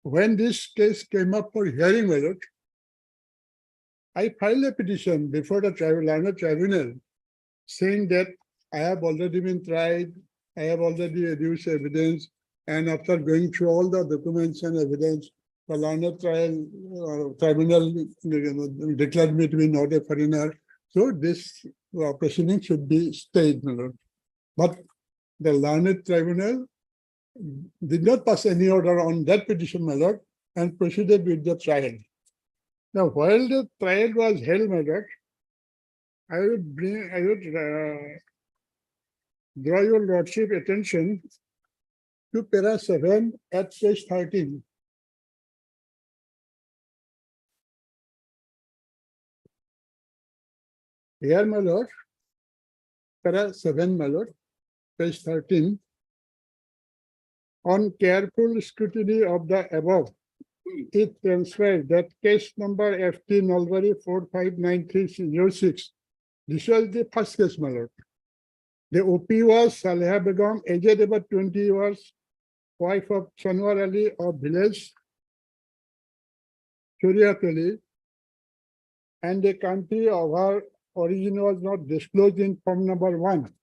when this case came up for hearing, my lord, I filed a petition before the learned tribunal saying that I have already been tried, I have already adduced evidence, and after going through all the documents and evidence, the learned tribunal declared me to be not a foreigner. So this proceeding should be stayed, my lord. But the learned tribunal did not pass any order on that petition, my lord, and proceeded with the trial. Now, while the trial was held, my lord, I would draw your lordship attention to para 7 at page 13. Here, my lord, para 7, my lord, page 13. On careful scrutiny of the above, it transpires that case number FT Nalbari 459306. This was the first case, my lord. The OP was Saleha Begum, aged about 20 years, wife of Chanwar Ali of village Churiat Ali, and the country of her origin was not disclosed in form number 1.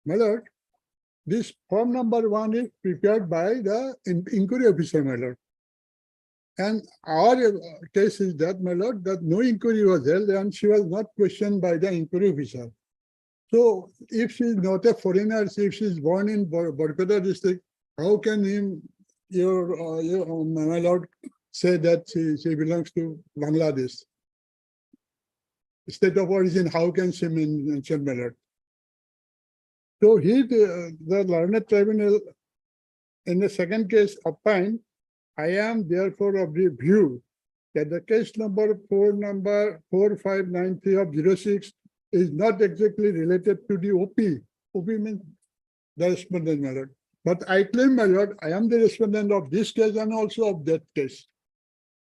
My lord, this form number 1 is prepared by the inquiry officer, my lord. And our case is that, my lord, that no inquiry was held and she was not questioned by the inquiry officer. So if she is not a foreigner, if she is born in Borpeta district, how can my lord, say that she belongs to Bangladesh. State of origin, how can she mention, my lord? So the learned tribunal in the second case opined, I am therefore of the view that the case number 4593 of 06 is not exactly related to the OP. OP means the respondent, my lord. But I claim, my lord, I am the respondent of this case and also of that case.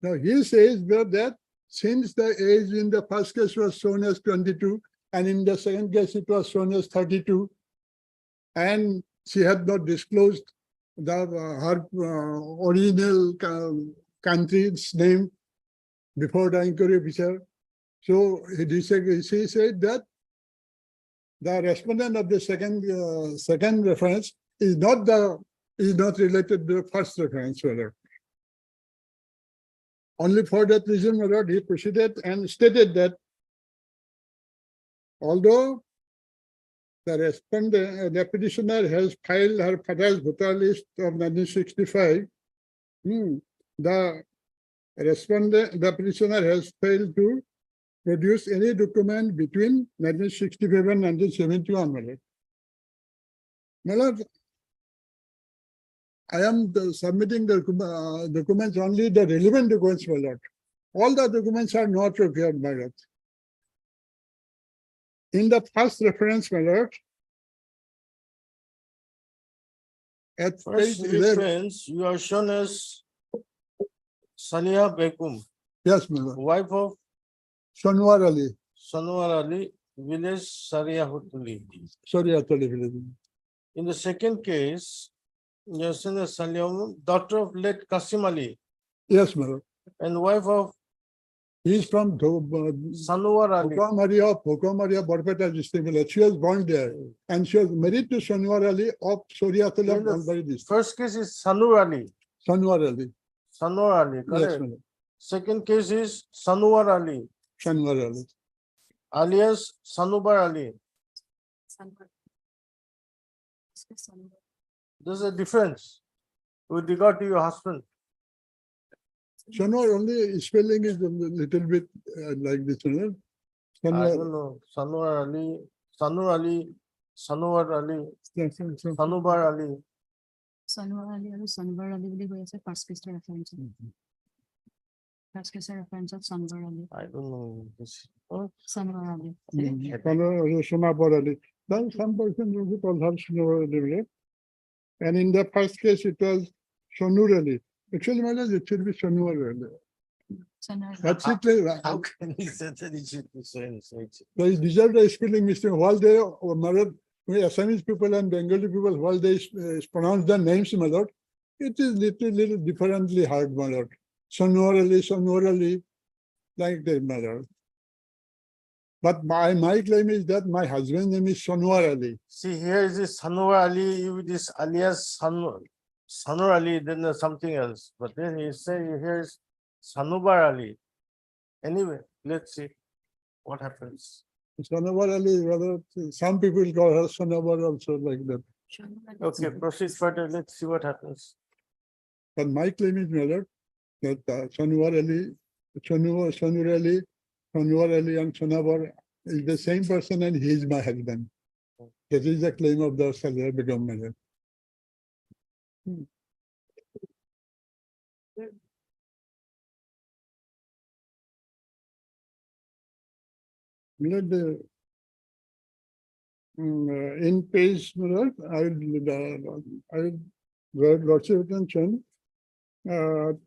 Now he says that since the age in the first case was shown as 22 and in the second case it was shown as 32, and she had not disclosed her original country's name before the inquiry officer. So he said that the respondent of the second reference is not related to the first reference, whether. Only for that reason, my lord, he proceeded and stated that although the petitioner has filed her father's voter list of 1965, the petitioner has failed to produce any document between 1965 and 1971, my lord. My lord, I am submitting the documents, only the relevant documents, my lord. All the documents are not required, my lord. In the first reference, my lord, at First page 11, reference, you are shown as Saliha Begum, yes, my lord, wife of Shanwar Ali, Sanwar Ali, village Sariyahutuli. sorry, actually, In the second case, you are shown as Saliha, daughter of late Qasim Ali yes, my lord. and wife of He is from Sanwar Ali. Bhokamaria, Barpeta district. She was born there and she was married to Shanwar Ali of Soriatala, In the Nalbari district. First case is Sanur Ali. Shanwar Ali, Sanwar Ali, yes, correct. my lord. Second case is Sanwar Ali, Shanwar Ali. alias Sanubar Ali. There's a difference with regard to your husband. Shanwar only spelling is a little bit like this, you know. I Shanwar, don't know. Sanwar Ali, Sanur Ali, Sanuwar Ali, Sanubar Ali. Sanwar Ali and Sanwar Ali will be a first case reference. First case reference of Sanwar Ali. I don't know. This. Oh, Sanwar Ali. Shanwar Ali. Then some person will call her Shanwar Ali. And in the first case, it was Shanur Ali. Actually, my lord, it should be Shanwar Ali. That's it. How can he say that it should be so and so? They deserve the spelling mistake. While they Assamese people and Bengali people, while they pronounce the names, my lord, it is little differently hard, my lord. Shanwar Ali, like that, my lord. But my claim is that my husband's name is Shanwar Ali. See, here is this Sanuwar Ali with this alias Sanur Ali, then there's something else. But then he say here is Sanubar Ali. Anyway, let's see what happens. Shanwar Ali, whether some people call her Shanwar also like that. Okay, proceed further. Let's see what happens. But my claim is, my lord, that Shanwar Ali and Shanawar is the same person and he is my husband. That is the claim of the Saliha Begum, my lord. My lord, in page, my lord, I will draw lots of attention to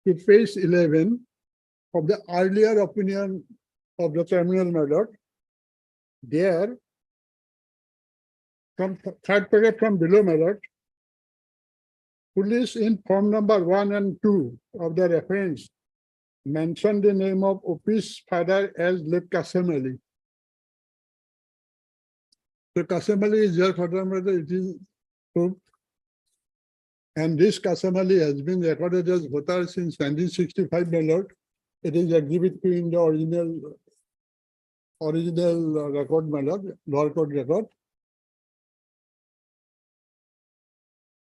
page 11 of the earlier opinion of the tribunal, my lord. There, from third paragraph from below, my lord, police in form number 1 and 2 of the reference mentioned the name of OP's father as late Qasim Ali. So Qasim Ali is your father, mother, it is proved. And this Qasim Ali has been recorded as voter since 1965, my lord. It is exhibit in the original record, my lord, lower court record.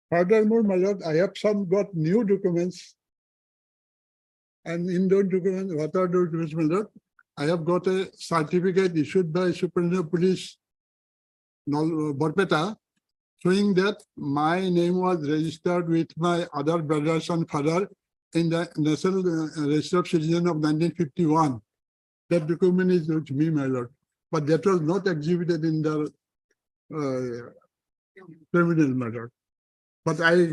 Furthermore, my lord, I have some got new documents. And in those documents, what are those documents, my lord? I have got a certificate issued by Superintendent of Police Borpeta, showing that my name was registered with my other brothers and father in the National Register of Citizen of 1951. That document is with me, my lord, but that was not exhibited in the criminal matter. But I,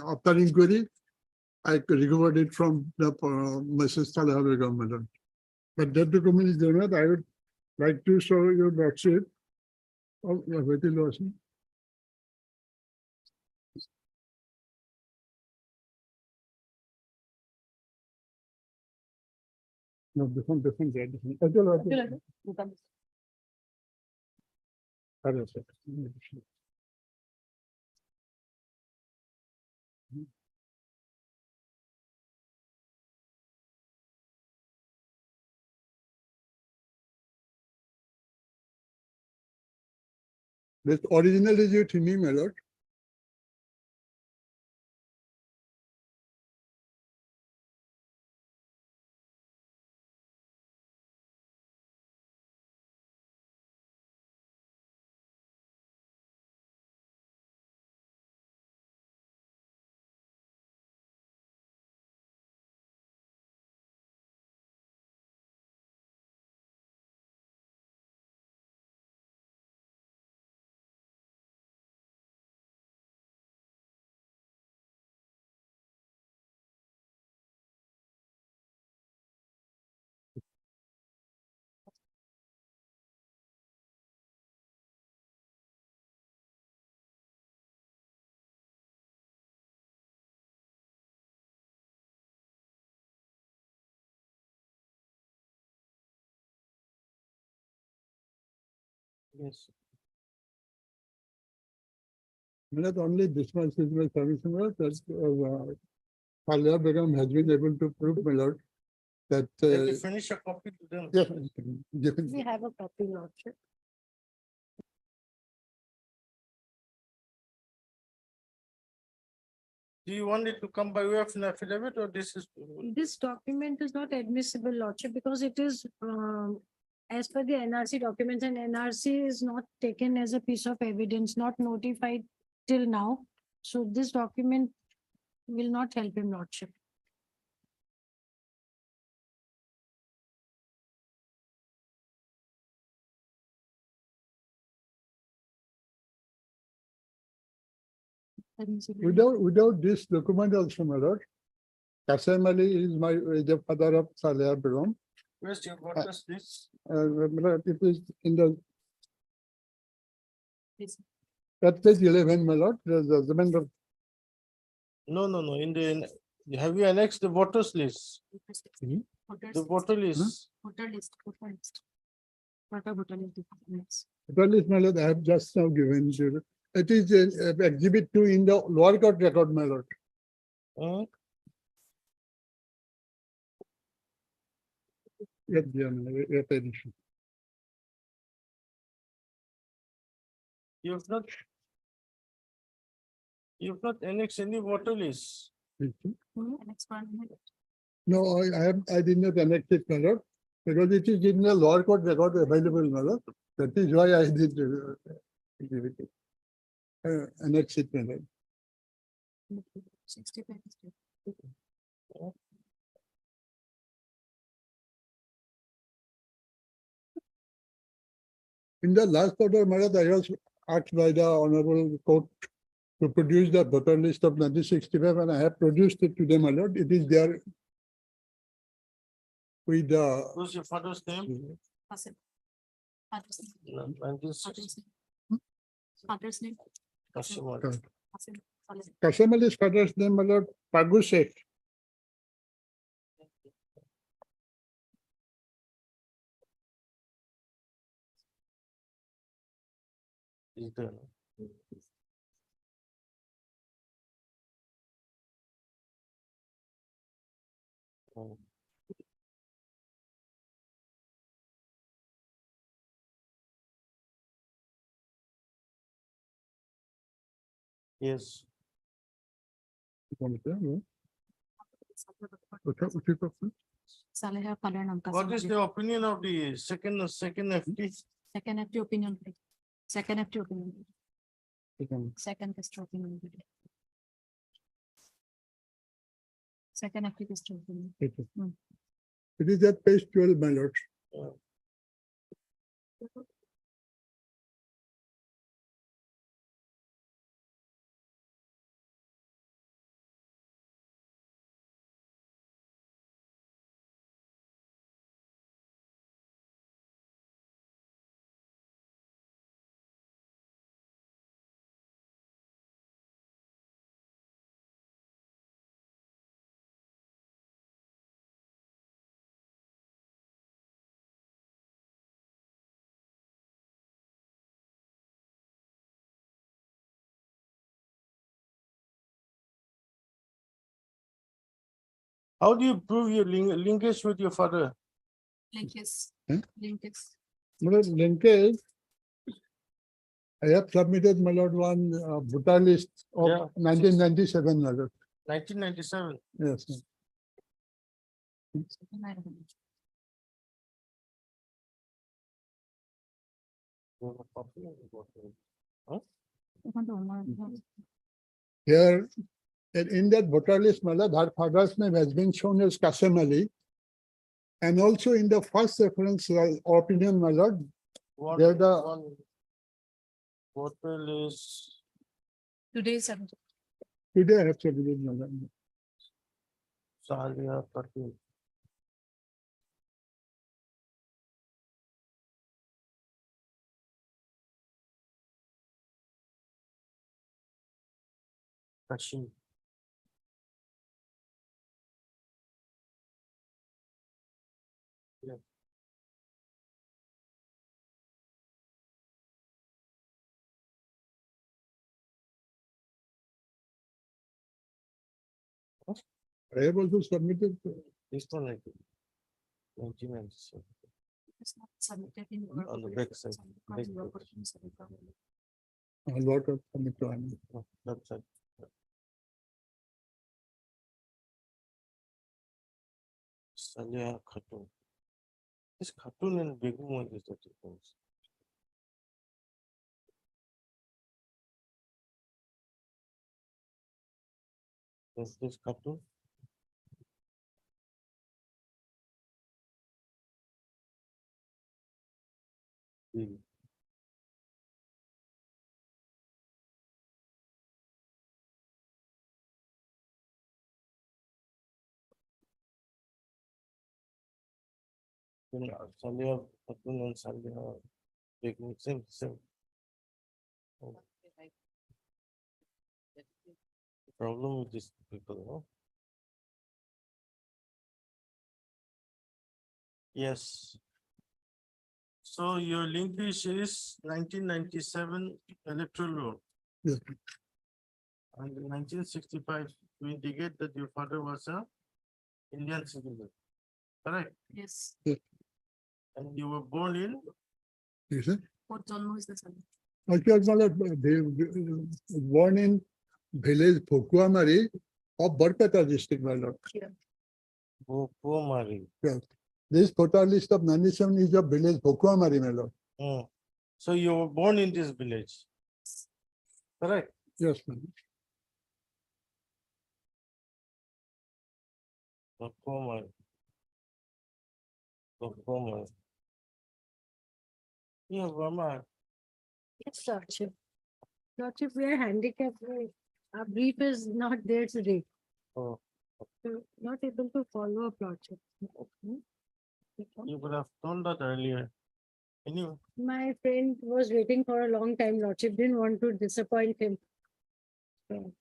after inquiry, I recovered it from the Mrs. Talha Begum, madam. But that document is there not. I would like to show your lordship. Oh, yeah, very lordship. No, different, different. Okay, lordship. Hello, sir. This original is with me, my lord. Yes. Not only this much is my submission, that Talha Begum has been able to prove, my lord, that. Finish a copy to them. Yes. We have a copy, lordship. Do you want it to come by way of an affidavit or this is? This document is not admissible, lordship, because it is as per the NRC documents, and NRC is not taken as a piece of evidence, not notified till now. So this document will not help him, lordship. Without this document also, my lord, Kasem Ali is the father of Talha Begum. Where's your, what is this? It is in the. That page 11, my lord, the judgment of. No, in the, have you annexed the voters list? The voter list? Voter list. What a voter list. That is, my lord, I have just now given you. It is exhibit 2 in the lower court record, my lord. Yes, edition. You've not annexed any voter list. No, I did not annex it, my lord, because it is in the lower court record available, my lord. That is why I did exhibit it. Annex it, my lord. 60 pages. In the last order, my lord, I was asked by the honorable court to produce the voter list of 1965, and I have produced it to them, my lord. It is there with the. Who's your father's name? Father's name. Kasem Ali's father's name, my lord, Pagu Sheikh. Is there? Yes. Saleha Kalan Amka. What is the opinion of the second FT? Second FT opinion. Second FT opinion. Second test opinion. Second FT test opinion. It is at page 12, my lord. How do you prove your linkage with your father? Linkage. Hmm? Linkage. Linkage. I have submitted, my lord, one voter list Yeah. of 1997, my lord. 1997. Yes. Here, in that voter list, my lord, her father's name has been shown as Qasim Ali. And also in the first reference opinion, my lord, there the Voter list. Today's subject. today I have submitted, my lord. Salia Patel. Kashim. Yeah. I have also submitted. This one like 1997. It's not submitted in. On the back side. Back page. A lot of submitted. No, that side. Salia Khatun. This Khatun and Begum, what is the difference? Is this Khatun? Salia Khatun and Salia Begum, same. Problem with these people, no? Yes. So your linkage is 1997 electoral roll. Yes. And in 1965, you indicate that your father was a Indian citizen, correct? Yes. And you were born in, You see? What Janmo is the subject? They born in village Phokuamari of Barpeta district, my lord. Bomari. Yes. This voter list of 97 is of village Phokuamari, my lord. So you were born in this village, correct? Yes, ma'am. Bomari. Yeah, Burma. Yes, Lordship. Lordship, we are handicapped. Our brief is not there today. Oh, So not able to follow up, Lordship. you could have told that earlier. Anyway, My friend was waiting for a long time, Lordship, didn't want to disappoint him. So,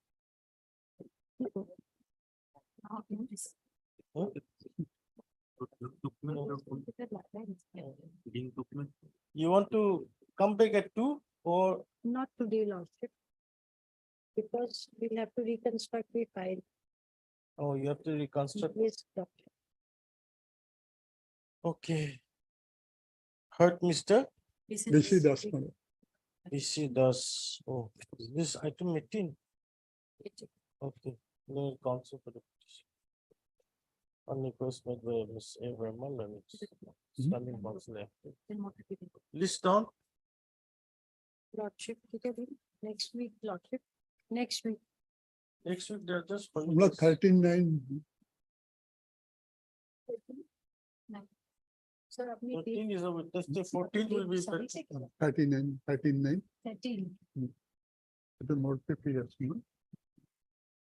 you want to come back at 2 or? Not today, Lordship. Because we'll have to reconstruct the file. Oh, you have to reconstruct. Yes, Lordship. Okay. Hurt, Mr. BC Das, my lord. BC does. Oh, is this item 18? Okay. No counsel for the petition. On request made by Ms. A. Verma and standing counsel. Then what will be the List down. Lordship, next week, Lordship, next week. Next week, they're just. Block 13-9. Sir, अपनी date 13 is a witness day, 14 will be. 13-9, 13-9. 13. The more previous,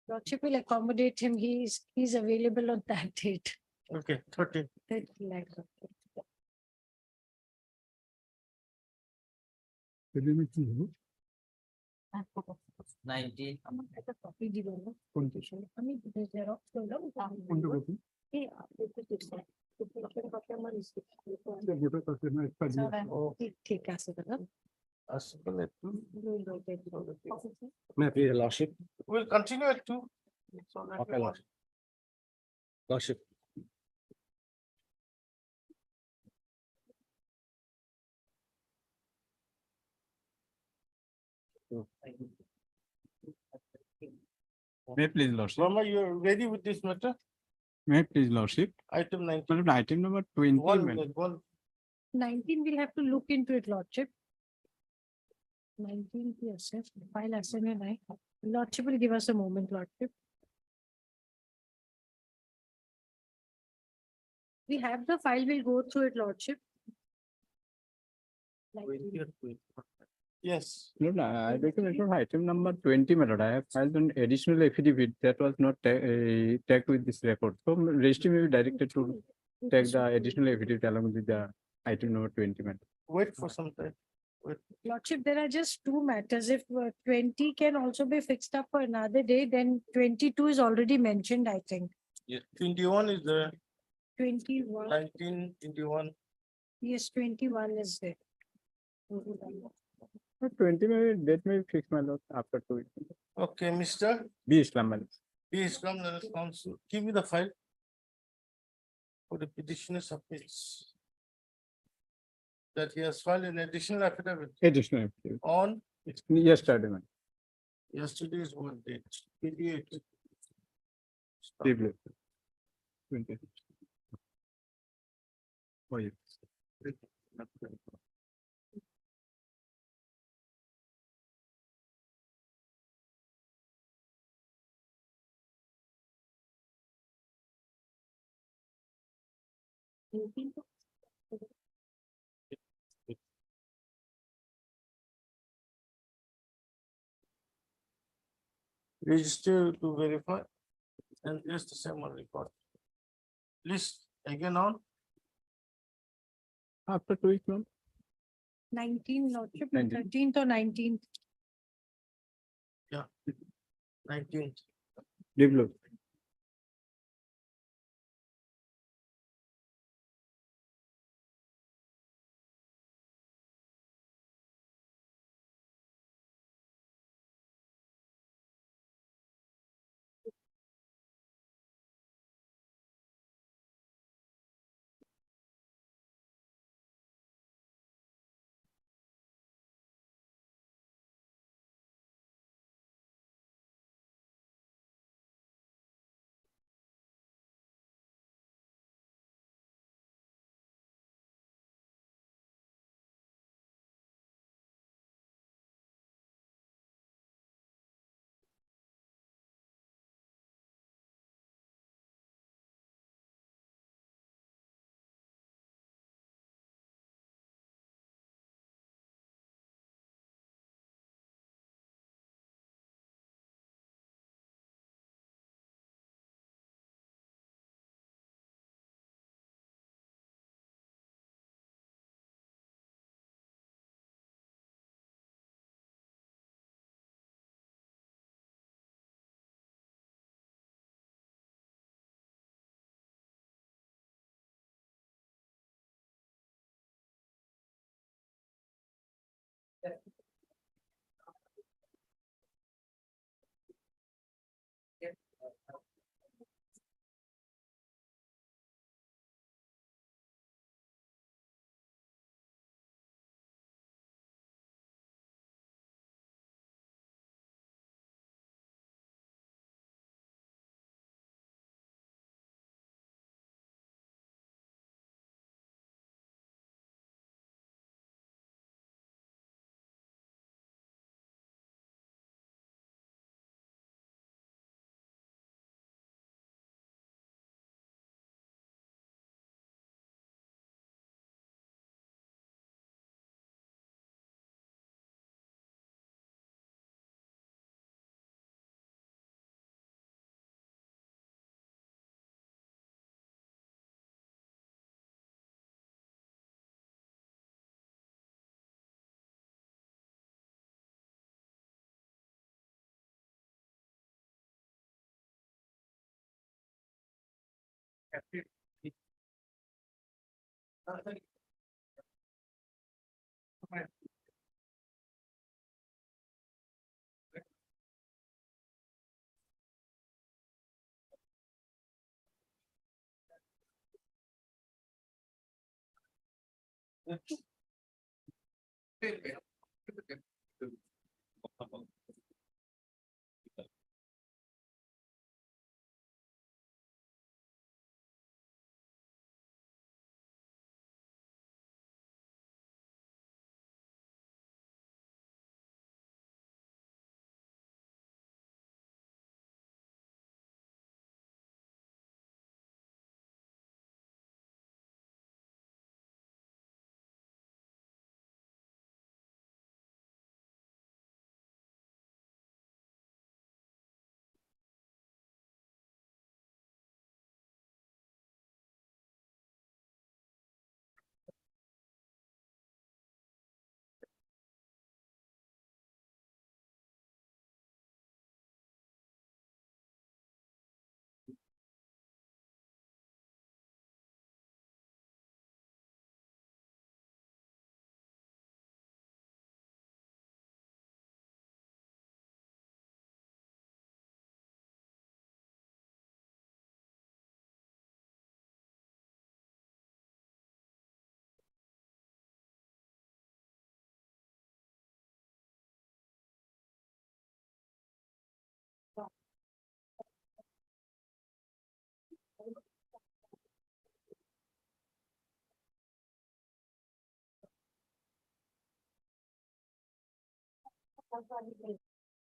Lordship will accommodate him. He's available on that date. Okay, 13. That like. 19. আমার একটা copy দিবেন না? আমি xerox করলাম, তাহলে এই application copy আমার ঠিক ঠিক আছে দাদা। Your lordship. We'll continue at 2. Okay, lordship. Lordship. May I please lordship, Verma, you're ready with this matter? may I please lordship, Item 19. item number 20. 1 ma'am. minute, 1. 19 we'll have to look into it, Lordship. 19 yes, file SNI. Lordship will give us a moment, Lordship. We have the file, we'll go through it, Lordship. Yes. No, no, I recommend item number 20, my lord. I have filed an additional affidavit that was not tagged with this record. So registry may be directed to tag the additional affidavit along with the item number 20, madam. Wait for some time. Lordship, there are just two matters. If 20 can also be fixed up for another day, then 22 is already mentioned, I think. Yeah. 21 is there, 21, 19, 21. yes, 21 is there. 20 maybe, that may be fixed, my lord, after 2 weeks. Okay, Mr. B Islam, my lord. B. Islam, counsel, give me the file. For the petitioner's appeals. That he has filed an additional affidavit Additional affidavit. on Yesterday, madam. yesterday's one date, 28. Privilege. 20. Oh, yes. Register to verify. And just the same one record. List again on. After 2 weeks, ma'am. 19, Lordship, 19. 13th or 19th. 19th. Privilege.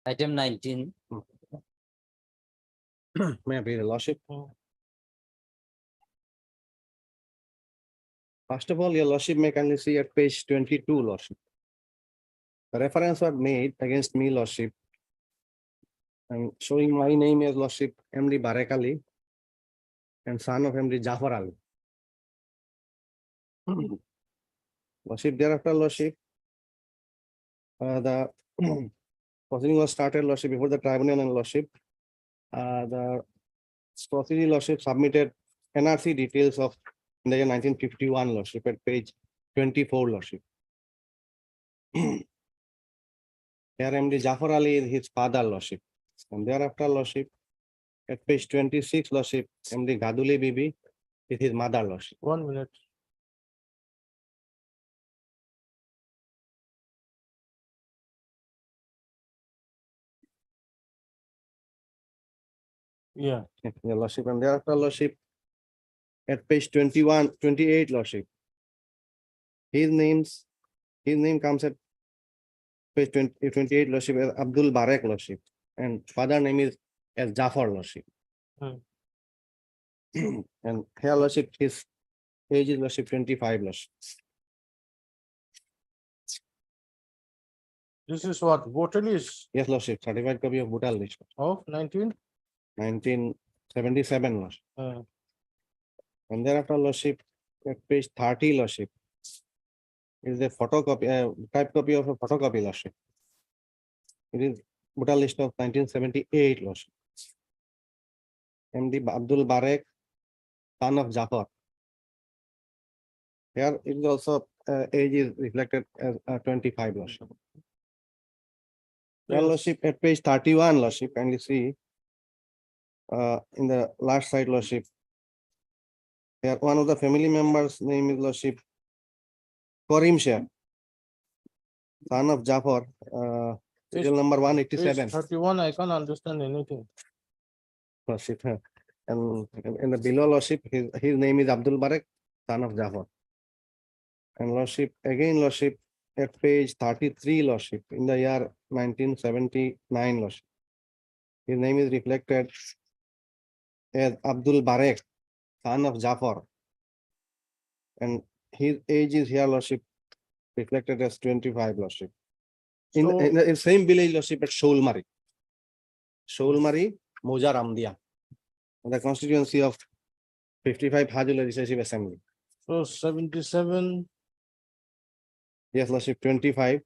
Item 19. May I be the lordship? First of all, your lordship may kindly see at page 22, lordship. The reference was made against me, lordship, and showing my name as lordship MD Barek Ali and son of MD Jafar Ali. Lordship, thereafter, lordship, the proceeding was started, lordship, before the tribunal and lordship. The proceeding, lordship, submitted NRC details of in the year 1951, lordship, at page 24, lordship. Here MD Jafar Ali is his father, lordship. And thereafter, lordship, at page 26, lordship, MD Gaduli Bibi is his mother, lordship. 1 minute. Yeah. Your lordship, and thereafter, lordship, at page 21, 28, lordship. His name comes at page 28, lordship, as Abdul Barek, lordship, and father name is as Jafar, lordship. Hmm. And here, lordship, his age is, lordship, 25, lordship. This is what voter list Yes, lordship, certified copy of voter list, of 1977, lordship. uh, And thereafter, lordship, at page 30, lordship, is a photocopy, type copy of a photocopy, lordship. It is voter list of 1978, lordship. MD Abdul Barek, son of Jafar. Here it is also age is reflected as 25, lordship. Well, lordship, at page 31, lordship, and you see in the last side, lordship, here one of the family members' name is, lordship, Karim Shah, son of Jafar, serial number 187. page 31, I can't understand anything. Lordship, and in the below, lordship, his name is Abdul Barek, son of Jafar. And lordship, again, lordship, at page 33, lordship, in the year 1979, lordship. His name is reflected as Abdul Barek, son of Jafar. And his age is here, lordship, reflected as 25, lordship. In So- the same village, lordship, at Shoulmari. Shoulmari, Moja Ramdia, the constituency of 55 Hajul Legislative Assembly. So 77, Yes, lordship, 25.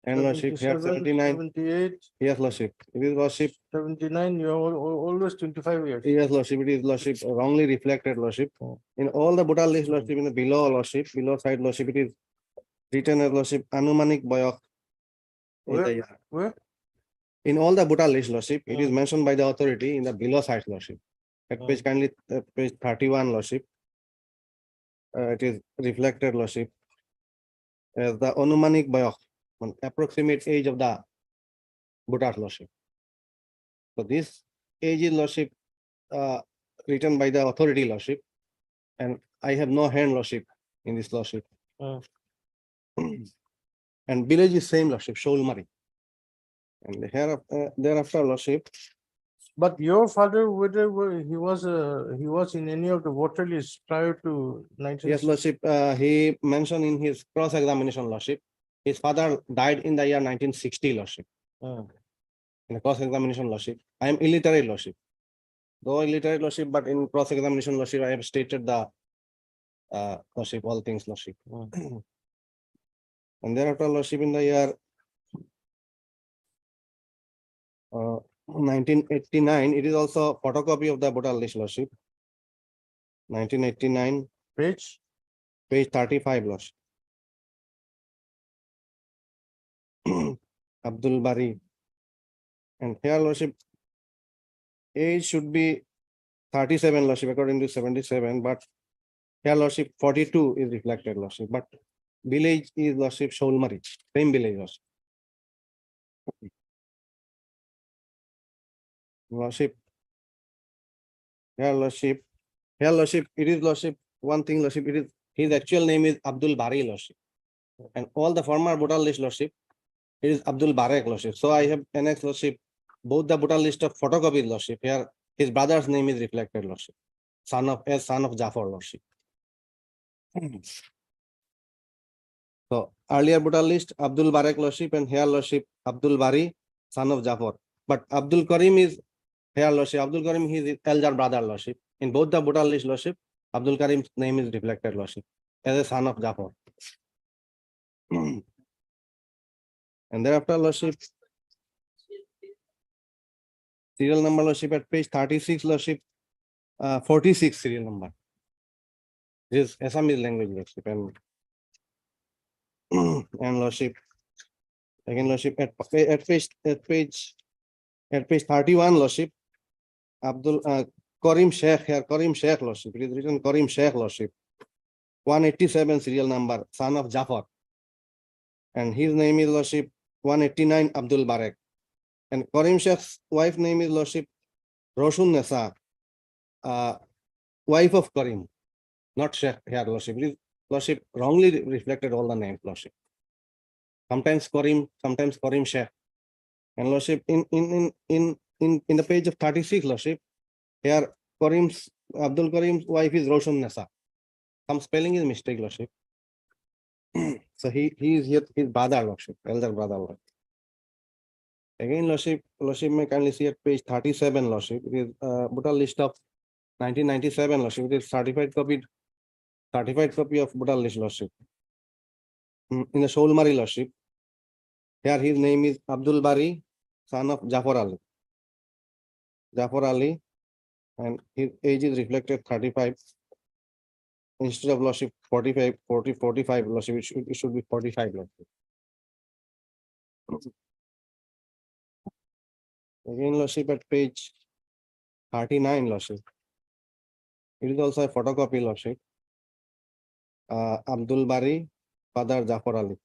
And Lordship, here 79, 78, yes, Lordship, it is Lordship, 79, you are always 25 years. yes, Lordship, it is Lordship, wrongly reflected Lordship. In all the Bhutan list Lordship, in the below Lordship, below side Lordship, it is written as Lordship, Anumanik Boyok. Where? In all the Bhutan list Lordship, it is mentioned by the authority in the below side Lordship. At page kindly, page 31 Lordship. It is reflected Lordship as the Anumanik Boyok, an approximate age of the Bhutan Lordship. So this age is Lordship written by the authority Lordship, and I have no hand Lordship in this Lordship. And village is same Lordship, Shoulmari. And here thereafter Lordship, But your father, whether he was in any of the voter lists prior to 19. yes, Lordship, he mentioned in his cross-examination Lordship, his father died in the year 1960 Lordship. In the cross-examination Lordship, I am illiterate Lordship. Though illiterate Lordship, but in cross-examination Lordship, I have stated the Lordship, all things Lordship. And thereafter Lordship in the year 1989, it is also photocopy of the Bhutan list Lordship. 1989, Page? page 35 Lordship. Abdul Bari. And here Lordship, age should be 37 Lordship according to 77, but here Lordship 42 is reflected Lordship, but village is Lordship Shoulmari, same village Lordship. Lordship, here Lordship, it is Lordship, one thing Lordship, it is, his actual name is Abdul Bari Lordship. And all the former Bhutan list Lordship, it is Abdul Barek Lordship. So I have annexed Lordship, both the Bhutan list of photocopy Lordship, here his brother's name is reflected Lordship, son of Jafar Lordship. So earlier Bhutan list, Abdul Barek Lordship, and here Lordship, Abdul Bari, son of Jafar. But Abdul Karim is here Lordship, Abdul Karim, his elder brother Lordship. In both the Bhutan list Lordship, Abdul Karim's name is reflected Lordship as a son of Jafar. And thereafter Lordship, serial number Lordship at page 36 Lordship, 46 serial number. This is Assamese language Lordship, and and Lordship, again Lordship at page 31 Lordship, Abdul Karim Sheikh here, Karim Sheikh Lordship, it is written Karim Sheikh Lordship, 187 serial number, son of Jafar, and his name is Lordship 189 Abdul Barek, and Karim Sheikh's wife name is Lordship Roshun Nessa, wife of Karim, not Sheikh here Lordship. It is Lordship wrongly reflected all the names Lordship. Sometimes Karim Sheikh, and Lordship in the page of 36 Lordship, here Abdul Karim's wife is Roshan Nessa. Some spelling is mistake Lordship. So he is here his brother Lordship, elder brother Lordship. Again Lordship may kindly see at page 37 Lordship. It is Bhutan list of 1997 Lordship. It is certified copy of Bhutan list Lordship. In the Shoulmari Lordship, here his name is Abdul Bari, son of Jafar Ali, and his age is reflected 35. Instead of Lordship 45 Lordship, it should be 45 Lordship. Again Lordship at page 39 Lordship. It is also a photocopy Lordship. Abdul Bari, father Jafar Ali.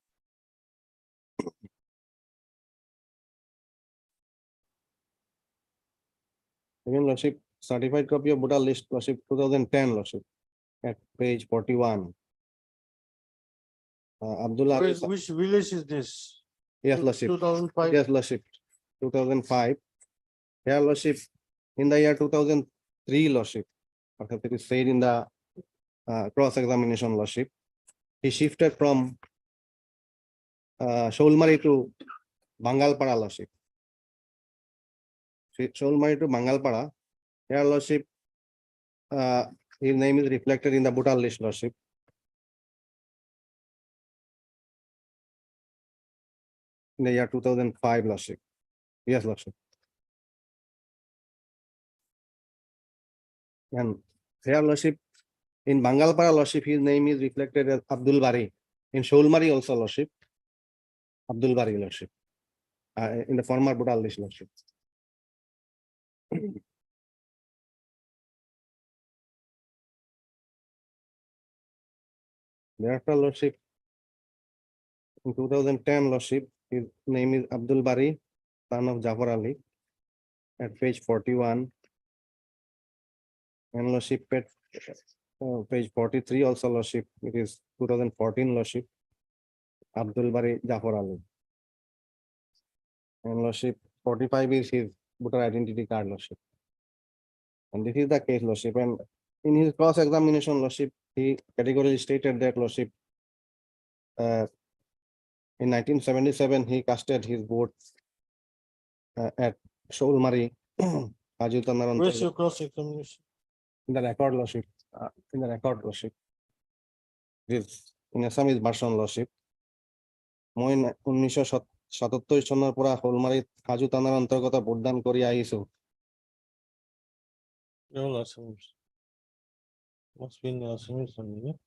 Again Lordship, certified copy of Bhutan list Lordship 2010 Lordship at page 41. Abdullah. Which village is this? Yes, Lordship. 2005. Yes, Lordship. 2005. Here, Lordship, in the year 2003, Lordship, it is said in the cross-examination, Lordship, he shifted from Shoulmari to Bangalpara, Lordship. Shoulmari to Bangalpara. Here, Lordship, his name is reflected in the Bhutan list, Lordship. in the year 2005, Lordship. Yes, Lordship. And here, Lordship, in Bangalpara, Lordship, his name is reflected as Abdul Bari. In Sholmari also, Lordship, Abdul Bari, Lordship. In the former Budal list, Lordship. Thereafter, Lordship, in 2010, Lordship, his name is Abdul Bari, son of Jafar Ali, at page 41. And Lordship, at page 43 also, Lordship, it is 2014, Lordship, Abdul Bari Jafar Ali. And Lordship, 45 is his voter identity card, Lordship. And this is the case, Lordship. And in his cross-examination, Lordship, he categorically stated that, Lordship, in 1977, he casted his vote at Sholmari, Hajutanaran. Where's your cross examination? In the record, Lordship. In the record, Lordship. This in Assamese version, Lordship. মই 1977 চনৰ পৰা হলমাৰীত কাজু থানাৰ অন্তৰ্গত ভোটদান কৰি আহিছো। All Assamese. Must be in the Assamese only, yeah?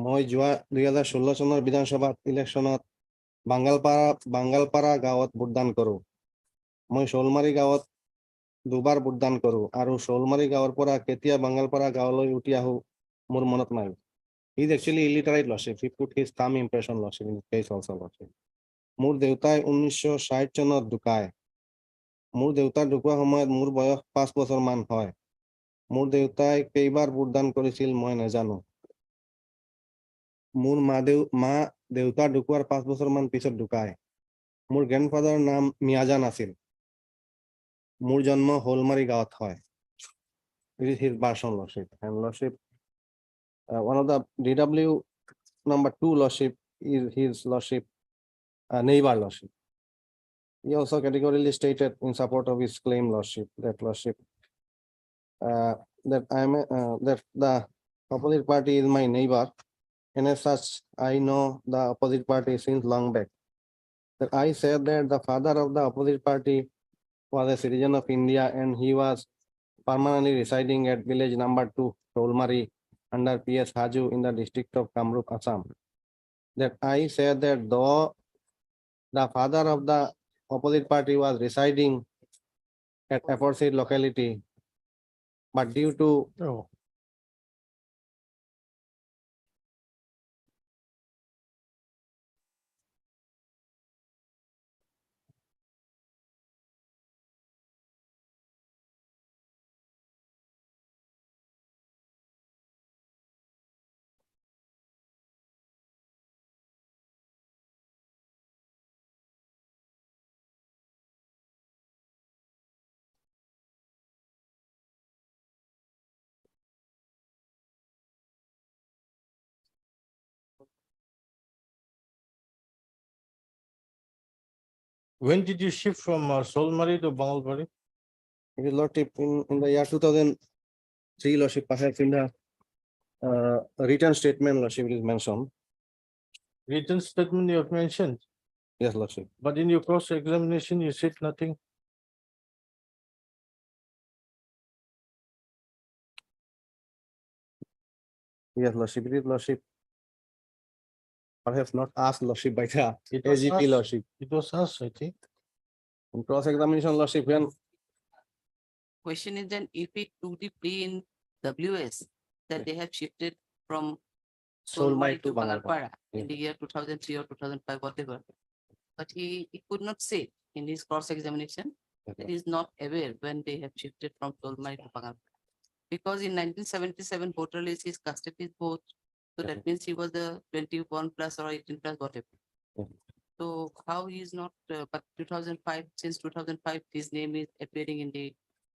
মই যোৱা 2016 চনৰ বিধানসভা ইলেকশ্যনত বাঙ্গালপাৰা গাঁৱত ভোটদান কৰো। মই শোলমাৰী গাঁৱত দুবাৰ ভোটদান কৰো আৰু শোলমাৰী গাঁৱৰ পৰা কেতিয়া বাঙ্গালপাৰা গাঁৱলৈ উঠি আহো মোৰ মনত নাই। He is actually illiterate, Lordship. He put his thumb impression, Lordship, in this case also, Lordship. মোৰ দেউতাই 1960 চনত ঢুকায়। মোৰ দেউতাৰ ঢুকোৱা সময়ত মোৰ বয়স 5 বছৰ মান হয়। মোৰ দেউতাই কেইবাৰ ভোটদান কৰিছিল মই নাজানো। মোৰ মা দেউতা ঢুকোৱাৰ 5 বছৰ মান পিছত ঢুকায়। মোৰ গ্ৰেণ্ডফাদাৰৰ নাম মিয়াজান আছিল। মোৰ জন্ম হলমাৰী গাঁৱত হয়। This is his version, Lordship. And Lordship, one of the DW number 2, Lordship, is his Lordship, neighbor, Lordship. He also categorically stated in support of his claim, Lordship, that Lordship, that that the opposite party is my neighbor, and as such, I know the opposite party since long back. That I said that the father of the opposite party was a citizen of India and he was permanently residing at village number 2, Tolmari, under PS Haju in the district of Kamrup, Assam. That I said that though the father of the opposite party was residing at aforesaid locality, but due to When did you shift from Solmari to Bangalpuri? it is Lordship in the year 2003, Lordship, perhaps in the written statement, Lordship, it is mentioned. Written statement you have mentioned, Yes, Lordship. but in your cross examination, you said nothing. Yes, Lordship, it is Lordship. Perhaps not asked, Lordship, by the It was AGP, asked. Lordship. It was us, I think. In cross examination, Lordship, when Question is then if it to the plea in WS that they have shifted from Solmari Solmari to to Bangalpara. Bangalpara in the year 2003 or 2005, whatever. But he could not say in his cross examination that he is not aware when they have shifted from Solmari to Bangalpara. Because in 1977 voter list is casted his vote. So that means he was the 21 plus or 18 plus whatever. Okay. So how he is not, but 2005, since 2005, his name is appearing in the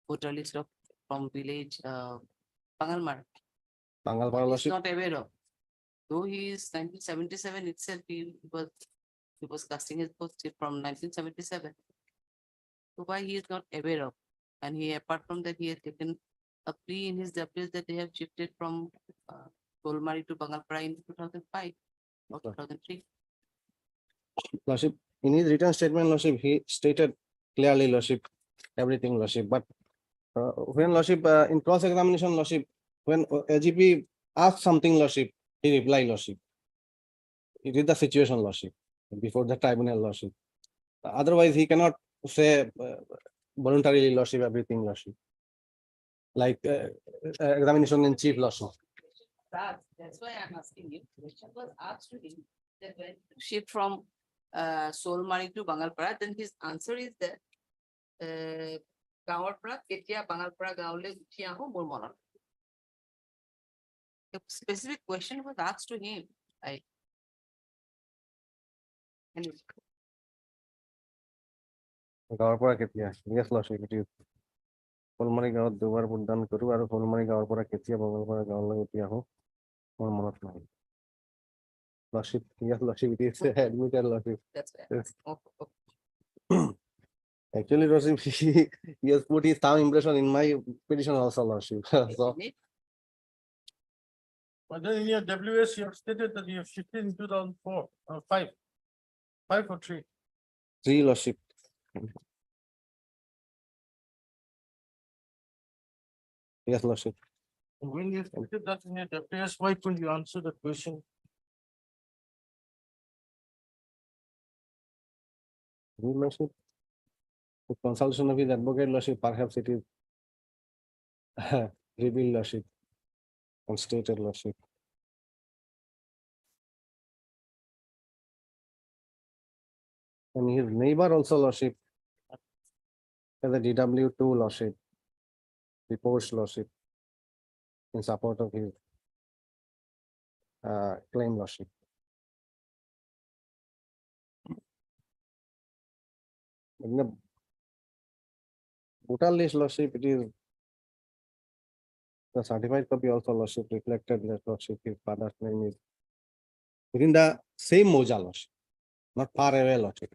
voter list of from village Bangalmar. Bangalpara, He's Lordship. not aware of. Though he is 1977 itself, he was casting his vote still from 1977. So why he is not aware of? And he, apart from that, he has taken a plea in his appeals that they have shifted from Tolmari to Bangalpara in 2005 or 2003. Lordship, in his written statement, Lordship, he stated clearly, Lordship, everything, Lordship, but when Lordship, in cross-examination, Lordship, when AGP asked something, Lordship, he replied, Lordship. It is the situation, Lordship, before the tribunal, Lordship. Otherwise, he cannot say voluntarily, Lordship, everything, Lordship. Like examination in chief, Lordship. That's why I'm asking you. Question was asked to him that when to shift from Solmari to Bangalpara, then his answer is that গাঁৱৰ পৰা কেতিয়া বাঙালপাৰা গাঁৱলৈ উঠি আহো মোৰ মনত নাই। A specific question was asked to him. গাঁৱৰ পৰা কেতিয়া? Yes, Lordship, it is. ফুলমাৰী গাঁৱত দুবাৰ ভোটদান কৰো আৰু ফুলমাৰী গাঁৱৰ পৰা কেতিয়া বাঙালপাৰা গাঁৱলৈ উঠি আহো মোৰ মনত নাই। Lordship, yes, Lordship, it is admitted, Lordship. That's why. Yes. Okay. Actually, Lordship, he has put his thumb impression in my petition also, Lordship. So, But then in your WS, you have stated that you have shifted in 2004 or 5. 5 or 3. 3, Lordship. Yes, Lordship. When you stated that in your WS, why couldn't you answer the question? Lordship. With consultation of his advocate, Lordship, perhaps it is revealed, Lordship, and stated, Lordship. And his neighbor also, Lordship, as a DW2, Lordship, reports, Lordship, in support of his claim, Lordship. In the voter list, Lordship, it is the certified copy also, Lordship, reflected that, Lordship, his father's name is within the same moja, Lordship, not far away, Lordship.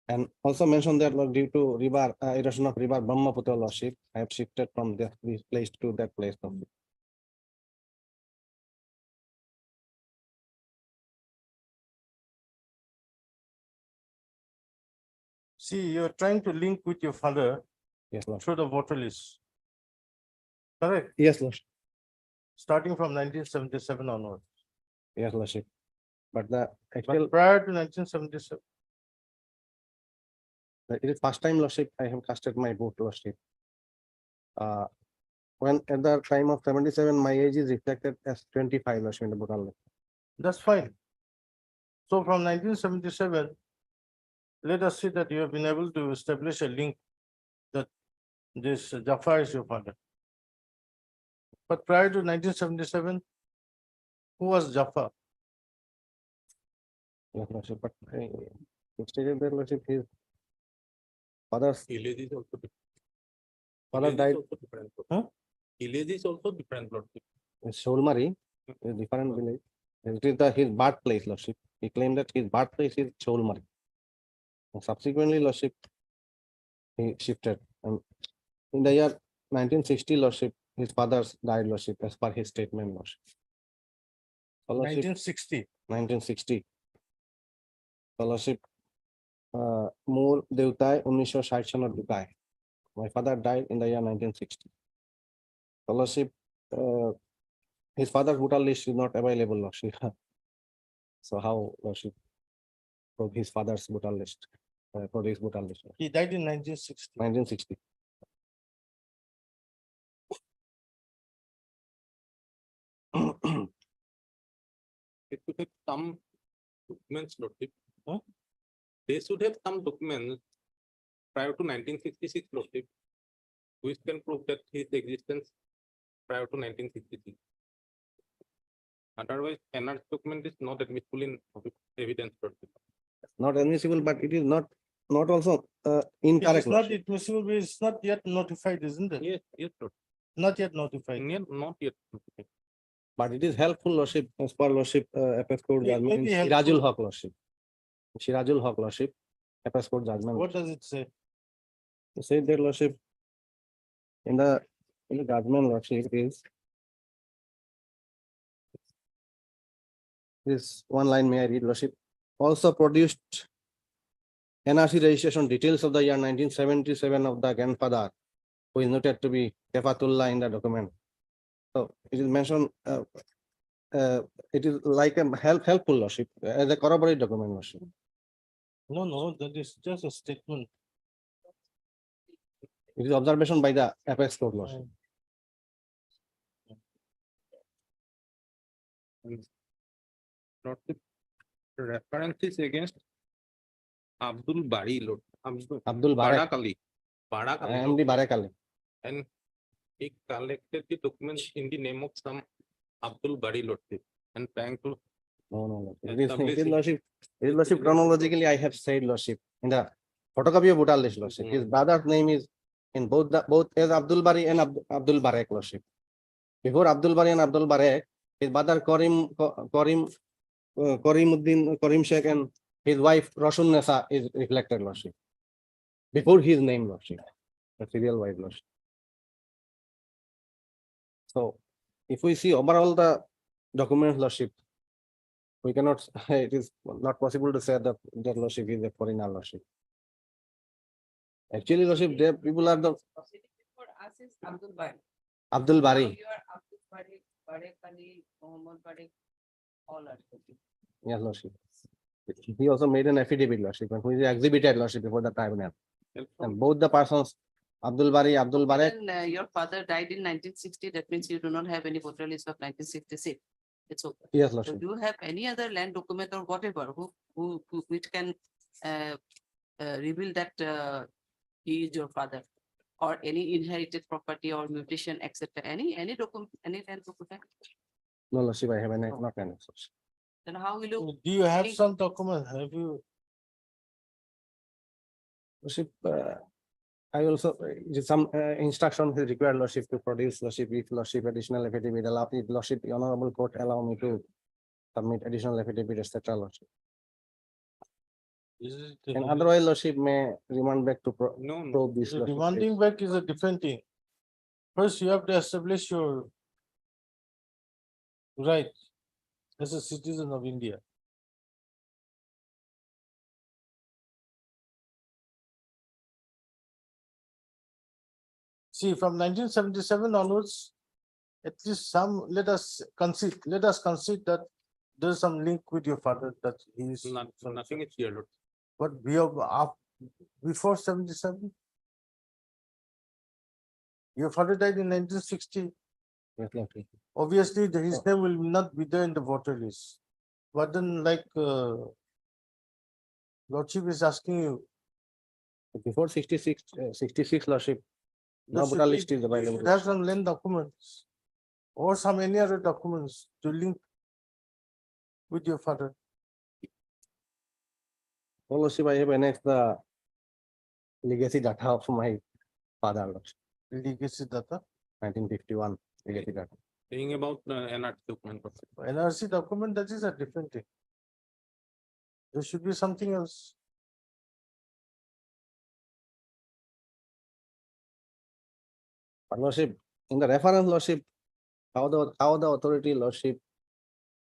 And also mentioned that, Lord, due to river erosion of river Brahmaputra, Lordship, I have shifted from this place to that place, Lordship. See, you're trying to link with your father Yes, Lord. through the voter list. Correct, Yes, Lordship. starting from 1977 onwards. Yes, Lordship. But the But actual, prior to 1977, it is first time, Lordship, I have casted my vote, Lordship. When at the time of 77, my age is reflected as 25, Lordship, in the voter list. that's fine. So from 1977, let us see that you have been able to establish a link that this Jafar is your father. But prior to 1977, who was Jafar? Yes, Lordship, but it stated that, Lordship, his father's Village is also different. father died Huh? Village is also different, Lordship. in Sholmari, a different village. It is his birthplace, Lordship. He claimed that his birthplace is Sholmari. And subsequently, Lordship, he shifted. And in the year 1960, Lordship, his father died, Lordship, as per his statement, Lordship. So, Lordship, 1960. 1960. So, Lordship, মোৰ দেউতাই 1960 চনত ঢুকায়. My father died in the year 1960. So, Lordship, his father's voter list is not available, Lordship. So how, Lordship, for his father's voter list, for his voter list, He died in 1960. 1960. It should have some documents, Lordship. They should have some documents prior to 1966, Lordship, which can prove that his existence prior to 1966. Otherwise, NR document is not admissible in evidence, Lordship. Not admissible, but it is not also It incorrect. is not Lordship. admissible, but it's not yet notified, isn't it? Yes, yes, Lord. Not yet notified. Not yet. But it is helpful, Lordship, as per Lordship, Apex Court It may judgment in be helpful. Sirajul Haq, Lordship. Sirajul Haq, Lordship, Apex Court judgment. What does it say? It said that, Lordship, in the judgment, lordship is this one line, may I read, lordship? Also produced NRC registration details of the year 1977 of the grandfather, who is noted to be Kefatullah in the document. So it is mentioned, it is like a helpful, lordship, as a corroborated document, lordship. No, that is just a statement. It is observation by the apex court, lordship. Reference is against Abdul Bari Lord. Abdul Barak, Barakali. Barakali. MD Barak Ali. And he collected the documents in the name of some Abdul Bari Lordship and trying to No. Establish it. Lordship, chronologically, I have said, lordship, in the photocopy of Bhutan list, lordship. His brother's name is in both as Abdul Bari and Abdul Barak, lordship. Before Abdul Bari and Abdul Barak, his brother Karim Sheikh and his wife Roshun Nessa is reflected, lordship. Before his name, lordship, the serial wife, lordship. So if we see overall the documents, lordship, we cannot, it is not possible to say that the lordship is a foreigner, lordship. Actually, lordship, there people are the For us is Abdul Bari. Abdul Bari. You are Abdul Bari, Barekali, Mohammed Bari, all are. Yes, lordship. He also made an affidavit, lordship, and who is exhibited, lordship, before the tribunal. And both the persons, Abdul Bari, Abdul Barak, When your father died in 1960, that means you do not have any voter list of 1966. It's okay. yes, So lordship. do you have any other land document or whatever which can reveal that he is your father, or any inherited property or mutation, etc. Any document, any land document? No, lordship, I have not any such. Then how will you? Do you have Think- some document? Have you? Lordship, I also, some instruction is required, lordship, to produce, lordship, if lordship additional affidavit allow, if lordship, the honorable court allow me to submit additional affidavit, etc. lordship. Is it? And otherwise, lordship may remand back to no. probe this. The lordship. demanding back is a different thing. First, you have to establish your right as a citizen of India. See, from 1977 onwards, at least some, let us concede that there's some link with your father, that he is. Nothing is here, Lord. But we have, before 77? Your father died in 1960. Yes, lordship. Obviously, his name will not be there in the voter list. But then, like, Lordship is asking you. Before 66, lordship, no there should voter be- list is you available. should have some land documents. Or some any other documents to link with your father. Oh, lordship, I have annexed the legacy data of my father, lordship, Legacy data, 1951 legacy data. Saying about NRC document. NRC document, that is a different thing. There should be something else. But lordship, in the reference, lordship, how the authority, lordship,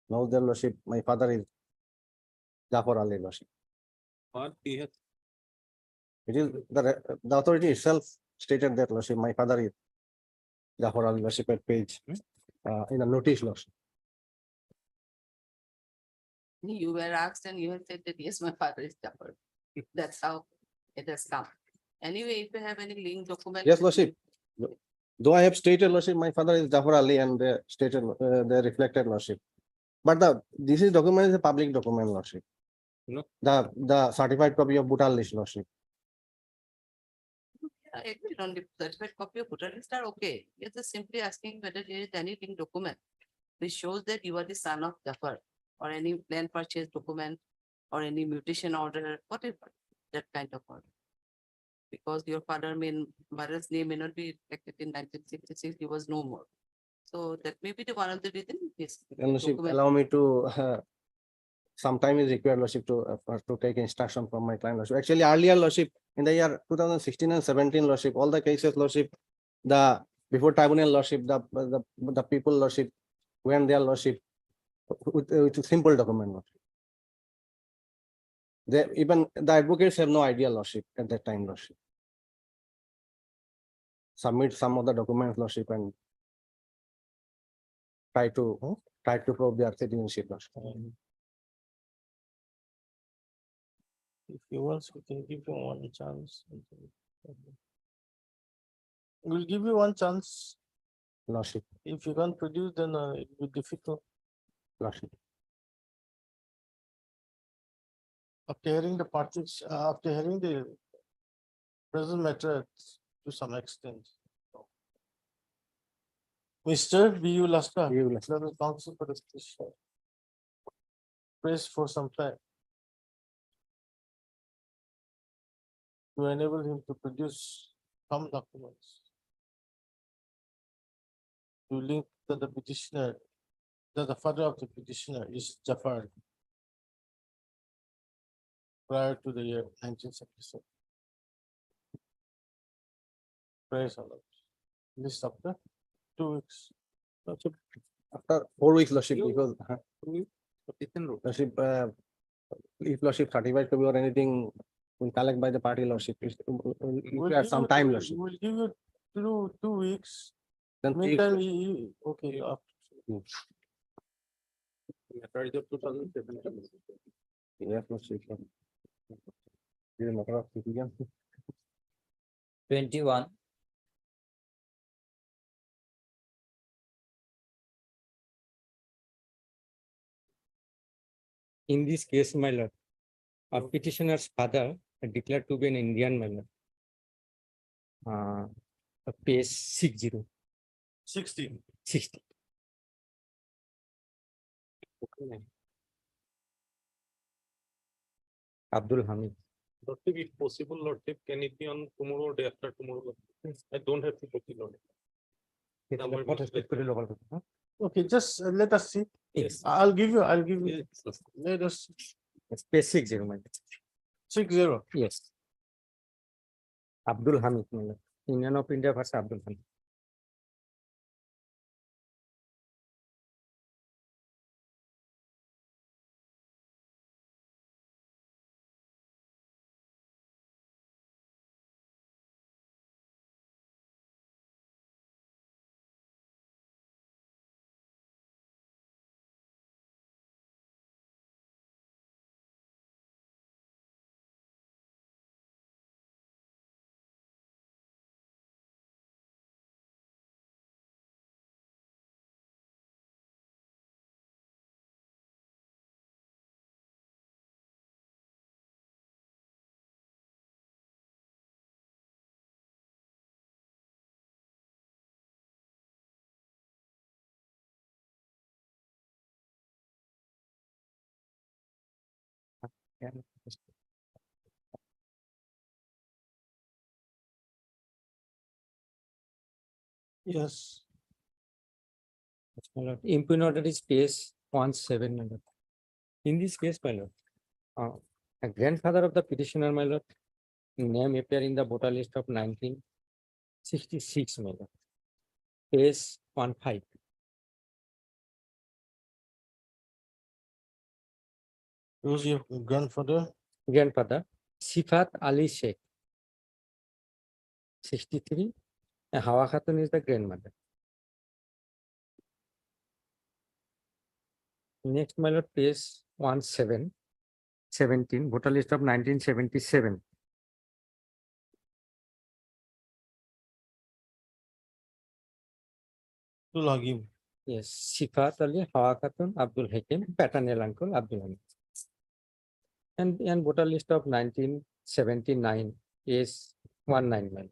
knows their lordship, my father is Jafar Ali, lordship. But he has It is the authority itself stated that, lordship, my father is Jafar Ali, lordship, at page in a notice, lordship. You were asked and you have said that yes, my father is Jafar. That's how it has come. Anyway, if you have any link document. Yes, lordship. Though I have stated, lordship, my father is Jafar Ali, and they stated, they reflected, lordship. But this is document is a public document, lordship. No. The certified copy of Bhutan list, lordship. Agreed on the certified copy of voter list are okay. You're just simply asking whether there is any link document which shows that you are the son of Jafar, or any land purchase document, or any mutation order, whatever, that kind of order. Because your father's name may not be reflected in 1966, he was no more. So that may be the one of the reason. Yes. And lordship, document- allow me to, some time is required, lordship, to take instruction from my client, lordship. Actually, earlier, lordship, in the year 2016 and 17, lordship, all the cases, lordship, before tribunal lordship, the people lordship, when their lordship with a simple document. Lordship. Even the advocates have no idea lordship at that time, lordship. Submit some of the documents, lordship, and try to prove their citizenship, lordship. If you want, we can give you one chance. We'll give you one chance. Lordship, If you can't produce, then it will be difficult. lordship. After hearing the parties, after hearing the present matter to some extent. Mr. B.U. Laska, B.U. Laska. Level Counsel for the petition. Press for some time. To enable him to produce some documents. To link that the petitioner, that the father of the petitioner is Jafar. Prior to the year 1977. Praise Allah. List after 2 weeks. Lordship, after 4 weeks, lordship, because lordship, if lordship certified copy or anything will collect by the party lordship. We'll Require give some you- time, we'll- lordship. We'll give you 2 weeks. Then 3 Meantime, weeks. okay, Yes, lordship. It is a matter of citizen. 21. In this case, my lord, a petitioner's father declared to be an Indian, my lord. Page 60. 60. 60. Abdul Hamid. Lordship, if possible, Lordship, can it be on tomorrow or day after tomorrow? I don't have to put it on. Okay, just let us see. Yes. I'll give you, let us, Page 60, my lord. 60. Yes. Abdul Hamid, my lord. Union of India versus Abdul Hamid. Yes. My lord, impugn order is case 17, my lord. In this case, my lord, a grandfather of the petitioner, my lord, name appear in the voter list of 1966, my lord. Case 15. Who's your grandfather? Grandfather, Sifat Ali Sheikh. 63. And Hawa Khatun is the grandmother. Next, my lord, page 17, voter list of 1977. To log in. Yes, Sifat Ali, Hawa Khatun, Abdul Hakim, paternal uncle, Abdul Hamid. And voter list of 1979 is 19, my lord.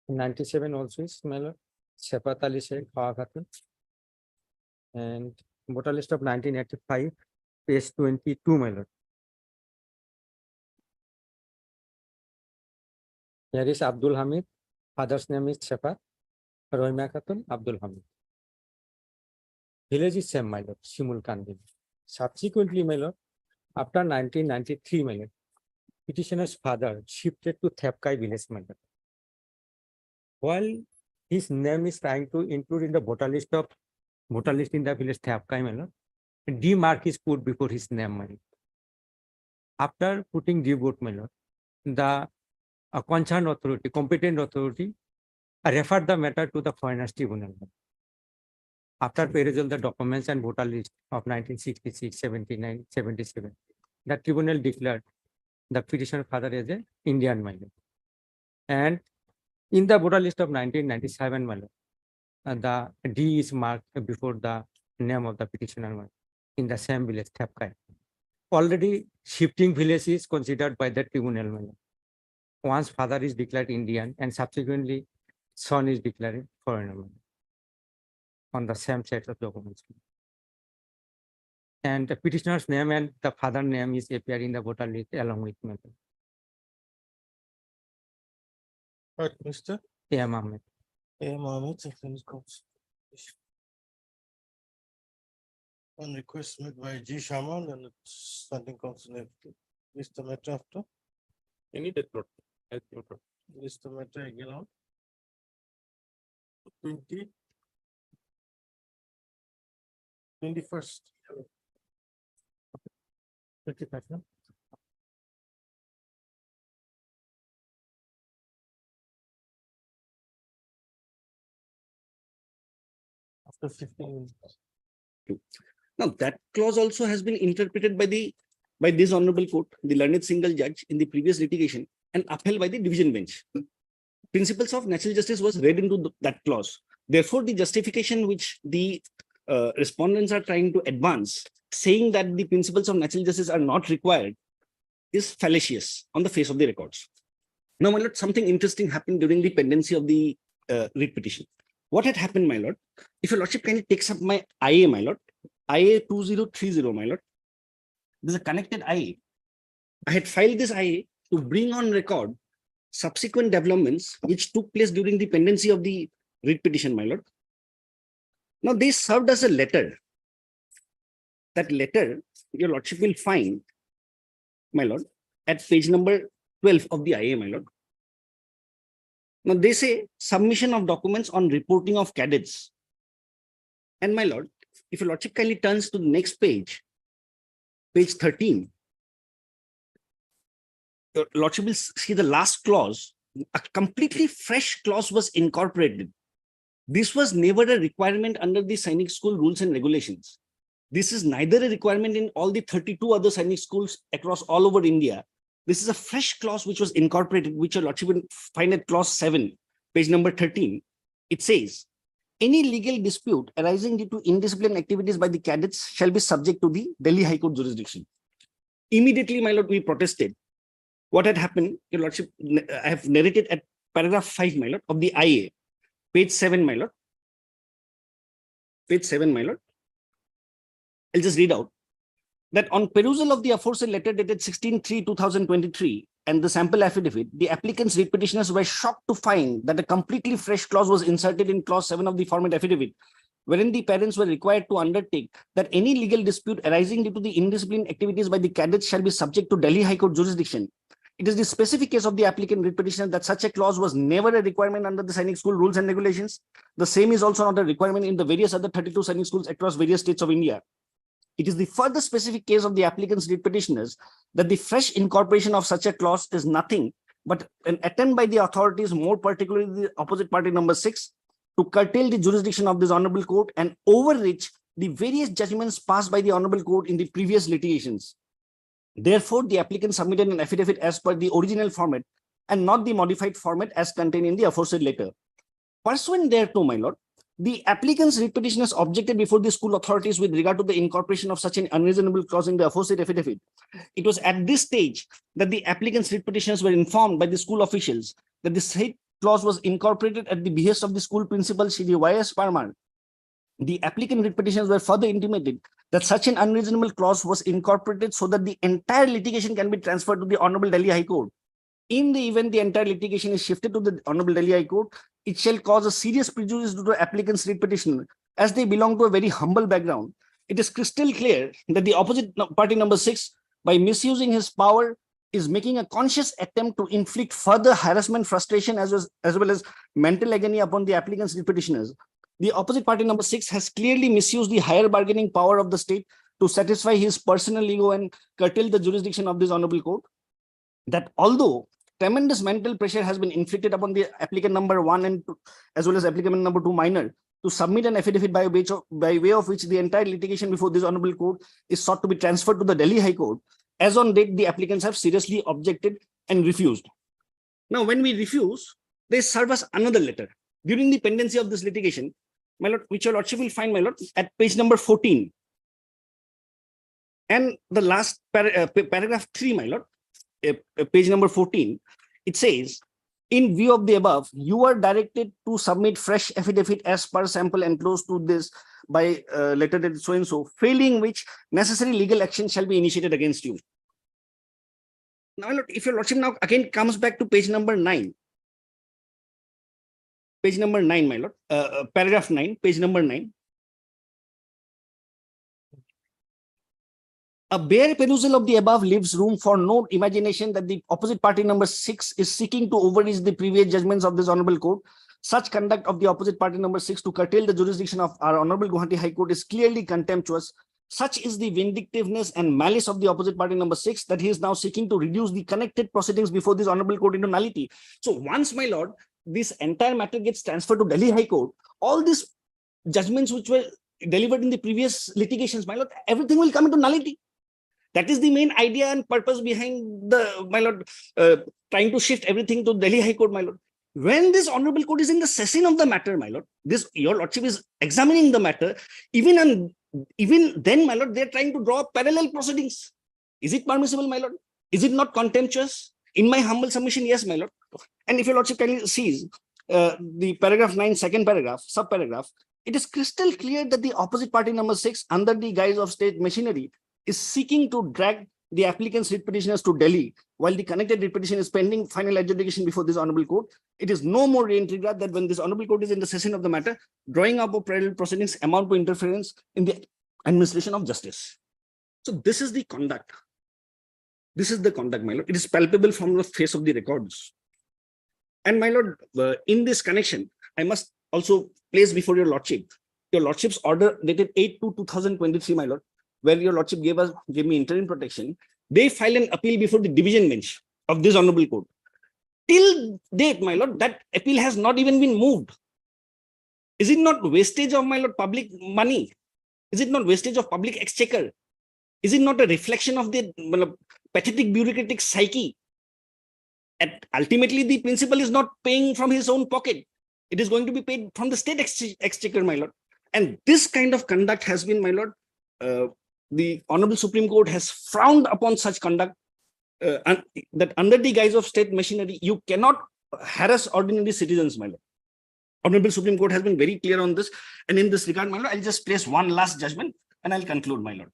In 97 also is my lord, Sifat Ali Sheikh, Hawa Khatun. And voter list of 1985, page 22, my lord. Here is Abdul Hamid, father's name is Sifat, Rohima Khatun, Abdul Hamid. Village is same, my lord, Simul Kandi. Subsequently, my lord, after 1993, my lord, petitioner's father shifted to Thepkai village, my lord. While his name is trying to include in the voter list in the village Thepkai, my lord, D mark is put before his name, my lord. After putting D vote, my lord, the concerned authority, competent authority, referred the matter to the Foreigners Tribunal. After perusal the documents and voter list of 1966, 79, 77, the tribunal declared the petitioner father as an Indian minor. And in the voter list of 1997, my lord, the D is marked before the name of the petitioner in the same village, Thepkai. Already shifting village is considered by the tribunal, my lord. Once father is declared Indian and subsequently son is declared foreigner, my lord, on the same set of documents. And the petitioner's name and the father name is appear in the voter list along with my lord. Right, Mr. Yeah, Mohammed. A. Mohammed, second comes. On request made by G. Shaman and standing council. Mr. Mehta after. Any death note. Mr. Mehta again on. 21st. 21st, no? After 15 minutes. Now, that clause also has been interpreted by this honorable court, the learned single judge in the previous litigation, and upheld by the division bench. Principles of natural justice was read into that clause. Therefore, the justification which the respondents are trying to advance, saying that the principles of natural justice are not required, is fallacious on the face of the records. Now, my lord, something interesting happened during the pendency of the writ petition. What had happened, my lord? If your lordship kindly takes up my IA, my lord, IA 2030, my lord, there's a connected IA. I had filed this IA to bring on record subsequent developments which took place during the pendency of the writ petition, my lord. Now, they served as a letter. That letter, your lordship will find, my lord, at page number 12 of the IA, my lord. Now, they say submission of documents on reporting of cadets. And my lord, if your lordship kindly turns to the next page, page 13, your lordship will see the last clause. A completely fresh clause was incorporated. This was never a requirement under the Sainik School rules and regulations. This is neither a requirement in all the 32 other Sainik schools across all over India. This is a fresh clause which was incorporated, which your lordship will find at clause 7, page number 13. It says, any legal dispute arising due to indisciplined activities by the cadets shall be subject to the Delhi High Court jurisdiction. Immediately, my lord, we protested. What had happened, your lordship, I have narrated at paragraph 5, my lord, of the IA, page 7, my lord. Page 7, my lord. I'll just read out that on perusal of the aforesaid letter dated 16/3/2023 and the sample affidavit, the applicant's writ petitioners were shocked to find that a completely fresh clause was inserted in clause 7 of the format affidavit, wherein the parents were required to undertake that any legal dispute arising due to the indisciplined activities by the cadets shall be subject to Delhi High Court jurisdiction. It is the specific case of the applicant writ petitioner that such a clause was never a requirement under the Sainik School rules and regulations. The same is also not a requirement in the various other 32 Sainik schools across various states of India. It is the further specific case of the applicant's writ petitioners that the fresh incorporation of such a clause is nothing but an attempt by the authorities, more particularly the opposite party number 6, to curtail the jurisdiction of this honorable court and overreach the various judgments passed by the honorable court in the previous litigations. Therefore, the applicant submitted an affidavit as per the original format and not the modified format as contained in the aforesaid letter. Pursuant thereto, my lord, the applicant's writ petitioners objected before the school authorities with regard to the incorporation of such an unreasonable clause in the aforesaid affidavit. It was at this stage that the applicant's writ petitioners were informed by the school officials that the said clause was incorporated at the behest of the school principal, Shri Y.S. Parmar. The applicant writ petitioners were further intimated that such an unreasonable clause was incorporated so that the entire litigation can be transferred to the Honorable Delhi High Court. In the event the entire litigation is shifted to the Honorable Delhi High Court, it shall cause a serious prejudice to the applicant's writ petitioner, as they belong to a very humble background. it is crystal clear that the opposite party number 6, by misusing his power, is making a conscious attempt to inflict further harassment, frustration, as well as mental agony upon the applicants and petitioners. The opposite party number 6 has clearly misused the higher bargaining power of the state to satisfy his personal ego and curtail the jurisdiction of this honorable court. That although tremendous mental pressure has been inflicted upon the applicant number 1 and 2, as well as applicant number 2 minor, to submit an affidavit by way of which the entire litigation before this honorable court is sought to be transferred to the Delhi High Court, as on date, the applicants have seriously objected and refused. Now, when we refuse, they serve us another letter. During the pendency of this litigation, my lord, which your lordship will find, my lord, at page number 14. And the last paragraph 3, my lord, page number 14, it says, in view of the above, you are directed to submit fresh affidavit as per sample enclosed to this by letter dated so and so, failing which necessary legal action shall be initiated against you. Now, my lord, if your lordship now again comes back to page number 9, my lord, paragraph 9, page number 9. A bare perusal of the above leaves room for no imagination that the opposite party number 6 is seeking to overreach the previous judgments of this honorable court. Such conduct of the opposite party number 6 to curtail the jurisdiction of our honorable Guwahati High Court is clearly contemptuous. Such is the vindictiveness and malice of the opposite party number 6 that he is now seeking to reduce the connected proceedings before this honorable court into nullity. So once, my lord, this entire matter gets transferred to Delhi High Court, all these judgments which were delivered in the previous litigations, my lord, everything will come into nullity. That is the main idea and purpose behind the, my lord, trying to shift everything to Delhi High Court, my lord. When this honorable court is in the session of the matter, my lord, this your lordship is examining the matter, even then, my lord, they're trying to draw parallel proceedings. Is it permissible, my lord? Is it not contemptuous? In my humble submission, yes, my lord. And if your lordship kindly sees the paragraph 9, second paragraph, subparagraph, it is crystal clear that the opposite party number 6, under the guise of state machinery, is seeking to drag the applicant's writ petitioners to Delhi, while the connected writ petition is pending final adjudication before this honorable court. It is no more reintegrate that when this honorable court is in the session of the matter, drawing up of parallel proceedings amount to interference in the administration of justice. So this is the conduct. This is the conduct, my lord. It is palpable from the face of the records. And my lord, in this connection, I must also place before your lordship's order dated 8/2/2023, my lord, where your lordship gave me interim protection. They filed an appeal before the division bench of this honorable court. Till date, my lord, that appeal has not even been moved. Is it not wastage of, my lord, public money? Is it not wastage of public exchequer? Is it not a reflection of the pathetic bureaucratic psyche? And ultimately, the principal is not paying from his own pocket. It is going to be paid from the state exchequer, my lord. And this kind of conduct has been, my lord, the Honorable Supreme Court has frowned upon such conduct, and that under the guise of state machinery, you cannot harass ordinary citizens, my lord. Honorable Supreme Court has been very clear on this. And in this regard, my lord, I'll just place one last judgment and I'll conclude, my lord.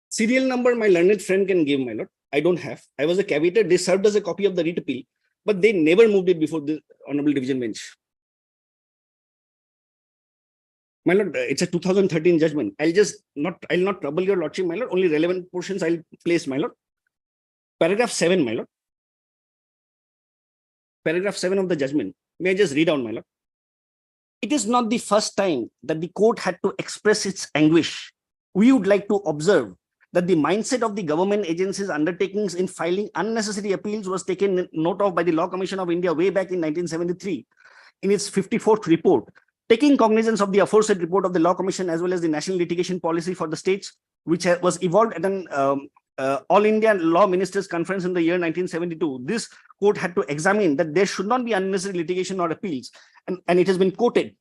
Serial number my learned friend can give, my lord. I don't have. I was a caveator. They served as a copy of the writ appeal, but they never moved it before the Honorable Division Bench. My lord, it's a 2013 judgment. I'll not trouble your lordship, my lord. Only relevant portions I'll place, my lord. Paragraph 7, my lord. Paragraph 7 of the judgment. May I just read out, my lord? It is not the first time that the court had to express its anguish. We would like to observe that the mindset of the government agencies' undertakings in filing unnecessary appeals was taken note of by the Law Commission of India way back in 1973 in its 54th report. Taking cognizance of the aforesaid report of the Law Commission as well as the National Litigation Policy for the states, which was evolved at an All India Law Ministers Conference in the year 1972, this court had to examine that there should not be unnecessary litigation or appeals. And it has been quoted,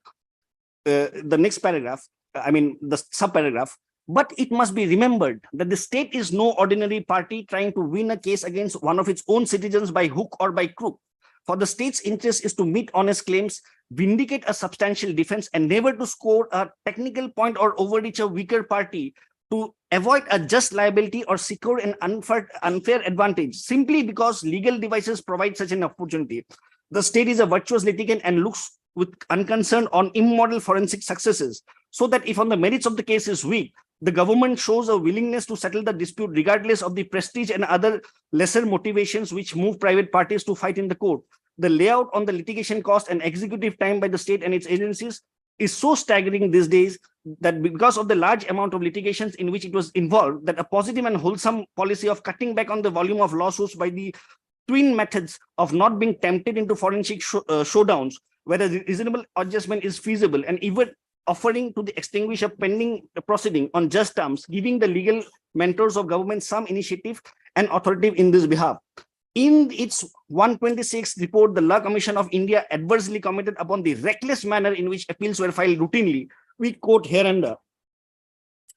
the next paragraph, the subparagraph, but it must be remembered that the state is no ordinary party trying to win a case against one of its own citizens by hook or by crook. For the state's interest is to meet honest claims, vindicate a substantial defense, and never to score a technical point or overreach a weaker party to avoid a just liability or secure an unfair advantage simply because legal devices provide such an opportunity. The state is a virtuous litigant and looks with unconcern on immodel forensic successes, so that if on the merits of the case is weak, the government shows a willingness to settle the dispute regardless of the prestige and other lesser motivations which move private parties to fight in the court. The layout on the litigation cost and executive time by the state and its agencies is so staggering these days that because of the large amount of litigations in which it was involved, that a positive and wholesome policy of cutting back on the volume of lawsuits by the twin methods of not being tempted into forensic showdowns, where a reasonable adjustment is feasible, and even offering to extinguish a pending proceeding on just terms, giving the legal mentors of government some initiative and authority in this behalf. In its 126th report, the Law Commission of India adversely commented upon the reckless manner in which appeals were filed routinely. We quote here under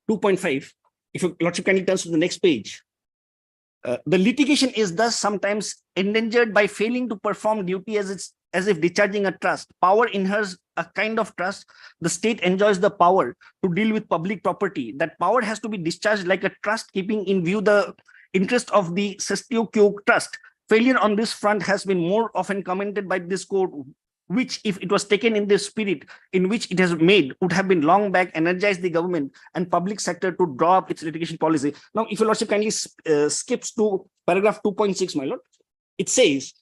2.5. If your lordship kindly turns to the next page. The litigation is thus sometimes endangered by failing to perform duty as if discharging a trust. Power inheres a kind of trust. The state enjoys the power to deal with public property. That power has to be discharged like a trust, keeping in view the interest of the cestio quo trust. Failure on this front has been more often commented by this court, which, if it was taken in the spirit in which it has made, would have been long back energized the government and public sector to draw up its litigation policy. Now, if your lordship kindly skips to paragraph 2.6, my lord, it says,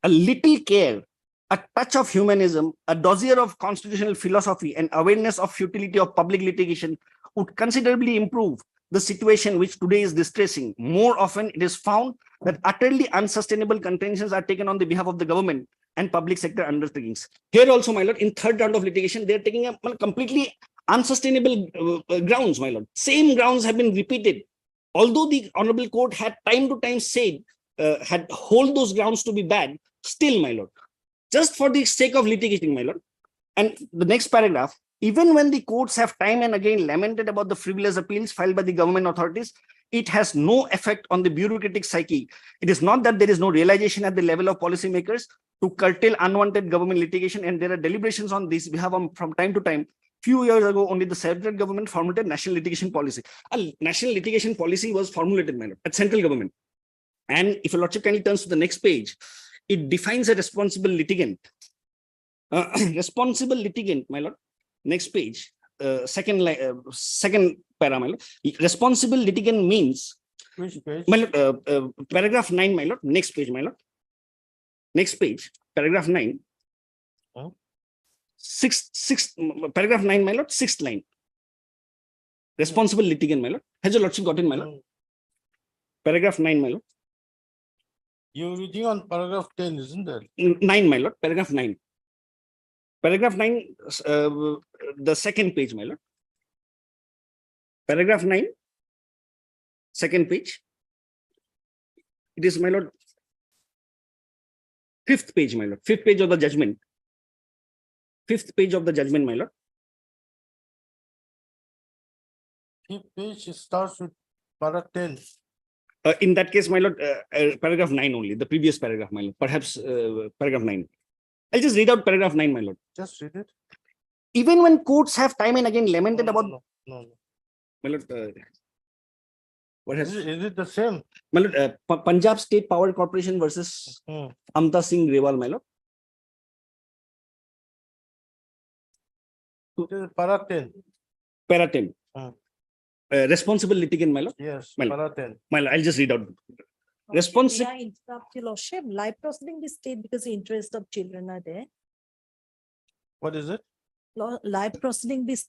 a little care, a touch of humanism, a dossier of constitutional philosophy, and awareness of futility of public litigation would considerably improve the situation which today is distressing. More often, it is found that utterly unsustainable contentions are taken on the behalf of the government and public sector undertakings. Here also, my lord, in third round of litigation, they are taking up completely unsustainable grounds, my lord. Same grounds have been repeated. Although the Honorable Court had time to time said, had hold those grounds to be bad, still, my lord, just for the sake of litigating, my lord. And the next paragraph, even when the courts have time and again lamented about the frivolous appeals filed by the government authorities, it has no effect on the bureaucratic psyche. It is not that there is no realization at the level of policymakers to curtail unwanted government litigation, and there are deliberations on this behalf from time to time. Few years ago, only the central government formulated national litigation policy. A national litigation policy was formulated, my lord, at central government. And if your lordship kindly turns to the next page, it defines a responsible litigant. Responsible litigant, my lord. Next page, second para, my lord. Responsible litigant means, Which page? my lord, paragraph 9, my lord. Next page, my lord. Next page, paragraph 9. Huh? Paragraph 9, my lord, 6th line. Responsible litigant, my lord. Has your lordship gotten, my lord? Paragraph 9, my lord. You're reading on paragraph 10, isn't it? 9, my lord. Paragraph 9. Paragraph 9, the second page, my lord. Paragraph 9, second page. It is, my lord, 5th page, my lord. 5th page of the judgment. 5th page of the judgment, my lord. Fifth page starts with para 10. In that case, my lord, paragraph 9 only, the previous paragraph, my lord. Perhaps paragraph 9. I'll just read out paragraph 9, my lord. Just read it. Even when courts have time and again lamented about, No. my lord, what has, Is it the same? my lord, Punjab State Power Corporation versus Amta Singh Rewal, my lord. It is para 10. Para 10. Responsible litigant, my lord. Yes, My lord. para 10. My lord, I'll just read out. Responsible. May I interrupt your lordship? Live proceeding the state because the interest of children are there. What is it? Live proceeding this